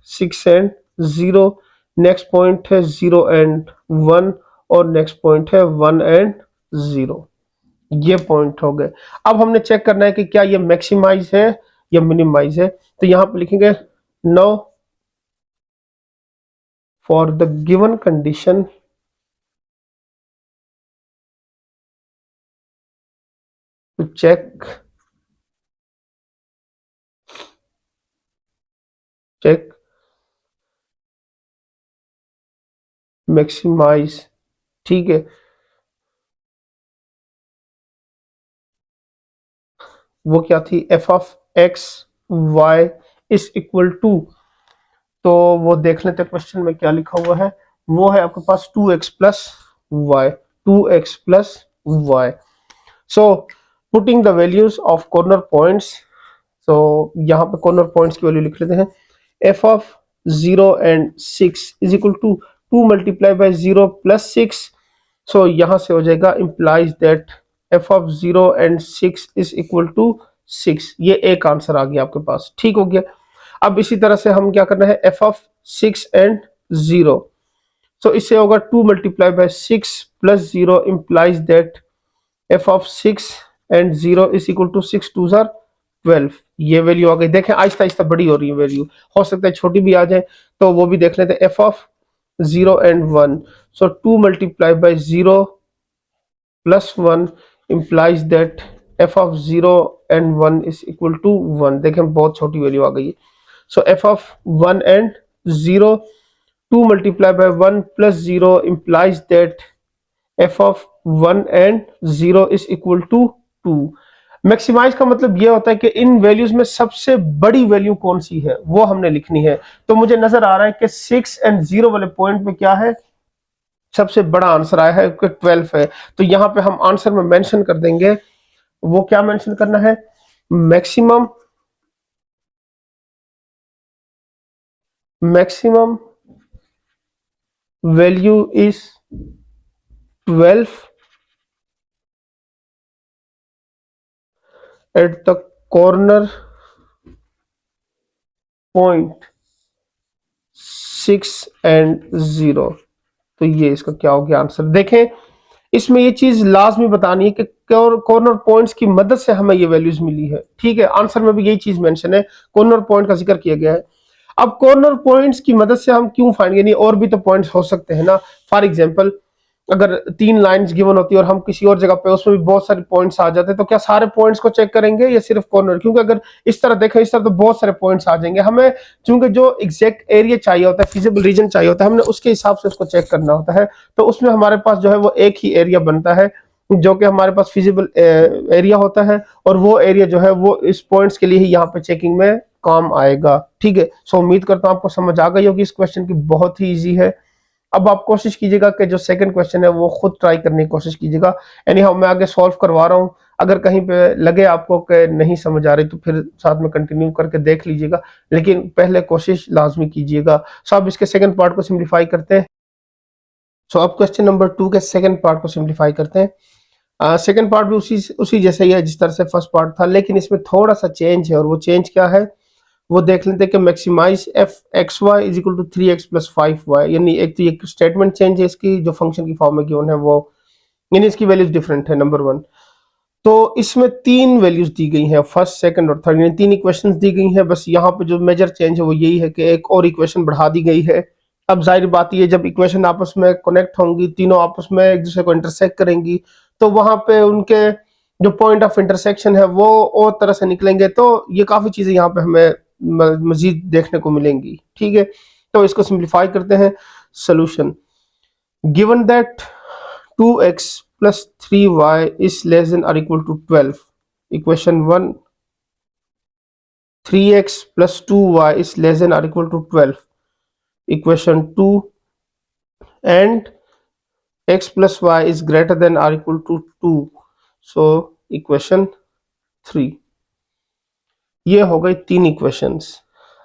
6 एंड 0, नेक्स्ट पॉइंट है 0 एंड 1 और नेक्स्ट पॉइंट है 1 एंड 0। ये पॉइंट हो गए। अब हमने चेक करना है कि क्या ये मैक्सिमाइज है या मिनिमाइज है। तो यहां पे लिखेंगे now for the given condition to check maximize. ठीक है। वो क्या थी, F of x y is equal to, तो वो देख लेते हैं क्वेश्चन में क्या लिखा हुआ है। वो है आपके पास 2x plus y, 2x plus y. So putting the values of corner points, तो यहाँ पे कॉर्नर पॉइंट्स की वैल्यू लिख लेते हैं। F of 0 and 6 is equal to 2 multiply by 0 plus 6। So यहां से हो जाएगा implies that F of 0 and 6 is equal to 6। ये एक आंसर आ गया आपके पास। ठीक हो गया। अब इसी तरह से हम क्या करना है, एफ ऑफ 6 एंड 0, तो इससे होगा 2 multiply by 6 plus 0 implies that F of 6 and 0 is equal to 6 2 जार 12। ये वैल्यू आ गई। देखें आहिस्ता आहिस्ता बड़ी हो रही है वैल्यू, हो सकता है छोटी भी आ जाए, तो वो भी देख लेते हैं। F of 0 and 1, so 2 multiply by 0 plus 1 implies that f of 0 and 1 is equal to 1। देखें बहुत छोटी वैल्यू आ गई है। सो f of 1 and 0, 2 multiplied by 1 plus 0 implies that f of 1 and 0 is equal to 2। Maximise का मतलब यह होता है कि इन वैल्यूज में सबसे बड़ी वैल्यू कौन सी है वो हमने लिखनी है। तो मुझे नजर आ रहा है कि 6 एंड 0 वाले पॉइंट में क्या है, सबसे बड़ा आंसर आया है कि 12 है। तो यहां पे हम आंसर में मेंशन कर देंगे, वो क्या मेंशन करना है, maximum value is 12 at the corner point 6 and 0। तो ये इसका क्या हो गया आंसर। देखें इसमें ये चीज लाजमी बतानी है कि कॉर्नर पॉइंट्स की मदद से हमें ये वैल्यूज मिली है। ठीक है, आंसर में भी यही चीज मेंशन है, कॉर्नर पॉइंट का जिक्र किया गया है। अब कॉर्नर पॉइंट्स की मदद से हम क्यों फाइंड, यानी और भी तो पॉइंट्स हो सकते हैं ना। फॉर एग्जांपल अगर 3 लाइंस गिवन होती है और हम किसी और जगह पे उसमें भी बहुत सारे पॉइंट्स आ जाते हैं, तो क्या सारे पॉइंट्स को चेक करेंगे या सिर्फ कॉर्नर? क्योंकि अगर इस तरह देखें, इस तरह तो बहुत सारे पॉइंट्स आ जाएंगे। हमें चूंकि जो एग्जैक्ट एरिया चाहिए होता है, फिजिबल रीजन चाहिए होता है, हमने उसके हिसाब से उसको चेक करना होता है। तो उसमें हमारे पास जो है वो एक ही एरिया बनता है जो कि हमारे पास फिजिबल एरिया होता है, और वो एरिया जो है वो इस पॉइंट्स के लिए ही यहाँ पे चेकिंग में काम आएगा। ठीक है, सो उम्मीद करता हूँ आपको समझ आ गई होगी इस क्वेश्चन की, बहुत ही इजी है। अब आप कोशिश कीजिएगा कि जो सेकंड क्वेश्चन है वो खुद ट्राई करने की कोशिश कीजिएगा। यानी मैं आगे सॉल्व करवा रहा हूँ, अगर कहीं पे लगे आपको कि नहीं समझ आ रही तो फिर साथ में कंटिन्यू करके देख लीजिएगा, लेकिन पहले कोशिश लाजमी कीजिएगा। सो अब इसके सेकंड पार्ट को सिंप्लीफाई करते हैं। सो अब क्वेश्चन नंबर 2 के सेकंड पार्ट को सिंप्लीफाई करते हैं। सेकंड पार्ट भी उसी जैसा ही है जिस तरह से फर्स्ट पार्ट था, लेकिन इसमें थोड़ा सा चेंज है, और वो चेंज क्या है वो देख लेते हैं कि maximize F x y is equal to 3x plus 5y। यानी एक तो ये स्टेटमेंट चेंज है इसकी, जो फंक्शन की फॉर्म में गिवन है वो, यानी इसकी वैल्यूज डिफरेंट है। नंबर 1, तो इसमें 3 वैल्यूज दी गई हैं, फर्स्ट सेकंड और थर्ड, यानी 3 इक्वेशंस दी गई हैं। बस यहाँ पे जो मेजर चेंज है वो यही है कि एक और इक्वेशन बढ़ा दी गई है। अब जाहिर बात ये, जब इक्वेशन आपस में कनेक्ट होंगी, तीनों आपस में एक दूसरे को इंटरसेक्ट करेंगी, तो वहां पे उनके जो पॉइंट ऑफ इंटरसेक्शन है वो और तरह से निकलेंगे। तो ये काफी चीजें यहाँ पे हमें मजीद देखने को मिलेंगी। ठीक है, तो इसको सिंप्लीफाई करते हैं। Solution, given that 2x plus 3y is less than और equal to 12। Equation 1, 3x plus 2y is less than और equal to 12। Equation 2, and x plus y is greater than और इक्वल टू 2। So equation 3। ये हो गई 3 equations.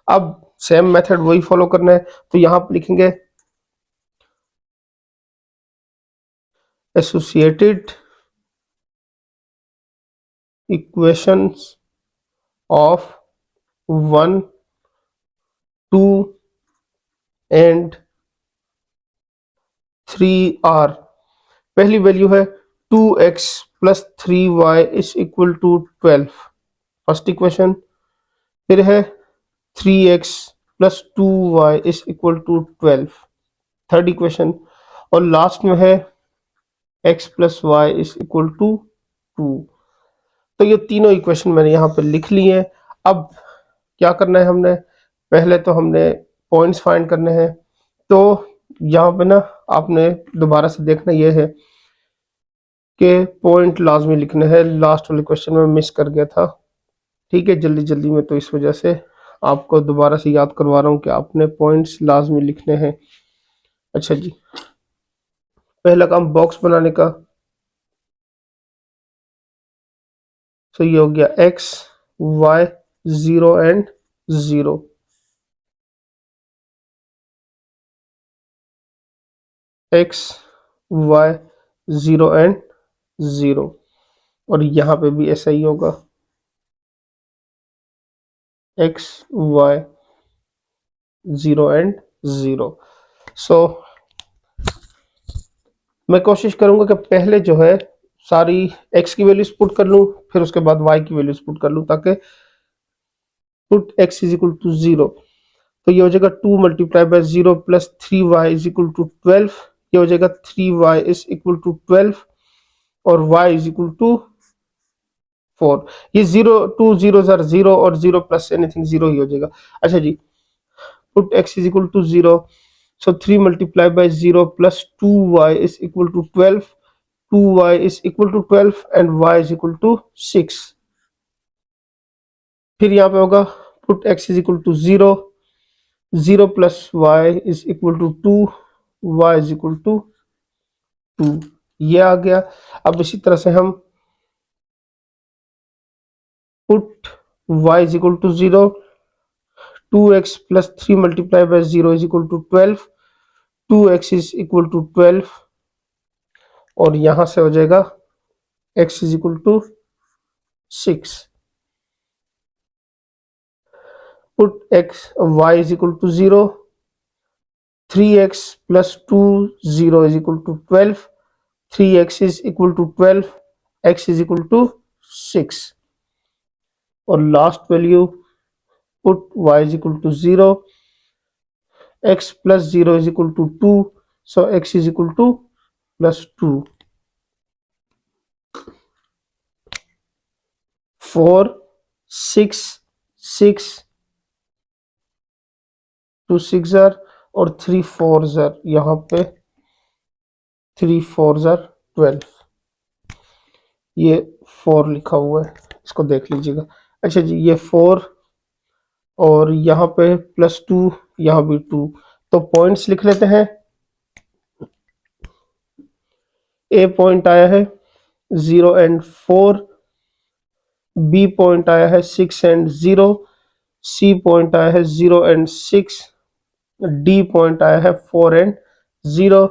अब same method वही follow करना है, तो यहां पर लिखेंगे associated equations of 1, 2 and 3 are. पहली वैल्यू है 2x plus 3y is equal to 12, first equation. फिर है 3x plus 2y is equal to 12, third equation. और लास्ट में है x plus Y is equal to 2। तो ये तीनों इक्वेशन मैंने यहाँ पे लिख ली है। अब क्या करना है हमने, पहले तो हमने पॉइंट्स फाइंड करने हैं। तो यहाँ पे ना आपने दोबारा से देखना ये है कि पॉइंट लाजमी लिखने हैं, लास्ट वाले क्वेश्चन में मिस कर गया था। ठीक है, जल्दी जल्दी में, तो इस वजह से आपको दोबारा से याद करवा रहा हूँ कि आपने पॉइंट्स लाजमी लिखने हैं। अच्छा जी, पहला काम बॉक्स बनाने का। तो ये हो गया x, y, 0 and 0। x, y, 0 and 0, और यहां पे भी ऐसा ही होगा, x, y, 0 एंड 0। सो मैं कोशिश करूंगा कि पहले जो है सारी x की वैल्यूज पुट कर लूं, फिर उसके बाद y की वैल्यूज पुट कर लूं, ताकि put x is equal to 0। तो ये हो जाएगा 2 multiply by 0 plus 3y is equal to 12। ये हो जाएगा 3y इज इक्वल टू 12 और y इज इक्वल टू 4। ये 0 2 0 0 और 0 प्लस एनीथिंग 0 ही हो जाएगा। अच्छा जी, put x is equal to 0, so 3 multiplied by 0 plus 2y is equal to 12, 2y is equal to 12 and y is equal to 6। फिर यहाँ पे होगा put x is equal to 0, 0 plus y is equal to 2, y is equal to 2। ये आ गया। अब इसी तरह से हम put y is equal to 0, 2x plus 3 multiplied by 0 is equal to 12, 2x is equal to 12 और यहां से हो जाएगा x is equal to 6। put y is equal to 0, 3x plus 2 0 is equal to 12, 3x is equal to 12, x is equal to 6 और last value put y is equal to 0, x plus 0 is equal to 2, so x is equal to plus 2। 4 6 6 2 6 और 3 4 यहाँ पे 3 4 12, ये 4 लिखा हुआ है, इसको देख लीजिएगा। अच्छा जी, ये 4 और यहाँ पे प्लस 2, यहाँ भी 2, तो पॉइंट्स लिख लेते हैं। ए पॉइंट आया है 0 एंड 4, बी पॉइंट आया है 6 एंड 0, सी पॉइंट आया है 0 एंड 6, डी पॉइंट आया है 4 एंड 0,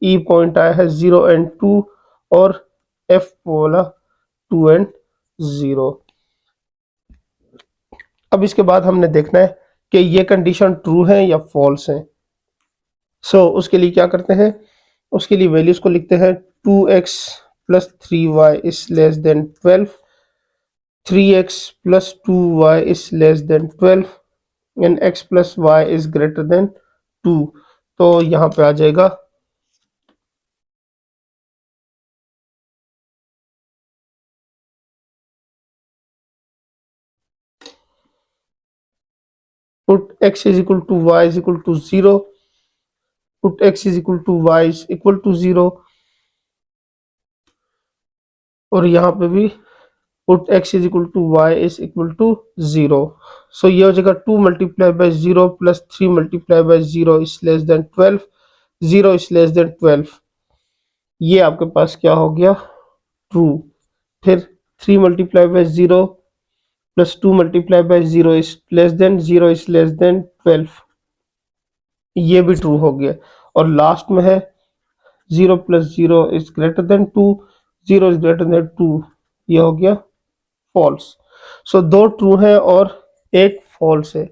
ई पॉइंट आया है 0 एंड 2 और एफ वाला 2 एंड 0। अब इसके बाद हमने देखना है कि ये कंडीशन ट्रू है या फॉल्स है। सो उसके लिए क्या करते हैं, उसके लिए वैल्यूज को लिखते हैं। 2x plus 3y is less than 12, 3x plus 2y is less than 12 and x plus y is greater then 2। तो यहाँ पे आ जाएगा put x is equal to y is equal to 0, put x is equal to y is equal to 0 और यहाँ पे भी put x is equal to y is equal to 0। So ये हो जाएगा 2 multiply by 0 plus 3 multiply by 0 is less than 12, 0 is less than 12। ये आपके पास क्या हो गया, ट्रू। फिर 3 multiply by 0 plus 2 multiply by 0 is less then 0 is less than 12, ये भी ट्रू हो गया। और लास्ट में है 0 plus 0 is greater then 2, 0 is greater then 2, ये हो गया फॉल्स। सो दो ट्रू है और एक फॉल्स है।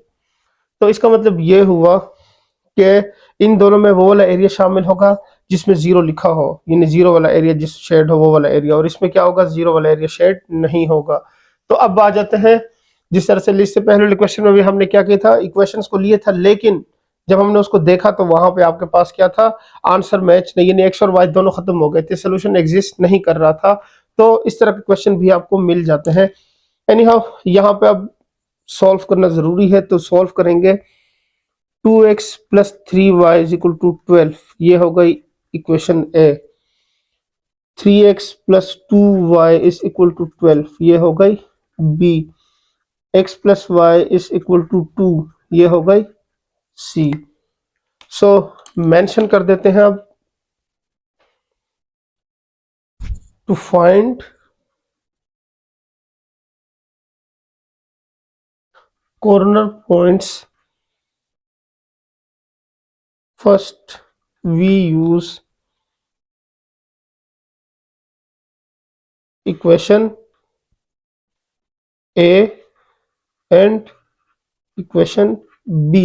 तो इसका मतलब ये हुआ कि इन दोनों में वो वाला एरिया शामिल होगा जिसमें 0 लिखा हो, यानी 0 वाला एरिया जिस शेड हो वो वाला एरिया, और इसमें क्या होगा, 0 वाला एरिया शेड नहीं होगा। तो अब आ जाते हैं जिस तरह से इससे पहले वाले क्वेश्चन में भी हमने क्या किया था, इक्वेशंस को लिए था, लेकिन जब हमने उसको देखा तो वहां पे आपके पास क्या था, आंसर मैच नहीं, यानी एक्स और वाई दोनों खत्म हो गए थे, सोल्यूशन एग्जिस्ट नहीं कर रहा था। तो इस तरह के क्वेश्चन भी आपको मिल जाते हैं। एनी हाउ यहाँ पे अब सॉल्व करना जरूरी है, तो सॉल्व करेंगे। 2x plus 3y is equal to 12, ये हो गई equation A. 3x plus 2y is equal to 12, ये हो गई B. x plus y is equal to 2, ये हो गई सी। सो मेंशन कर देते हैं अब, to find corner points, first we use equation A and equation B।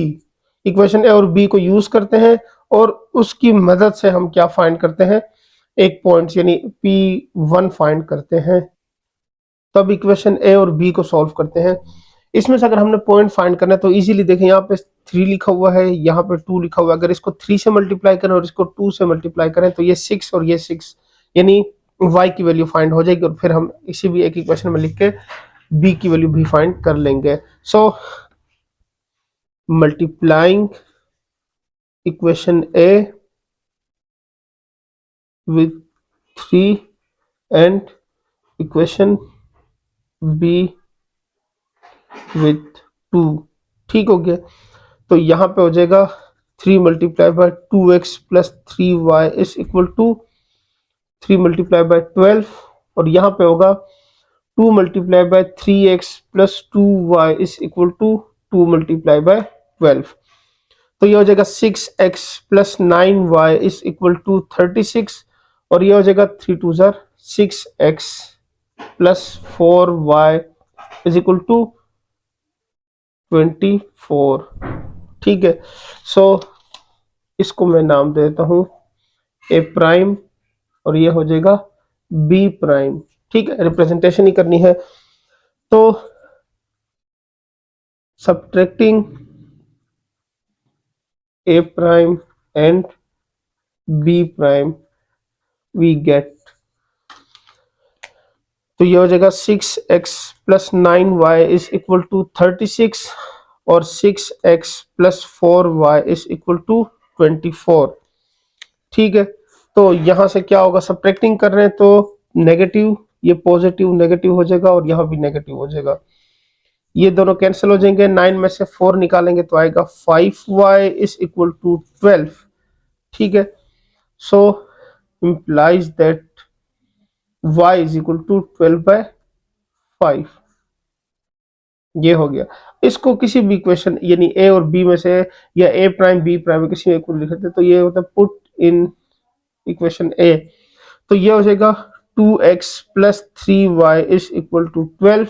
Equation A और बी को यूज करते हैं और उसकी मदद से हम क्या फाइंड करते हैं, एक पॉइंट यानी P1 फाइंड करते हैं, तब इक्वेशन ए और बी को सॉल्व करते हैं। इसमें से अगर हमने पॉइंट फाइंड करना है तो इजीली देखें, यहाँ पे 3 लिखा हुआ है, यहाँ पे 2 लिखा हुआ है। अगर इसको 3 से मल्टीप्लाई करें और इसको 2 से मल्टीप्लाई करें तो ये 6 और ये 6, यानी y की वैल्यू फाइंड हो जाएगी और फिर हम इसी भी एक इक्वेशन में लिख के b की वैल्यू भी फाइंड कर लेंगे। So multiplying equation a with 3 and equation b with 2, ठीक हो गया। तो यहाँ पे हो जाएगा 3 multiply by 2x plus 3y is equal to 3 multiply by 12, और यहाँ पे होगा 2 multiply by 3x plus 2y is equal to 2 multiply by 12। तो ये हो जाएगा 6x plus 9y is equal to 36, और ये हो जाएगा 3 2 जार 6x plus 4y is equal to 24, ठीक है। सो इसको मैं नाम देता हूं ए प्राइम और ये हो जाएगा बी प्राइम, ठीक है, रिप्रेजेंटेशन ही करनी है। तो subtracting A prime and B prime we get, तो ये हो जाएगा 6x plus 9y is equal to 36 और 6x plus 4y is equal to 24, ठीक है। तो यहां से क्या होगा, सब्ट्रैक्टिंग कर रहे हैं तो नेगेटिव, ये पॉजिटिव नेगेटिव हो जाएगा और यहां भी नेगेटिव हो जाएगा, ये दोनों कैंसिल हो जाएंगे। 9 में से 4 निकालेंगे तो आएगा 5y इज इक्वल टू 12, ठीक है। So implies that y is equal to 12 by 5, ये हो गया। इसको किसी भी इक्वेशन यानी a और b में से या a प्राइम b प्राइम में किसी एक को लिख देते तो ये होता है पुट इन इक्वेशन a, तो ये हो जाएगा 2x plus 3y is equal to 12,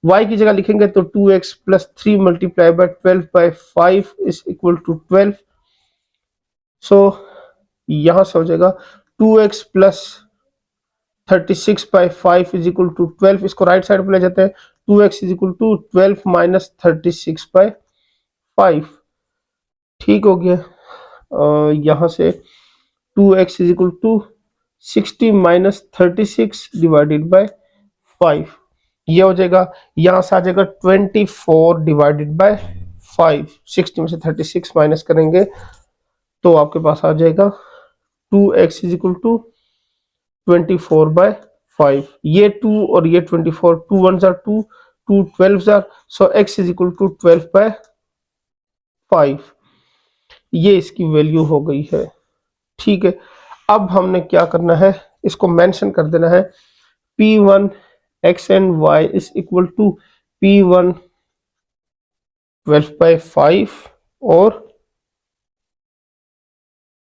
y की जगह लिखेंगे तो 2x plus 3 multiply by 12 by 5 is equal to 12। So यहां से हो जाएगा 2x plus 36 by 5 is equal to 12, इसको राइट साइड पे ले जाते हैं, 2x is equal to 12 minus 36 by 5, ठीक हो गया। यहां से 2x is equal to 60 minus 36 divided by 5, ये हो जाएगा, यहां से आ जाएगा 24 डिवाइडेड बाय 5, 60 में से 36 माइनस करेंगे तो आपके पास आ जाएगा 2x is equal to 24 bye 5, ये 2 और ये 24, 2 1 जार 2, 2 12 जार, so x is equal to 12 by 5, ये इसकी वैल्यू हो गई है, ठीक है। अब हमने क्या करना है, इसको मेंशन कर देना है P1 x and y is equal to P1 12 by 5 और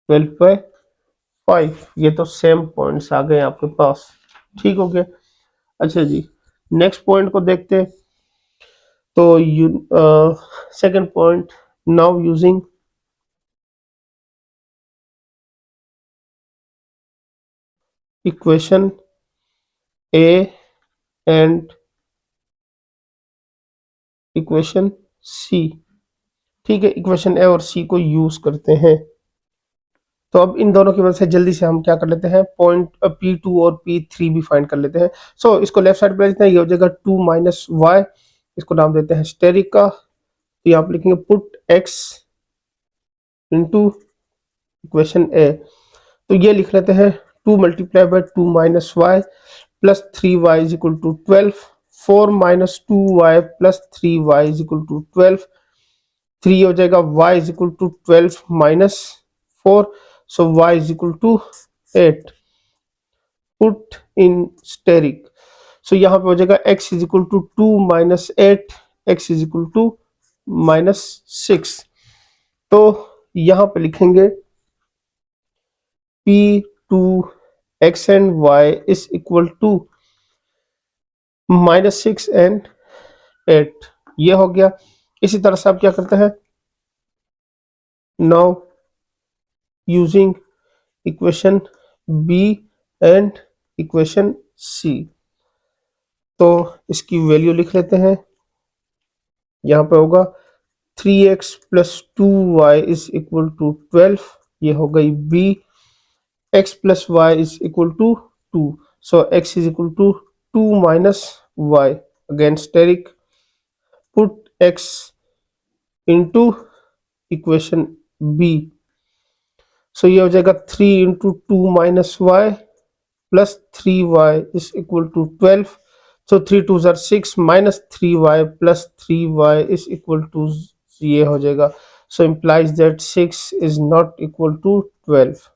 12 बाय 5, ये तो सेम पॉइंट्स आ गए आपके पास, ठीक हो गया। अच्छा जी, नेक्स्ट पॉइंट को देखते हैं। तो second point, now using equation A and equation C, ठीक है, इक्वेशन ए और सी को यूज करते हैं। तो अब इन दोनों की वजह से जल्दी से हम क्या कर लेते हैं, पॉइंट P2 और P3 भी फाइंड कर लेते हैं। सो इसको लेफ्ट साइड पे लेते हैं, ये हो जाएगा 2 माइनस वाई, इसको नाम देते हैं स्टेरिक का, तो यहाँ पे लिखेंगे put x into equation A, तो ये लिख लेते हैं 2 multiply by 2 minus y plus 3y is equal to 12, 4 minus 2y plus 3y is equal to 12, 3 हो जाएगा y is equal to 12 minus 4, so y is equal to 8, put in steric, so यहाँ पे हो जाएगा x is equal to 2 minus 8, x is equal to minus 6, तो यहाँ पे लिखेंगे P2 x and y is equal to minus 6 and 8, ये हो गया। इसी तरह से आप क्या करते हैं, now using equation b and equation C. तो इसकी वैल्यू लिख लेते हैं। यहाँ पे होगा 3x plus 2y is equal to 12, ये हो गई b। x plus y is equal to 2, so x is equal to 2 minus y। Again स्टेरिक, put x into equation b, सो ये हो जाएगा 3 into 2 minus y plus 3y is equal to 12, so 3 2 जार 6 minus 3y plus 3y is equal to, ये हो जाएगा, so implies that 6 is not equal to 12।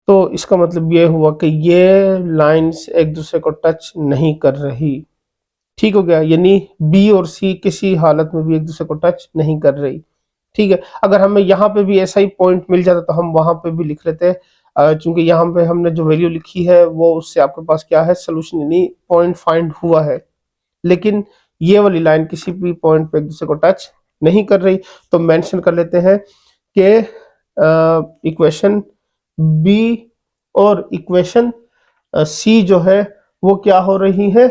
तो इसका मतलब ये हुआ कि ये लाइंस एक दूसरे को टच नहीं कर रही। ठीक हो गया, यानी बी और सी किसी हालत में भी एक दूसरे को टच नहीं कर रही। ठीक है, अगर हमें यहाँ पे भी ऐसा ही पॉइंट मिल जाता तो हम वहां पे भी लिख लेते हैं, चूंकि यहाँ पे हमने जो वैल्यू लिखी है वो उससे आपके पास क्या है, सोल्यूशन यानी पॉइंट फाइंड हुआ है। लेकिन ये वाली लाइन किसी भी पॉइंट पे एक दूसरे को टच नहीं कर रही, तो मेंशन कर लेते हैं कि इक्वेशन बी और इक्वेशन सी जो है वो क्या हो रही है,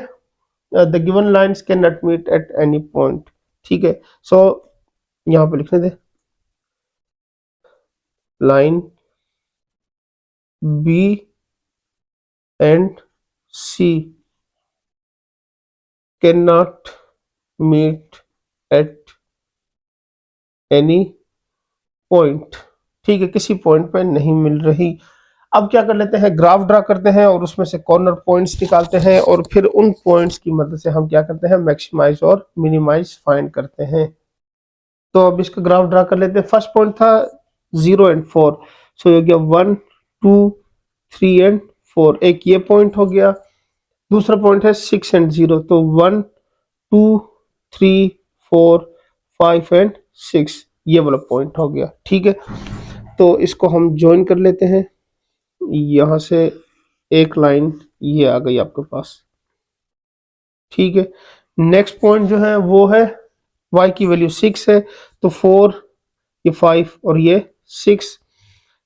the given lines can not meet at any point. ठीक है, सो यहाँ पे लिखने दे, line B and C can not meet at any point. ठीक है, किसी पॉइंट पे नहीं मिल रही। अब क्या कर लेते हैं, ग्राफ ड्रा करते हैं और उसमें से कॉर्नर पॉइंट्स निकालते हैं और फिर उन पॉइंट्स की मदद से हम क्या करते हैं, मैक्सिमाइज और मिनिमाइज फाइंड करते हैं। तो अब इसका ग्राफ ड्रा कर लेते हैं। फर्स्ट पॉइंट था 0 एंड 4, सो हो गया 1 2 3 एंड 4, एक ये पॉइंट हो गया। दूसरा पॉइंट है 6 एंड 0, तो 1 2 3 4 5 एंड 6, ये वाला पॉइंट हो गया। ठीक है, तो इसको हम ज्वाइन कर लेते हैं। यहां से एक लाइन ये आ गई आपके पास। ठीक है, नेक्स्ट पॉइंट जो है वो है y की वैल्यू 6 है, तो 4, ये 5 और ये 6,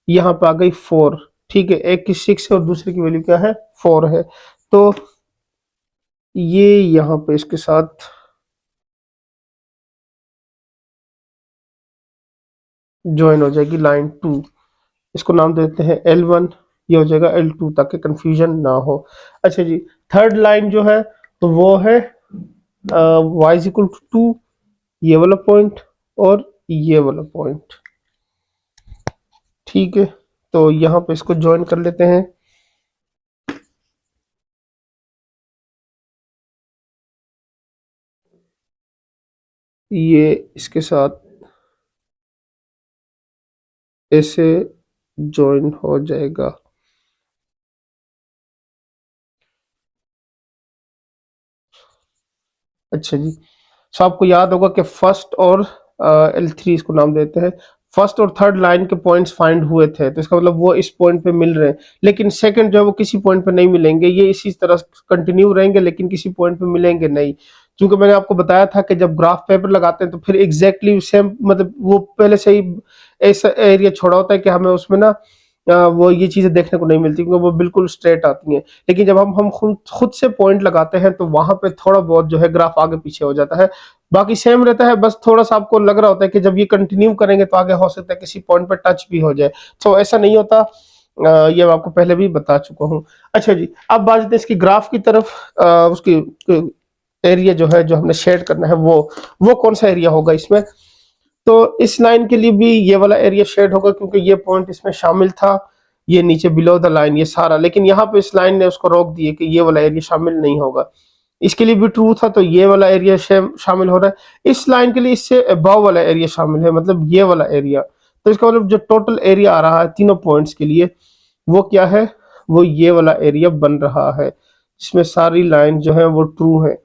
यहाँ पे आ गई 4। ठीक है, एक की 6 है और दूसरे की वैल्यू क्या है, 4 है, तो ये यहाँ पे इसके साथ ज्वाइन हो जाएगी लाइन 2। इसको नाम देते हैं L1, ये हो जाएगा L2 ताकि कंफ्यूजन ना हो। अच्छा जी, थर्ड लाइन जो है तो वो है y इज इक्वल टू 2, ये वाला पॉइंट और ये वाला पॉइंट। ठीक है, तो यहाँ पे इसको ज्वाइन कर लेते हैं। ये इसके साथ ऐसे ज्वाइन हो जाएगा। अच्छा जी, सो आपको याद होगा कि फर्स्ट और L3 इसको नाम देते हैं, फर्स्ट और थर्ड लाइन के पॉइंट्स फाइंड हुए थे, तो इसका मतलब वो इस पॉइंट पे मिल रहे हैं, लेकिन सेकंड जो है वो किसी पॉइंट पे नहीं मिलेंगे, ये इसी तरह कंटिन्यू रहेंगे लेकिन किसी पॉइंट पे मिलेंगे नहीं। क्योंकि मैंने आपको बताया था कि जब ग्राफ पेपर लगाते हैं तो फिर एग्जैक्टली सेम, मतलब वो पहले से ही ऐसा एरिया छोड़ा होता है कि हमें उसमें ना वो ये चीजें देखने को नहीं मिलती, क्योंकि वो बिल्कुल स्ट्रेट आती हैं। लेकिन जब हम खुद से पॉइंट लगाते हैं तो वहां पे थोड़ा बहुत जो है ग्राफ आगे पीछे हो जाता है, बाकी सेम रहता है, बस थोड़ा सा आपको लग रहा होता है कि जब ये कंटिन्यू करेंगे तो आगे हो सकता है किसी पॉइंट पर टच भी हो जाए, तो ऐसा नहीं होता। ये मैं आपको पहले भी बता चुका हूँ। अच्छा जी, अब बात करते हैं इसकी ग्राफ की तरफ। उसकी एरिया जो है जो हमने शेड करना है वो कौन सा एरिया होगा इसमें, तो इस लाइन के लिए भी ये वाला एरिया शेड होगा, क्योंकि ये पॉइंट इसमें शामिल था, ये नीचे बिलो द लाइन ये सारा, लेकिन यहाँ पे इस लाइन ने उसको रोक दिए कि ये वाला एरिया शामिल नहीं होगा। इसके लिए भी ट्रू था, तो ये वाला एरिया शामिल हो रहा है। इस लाइन के लिए इससे अबव वाला एरिया शामिल है, मतलब ये वाला एरिया। तो इसका मतलब जो टोटल एरिया आ रहा है तीनों पॉइंट्स के लिए वो क्या है, वो ये वाला एरिया बन रहा है, जिसमें सारी लाइन जो है वो ट्रू है।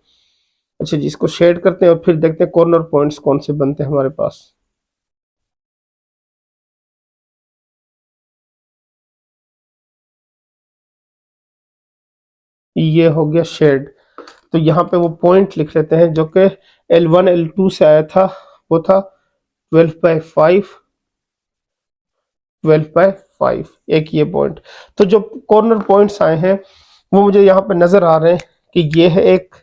अच्छा जी, इसको शेड करते हैं और फिर देखते हैं कॉर्नर पॉइंट्स कौन से बनते हैं हमारे पास। ये हो गया शेड, तो यहाँ पे वो पॉइंट लिख लेते हैं जो कि L1 L2 से आया था, वो था 12/5 12/5 5, एक ये पॉइंट। तो जो कॉर्नर पॉइंट्स आए हैं वो मुझे यहाँ पे नजर आ रहे हैं कि ये है एक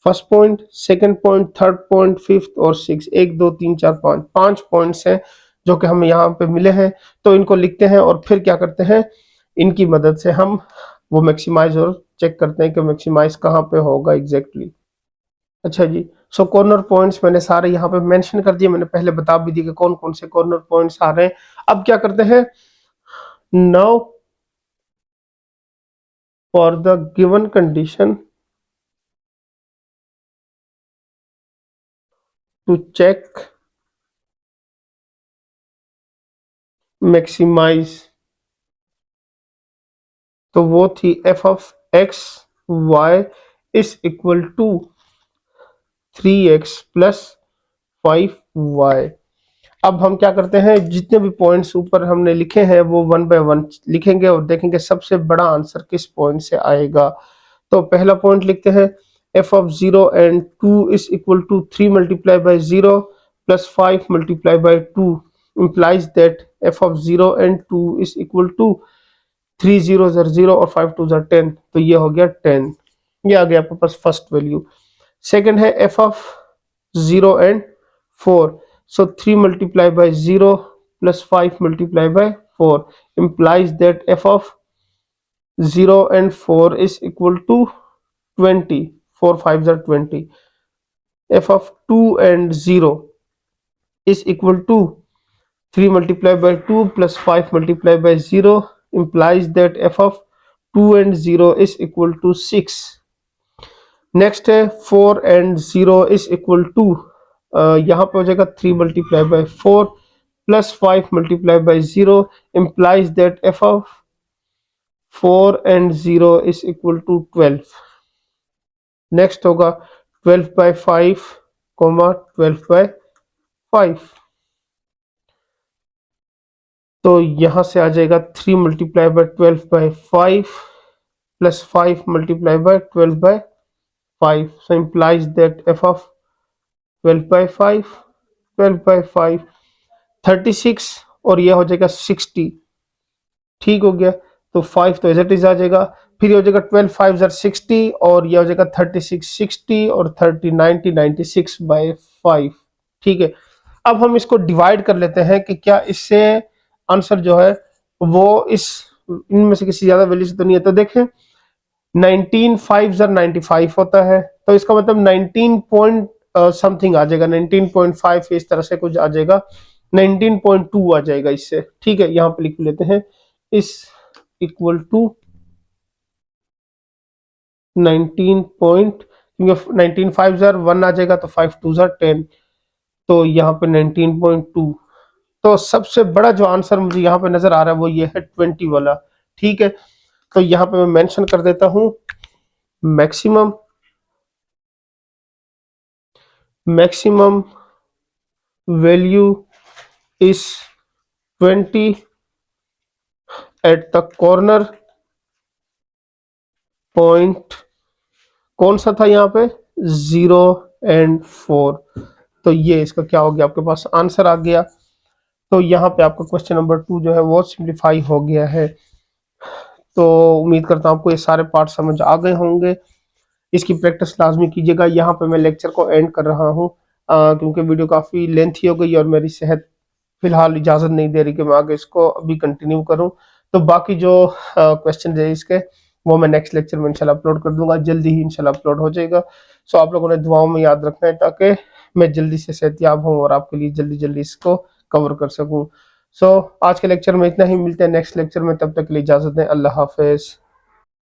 first point, second point, third point, fifth और सिक्स, 1 2 3 4 5, 5 पॉइंट्स हैं जो कि हमें यहाँ पे मिले हैं। तो इनको लिखते हैं और फिर क्या करते हैं, इनकी मदद से हम वो मैक्सिमाइज और चेक करते हैं कि मैक्सिमाइज कहाँ पे होगा एग्जैक्टली। अच्छा जी, सो कॉर्नर पॉइंट्स मैंने सारे यहाँ पे मेंशन कर दिए, मैंने पहले बता भी दिया कि कौन कौन से कॉर्नर पॉइंट्स आ रहे हैं। अब क्या करते हैं, now for the given condition to check maximize, तो वो थी F of x y is equal to 3x plus 5y। अब हम क्या करते हैं, जितने भी पॉइंट्स ऊपर हमने लिखे हैं वो 1 बाय 1 लिखेंगे और देखेंगे सबसे बड़ा आंसर किस पॉइंट से आएगा। तो पहला पॉइंट लिखते हैं, F of 0 and 2 is equal to 3 multiply by 0 plus 5 multiply by 2 implies that f of 0 and 2 is equal to 3 zeros are 0 और 5 2s are 10, तो ये हो गया 10। ये आ गया आपके पास फर्स्ट वैल्यू। सेकंड है F of 0 and 4, so 3 multiplied by 0 plus 5 multiplied by 4 implies that f of 0 and 4 is equal to 20, 4 5s are 20। f of 2 and 0 is equal to 3 multiplied by 2 plus 5 multiplied by 0 implies that f of 2 and 0 is equal to 6। Next है 4 and 0 is equal to, यहाँ पे हो जाएगा 3 multiply bye 4 plus 5 multiply by 0 implies that f of 4 and 0 is equal to 12। Next होगा 12 by 5 12 by 5, तो यहां से आ जाएगा 3 multiply by 12 by 5 plus 5 multiply by 12 by 5, so implies that f of 12 by 5 12 by 5 36 और यह हो जाएगा 60। ठीक हो गया, तो 5 तो एज इट इज आ जाएगा, फिर ये हो जाएगा 12 5 60 और यह हो जाएगा 36 60 और 30 90 96 बाय 5। ठीक है, अब हम इसको डिवाइड कर लेते हैं कि क्या इससे आंसर जो है वो इस इनमें से किसी ज्यादा वैल्यू से तो नहीं है। तो देखें 19 5 95 होता है, तो इसका मतलब 19 पॉइंट समथिंग आ जाएगा, 19.5 इस तरह से कुछ आ जाएगा, 19.2 आ जाएगा इससे। ठीक है, यहाँ पे लिख लेते हैं इस इक्वल टू 19 पॉइंट, क्योंकि 19 5 1 आ जाएगा तो 5 2 10, तो यहाँ पे 19.2। तो सबसे बड़ा जो आंसर मुझे यहाँ पे नजर आ रहा है वो ये है 20 वाला। ठीक है, तो यहाँ पे मैं मेंशन कर देता हूं maximum value is 20 at the corner point. कौन सा था यहाँ पे, 0 एंड 4, तो ये इसका क्या हो गया, आपके पास आंसर आ गया। तो यहाँ पे आपका क्वेश्चन नंबर 2 जो है वो सिंप्लीफाई हो गया है। तो उम्मीद करता हूँ आपको ये सारे पार्ट समझ आ गए होंगे, इसकी प्रैक्टिस लाजमी कीजिएगा। यहाँ पे मैं लेक्चर को एंड कर रहा हूँ क्योंकि वीडियो काफ़ी लेंथी हो गई और मेरी सेहत फिलहाल इजाज़त नहीं दे रही कि मैं आगे इसको अभी कंटिन्यू करूँ। तो बाकी जो क्वेश्चन है इसके वो मैं नेक्स्ट लेक्चर में इंशाल्लाह अपलोड कर दूंगा, जल्दी ही इंशाल्लाह अपलोड हो जाएगा। सो आप लोगों ने दुआओं में याद रखना है ताकि मैं जल्दी से सेहतयाब हूँ और आपके लिए जल्दी जल्दी इसको कवर कर सकूँ। सो आज के लेक्चर में इतना ही, मिलते हैं नेक्स्ट लेक्चर में, तब तक के लिए इजाज़त दें, अल्लाह हाफिज़।